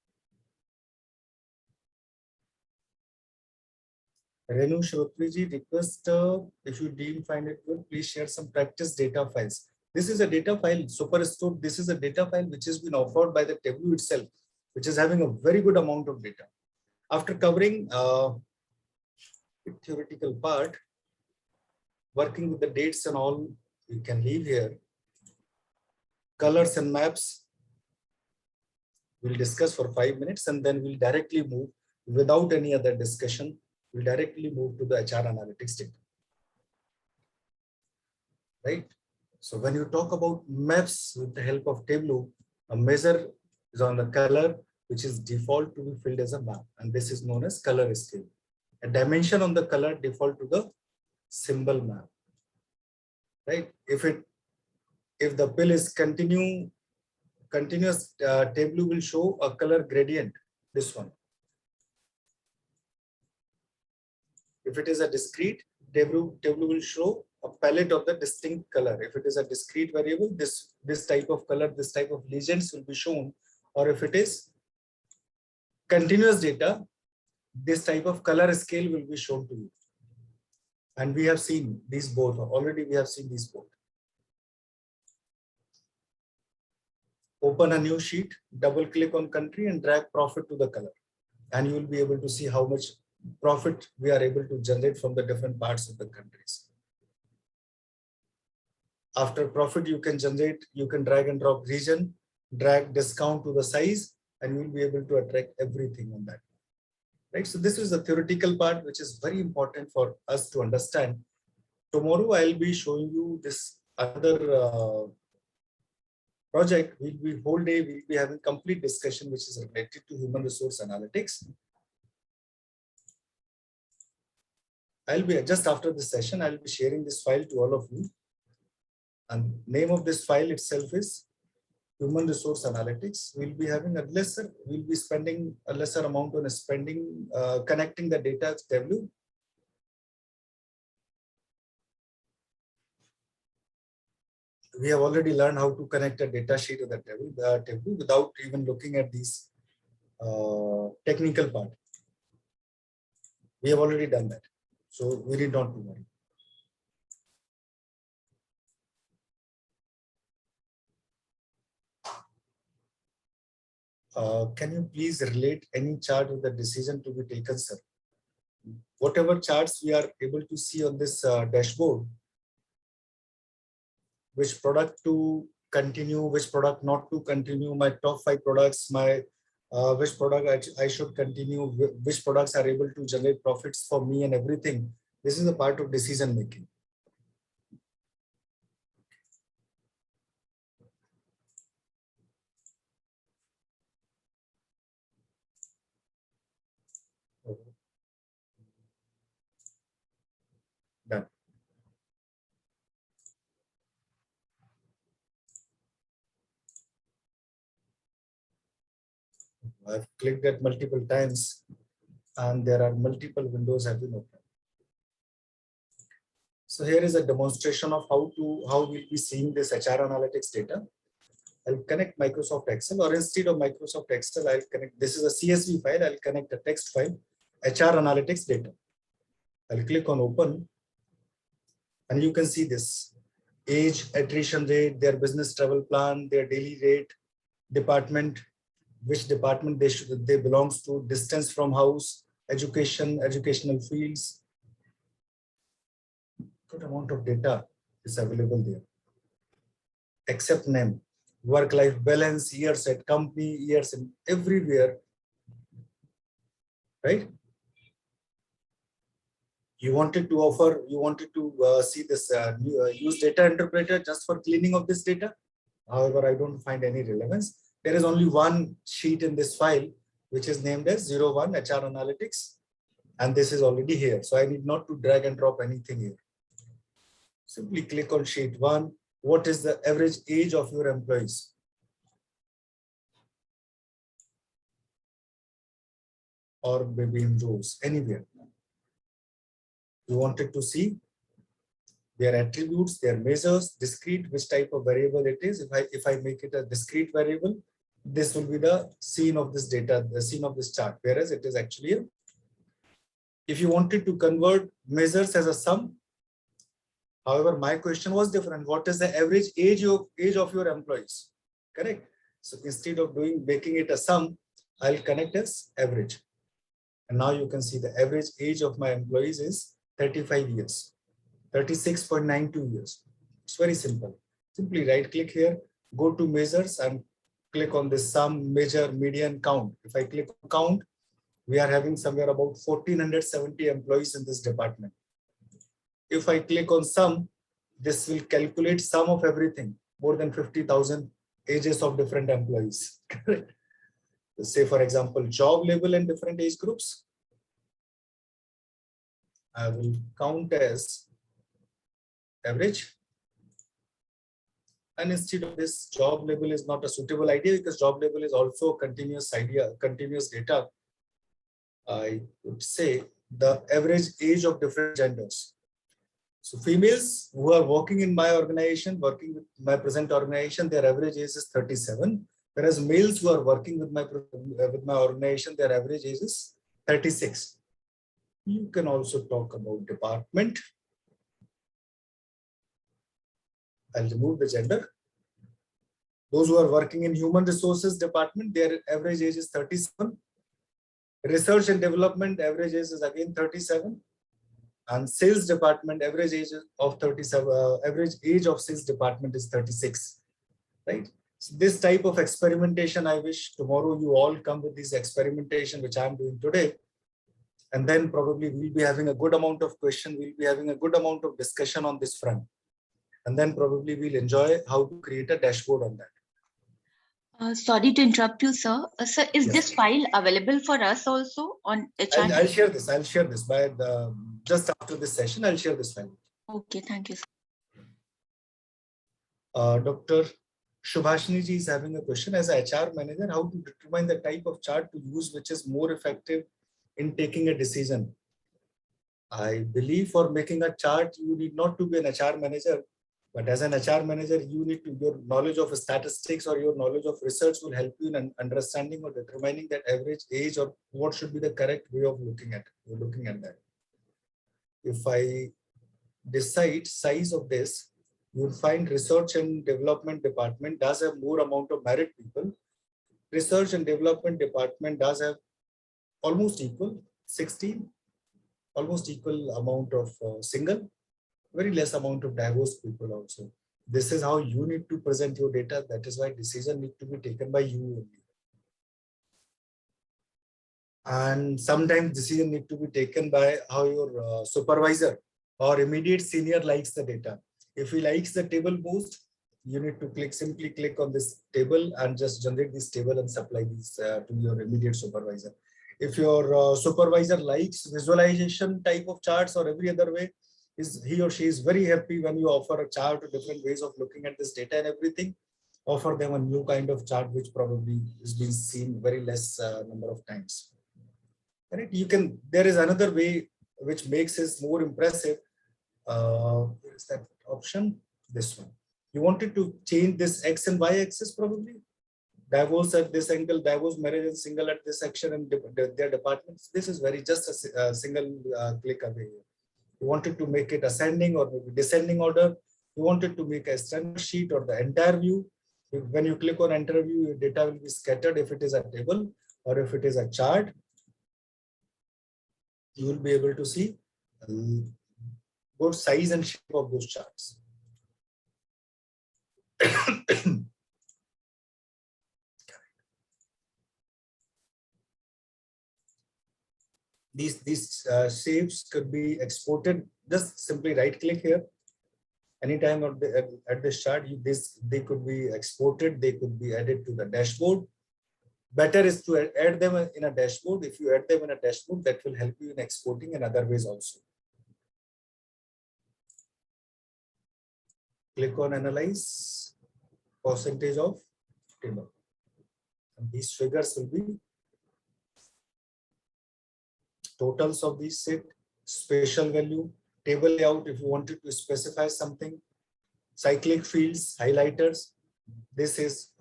Renu Shrotriji, request if you find it good, please share some practice data files. This is a data file, Superstore. This is a data file which has been offered by the Tableau itself, which is having a very good amount of data. After covering theoretical part, working with the dates and all, we can leave here. Colors and maps, we'll discuss for 5 minutes, and then we'll directly move without any other discussion. We'll directly move to the HR analytics data. Right? So when you talk about maps with the help of Tableau, a measure is on the color, which is default to be filled as a map. And this is known as color scale. A dimension on the color default to the symbol map. Right? If the pill is continuous, Tableau will show a color gradient, this one. If it is a discrete, Tableau will show a palette of the distinct color. If it is a discrete variable, this type of color, this type of legends will be shown. Or if it is continuous data, this type of color scale will be shown to you. And we have seen these both. Already we have seen these both. Open a new sheet, double click on country and drag profit to the color. And you will be able to see how much profit we are able to generate from the different parts of the countries. After profit, you can drag and drop region, drag discount to the size, and you will be able to attract everything on that. Right? So this is the theoretical part, which is very important for us to understand. Tomorrow, I'll be showing you this other project. Whole day, we'll be having complete discussion, which is related to human resource analytics. I'll be just after this session, I'll be sharing this file to all of you. And name of this file itself is Human Resource Analytics. We'll be spending a lesser amount on connecting the data to Tableau. We have already learned how to connect a data sheet to the Tableau without even looking at these technical part. We have already done that. So we need not to worry. Can you please relate any chart with the decision to be taken, sir? Whatever charts we are able to see on this dashboard, which product to continue, which product not to continue, my top 5 products, which product I should continue, which products are able to generate profits for me and everything. This is a part of decision making. Done. I've clicked it multiple times and there are multiple windows have been opened. So here is a demonstration of how we'll be seeing this HR analytics data. I'll connect Microsoft Excel, or instead of Microsoft Excel, I'll connect, this is a CSV file, I'll connect a text file, HR analytics data. I'll click on open and you can see this age, attrition rate, their business travel plan, their daily rate, department, which department they belongs to, distance from house, education, educational fields. Good amount of data is available there. Except name, work-life balance, years at company, years in everywhere, right? You wanted to see this use data interpreter just for cleaning of this data. However, I don't find any relevance. There is only one sheet in this file, which is named as 01 HR Analytics. And this is already here. So I need not to drag and drop anything here. Simply click on sheet 1. What is the average age of your employees? Or maybe in rows, anywhere. You wanted to see their attributes, their measures, discrete, which type of variable it is. If I make it a discrete variable, this will be the scene of this data, the scene of this chart, whereas it is actually a, if you wanted to convert measures as a sum. However, my question was different. What is the average age of your employees? Correct. So instead of making it a sum, I'll connect as average. And now you can see the average age of my employees is 35 years, 36.92 years. It's very simple. Simply right click here, go to measures and click on this sum, measure, median, count. If I click on count, we are having somewhere about 1470 employees in this department. If I click on sum, this will calculate sum of everything, more than 50,000 ages of different employees. Correct. Say, for example, job label and different age groups. I will count as average. And instead of this, job label is not a suitable idea because job label is also a continuous idea, continuous data. I would say the average age of different genders. So females who are working in my organization, working with my present organization, their average age is 37. Whereas males who are working with my organization, their average age is 36. You can also talk about department. I'll remove the gender. Those who are working in human resources department, their average age is 37. Research and development average age is again 37. And sales department average age of 37. Average age of sales department is 36. Right. So this type of experimentation, I wish tomorrow you all come with this experimentation which I'm doing today. And then probably we'll be having a good amount of question. We'll be having a good amount of discussion on this front. And then probably we'll enjoy how to create a dashboard on that. Sorry to interrupt you, sir. Sir, is Yes. this file available for us also on HR? I'll share this. I'll share this by just after this session. I'll share this file. Okay, thank you, sir. Dr. Shubhashini ji is having a question. As a HR manager, how to determine the type of chart to use which is more effective in taking a decision? I believe for making a chart, you need not to be an HR manager. But as an HR manager, you need to, your knowledge of statistics or your knowledge of research will help you in understanding or determining that average age or what should be the correct way of looking at that. If I decide size of this, you'll find research and development department does have more amount of merit people. Research and development department does have almost equal, 16, almost equal amount of single, very less amount of diverse people also. This is how you need to present your data. That is why decision need to be taken by you only. And sometimes decision need to be taken by how your supervisor or immediate senior likes the data. If he likes the table most, you need to simply click on this table and just generate this table and supply this to your immediate supervisor. If your supervisor likes visualization type of charts or every other way, he or she is very happy when you offer a chart or different ways of looking at this data and everything. Offer them a new kind of chart which probably is being seen very less number of times. Right? There is another way which makes it more impressive. Where is that option? This one. You wanted to change this X and Y axis probably. Divorce at this angle, divorce, marriage and single at this section and their departments. This is just a single click away. You wanted to make it ascending or maybe descending order. You wanted to make a standard sheet or the entire view. When you click on enter view, your data will be scattered if it is a table or if it is a chart. You will be able to see both size and shape of those charts. These shapes could be exported. Just simply right click here. Anytime at this chart, they could be exported. They could be added to the dashboard. better is to add them in a dashboard. If you add them in a dashboard, that will help you in exporting in other ways also. Click on analyze, percentage of table. And these figures will be totals of these set, spatial value, table layout if you wanted to specify something, cyclic fields, highlighters. This is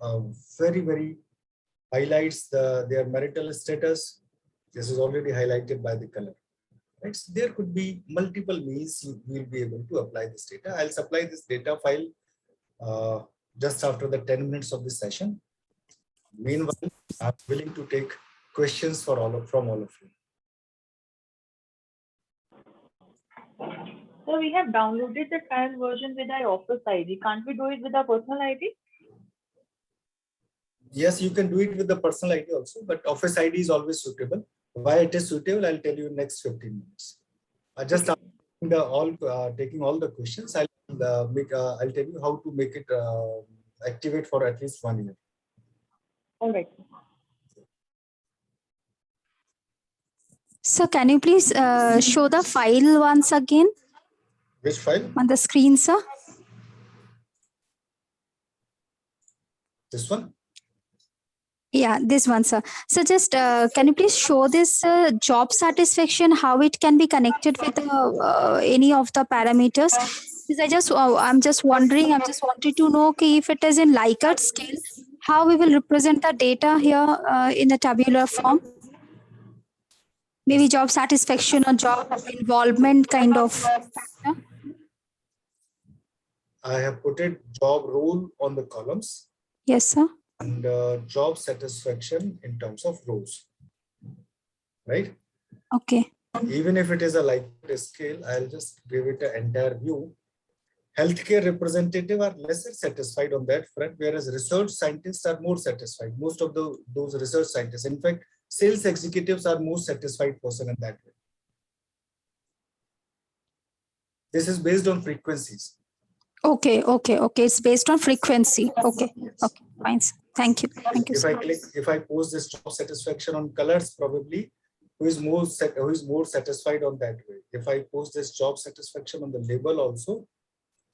very highlights their marital status. This is already highlighted by the color. Right? So there could be multiple means you will be able to apply this data. I'll supply this data file just after the 10 minutes of this session. Meanwhile, I'm willing to take questions from all of you. So we have downloaded the trial version with our office ID. Can't we do it with our personal ID? Yes, you can do it with the personal ID also, but office ID is always suitable. Why it is suitable, I'll tell you in next 15 minutes. Just taking all the questions, I'll tell you how to make it activate for at least 1 year. All right. So can you please show the file once again? Which file? On the screen, sir. This one? Yeah, this one, sir. So just can you please show this job satisfaction, how it can be connected with any of the parameters? Because I'm just wondering, I'm just wanted to know if it is in Likert scale, how we will represent the data here in a tabular form. Maybe job satisfaction or job involvement kind of factor. I have put it job role on the columns. Yes, sir. And job satisfaction in terms of rows. Right? Okay. Even if it is a Likert scale, I'll just give it an entire view. Healthcare representative are lesser satisfied on that front, whereas research scientists are more satisfied. Most of those research scientists, in fact, sales executives are most satisfied person in that way. This is based on frequencies. Okay. It's based on frequency. Okay. Okay. Fine. Thank you. Thank you. If I post this job satisfaction on colors, probably who is more satisfied on that way. If I post this job satisfaction on the label also,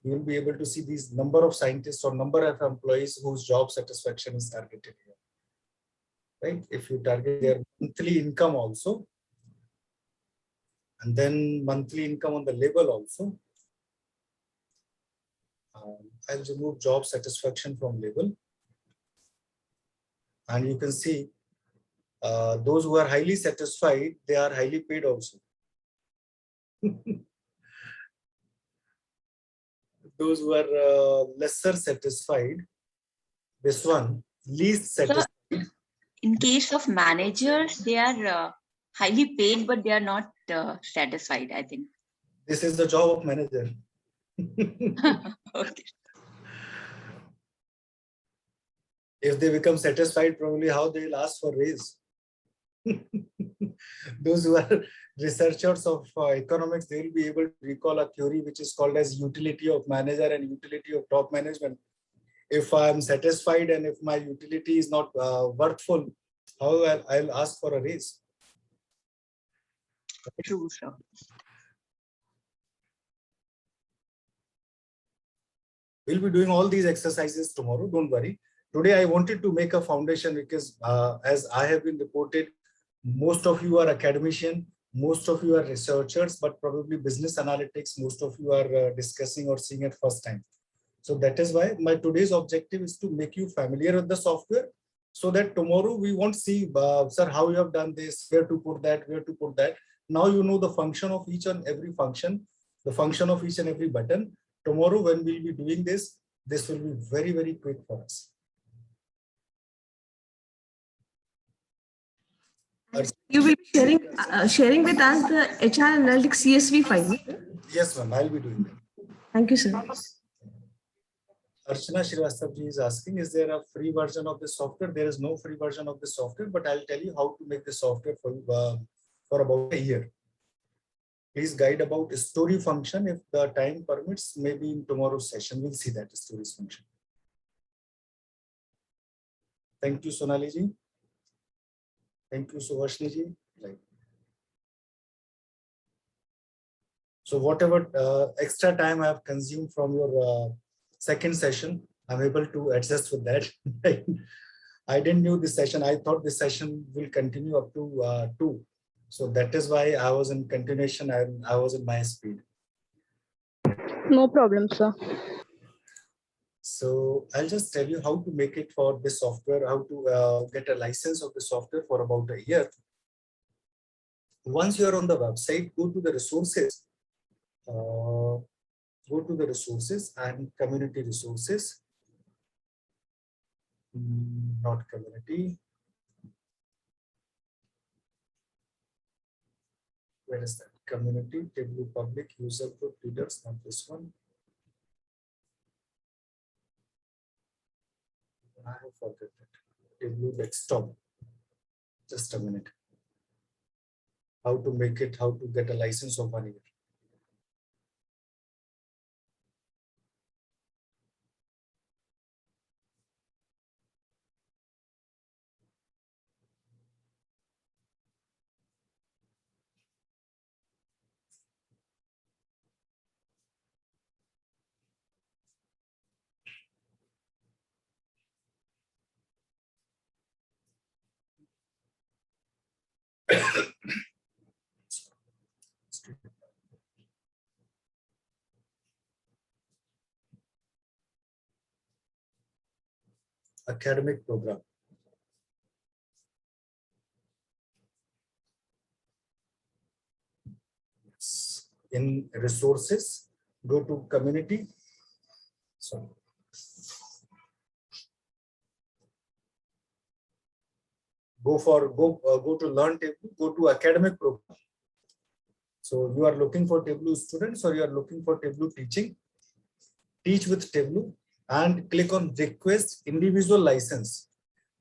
you will be able to see these number of scientists or number of employees whose job satisfaction is targeted here. Right? If you target their monthly income also, and then monthly income on the label also, I'll remove job satisfaction from label. And you can see those who are highly satisfied, they are highly paid also. Those who are lesser satisfied, this one, least satisfied. So, in case of managers, they are highly paid, but they are not satisfied, I think. This is the job of manager. Okay. If they become satisfied, probably how they will ask for raise. Those who are researchers of economics, they will be able to recall a theory which is called as utility of manager and utility of top management. If I am satisfied and if my utility is not worthful, how I'll ask for a raise. True, sir. We'll be doing all these exercises tomorrow, don't worry. Today, I wanted to make a foundation because as I have been reported, most of you are academician, most of you are researchers, but probably business analytics, most of you are discussing or seeing it first time. So that is why my today's objective is to make you familiar with the software so that tomorrow we won't see, sir, how you have done this, where to put that, where to put that. Now you know the function of each and every function, the function of each and every button. Tomorrow when we'll be doing this will be very, very quick for us. You will be sharing with us the HR Analytics CSV file. Yes, ma'am, I'll be doing that. Thank you, sir. Archana Srivastava is asking, is there a free version of the software? There is no free version of the software, but I'll tell you how to make the software for about a year. Please guide about story function. If the time permits, maybe in tomorrow's session, we'll see that stories function. Thank you, Sonali ji. Thank you, Suhashni ji. Right. So whatever extra time I have consumed from your second session, I'm able to adjust with that. I didn't know this session. I thought this session will continue up to 2. So that is why I was in continuation and I was in my speed. No problem, sir. So I'll just tell you how to make it for this software, how to get a license of the software for about a year. Once you're on the website, go to the resources. Go to the resources and community resources. Not community. Where is that? Community, table public, user group, leaders, not this one. I have forgotten it. Table desktop. Just a minute. How to make it, how to get a license of 1 year. Academic program. In resources, go to community. Sorry. Go to learn table, go to academic program. So you are looking for Tableau students or you are looking for Tableau teaching. Teach with Tableau and click on request individual license.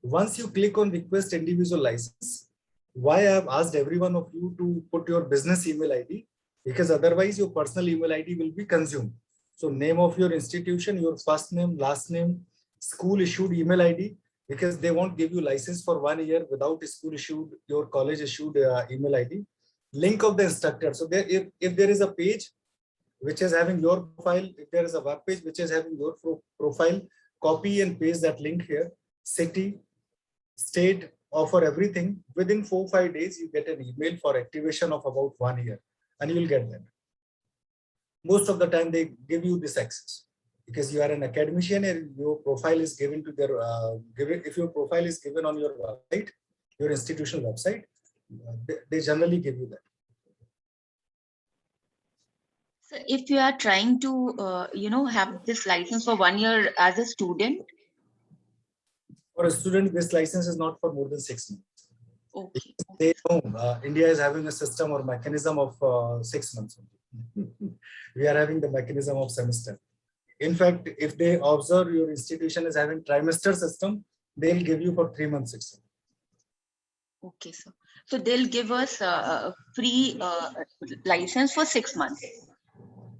Once you click on request individual license, why I have asked every one of you to put your business email ID, because otherwise your personal email ID will be consumed. So name of your institution, your first name, last name, school issued email ID, because they won't give you license for 1 year without school issued, your college issued email ID. Link of the instructor. So there, if there is a page which is having your profile, if there is a web page which is having your profile, copy and paste that link here. City, state, offer, everything. Within 4-5 days, you get an email for activation of about 1 year, and you will get that. Most of the time, they give you this access because you are an academician and your profile is given to their if your profile is given on your website, your institutional website, they generally give you that. So if you are trying to, have this license for 1 year as a student. For a student, this license is not for more than 6 months. Okay. They know India is having a system or mechanism of 6 months. We are having the mechanism of semester. In fact, if they observe your institution is having trimester system, they'll give you for 3 months system. Okay, sir. So they'll give us a free license for 6 months.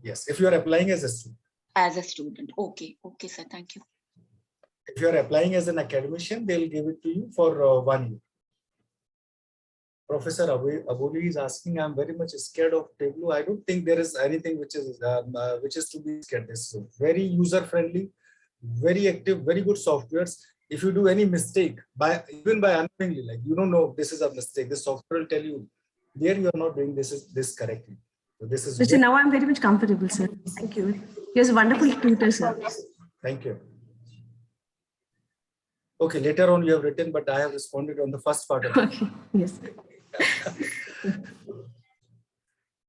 Yes, if you are applying as a student. As a student. Okay. Okay, sir. Thank you. If you are applying as an academician, they'll give it to you for 1 year. Professor Abuli is asking, I'm very much scared of Tableau. I don't think there is anything which is to be scared. This is very user friendly, very active, very good softwares. If you do any mistake, even by unknowingly, like you don't know this is a mistake, the software will tell you, there you are not doing this correctly. So this is. So now I'm very much comfortable, sir. Thank you. You're a wonderful tutor, sir. Thank you. Okay, later on you have written, but I have responded on the first part of it. Okay. Yes.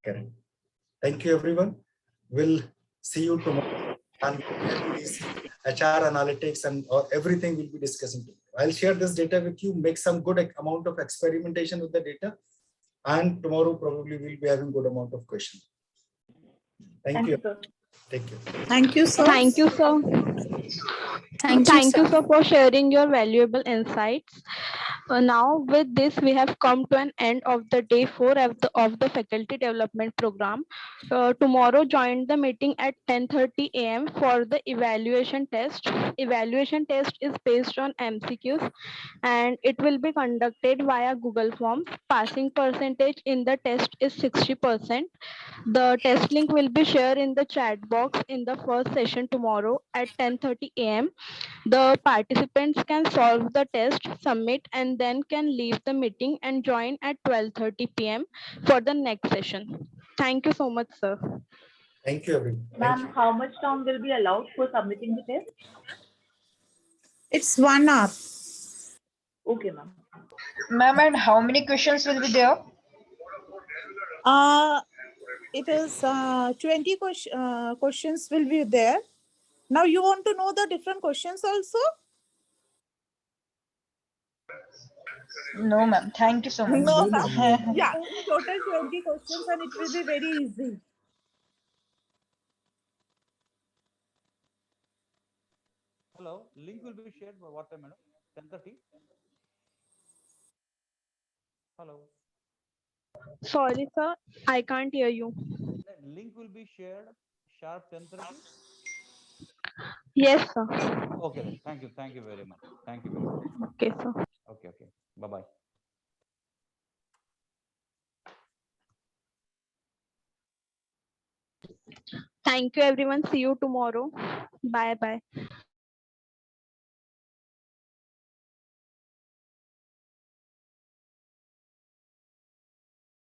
Correct. Thank you, everyone. We'll see you tomorrow. And HR analytics and everything we'll be discussing. I'll share this data with you, make some good amount of experimentation with the data. And tomorrow probably we'll be having good amount of questions. Thank you. Sir. Thank you. Thank you, sir. Thank you, sir. Thank you, Thank you, sir. sir, for sharing your valuable insights. Now, with this, we have come to an end of the day 4 of the faculty development program. Tomorrow, join the meeting at 10:30 a.m. for the evaluation test. Evaluation test is based on MCQs and it will be conducted via Google Forms. Passing percentage in the test is 60%. The test link will be shared in the chat box in the first session tomorrow at 10:30 a.m. The participants can solve the test, submit, and then can leave the meeting and join at 12:30 p.m. for the next session. Thank you so much, sir. Thank you, everyone. Thank Ma'am, you. how much time will be allowed for submitting the test? It's 1 hour. Okay, ma'am. Ma'am, and how many questions will be there? It is 20 questions will be there. Now you want to know the different questions also? No, ma'am. Thank you so much. No. Yeah, in total 20 questions and it will be very easy. Hello, link will be shared by what time, madam? 10:30? Hello. Sorry, sir. I can't hear you. The link will be shared sharp 10:30? Yes, sir. Okay then. Thank you. Thank you very much. Thank you very much. Okay, sir. Okay, okay. Bye-bye. Thank you, everyone. See you tomorrow. Bye bye.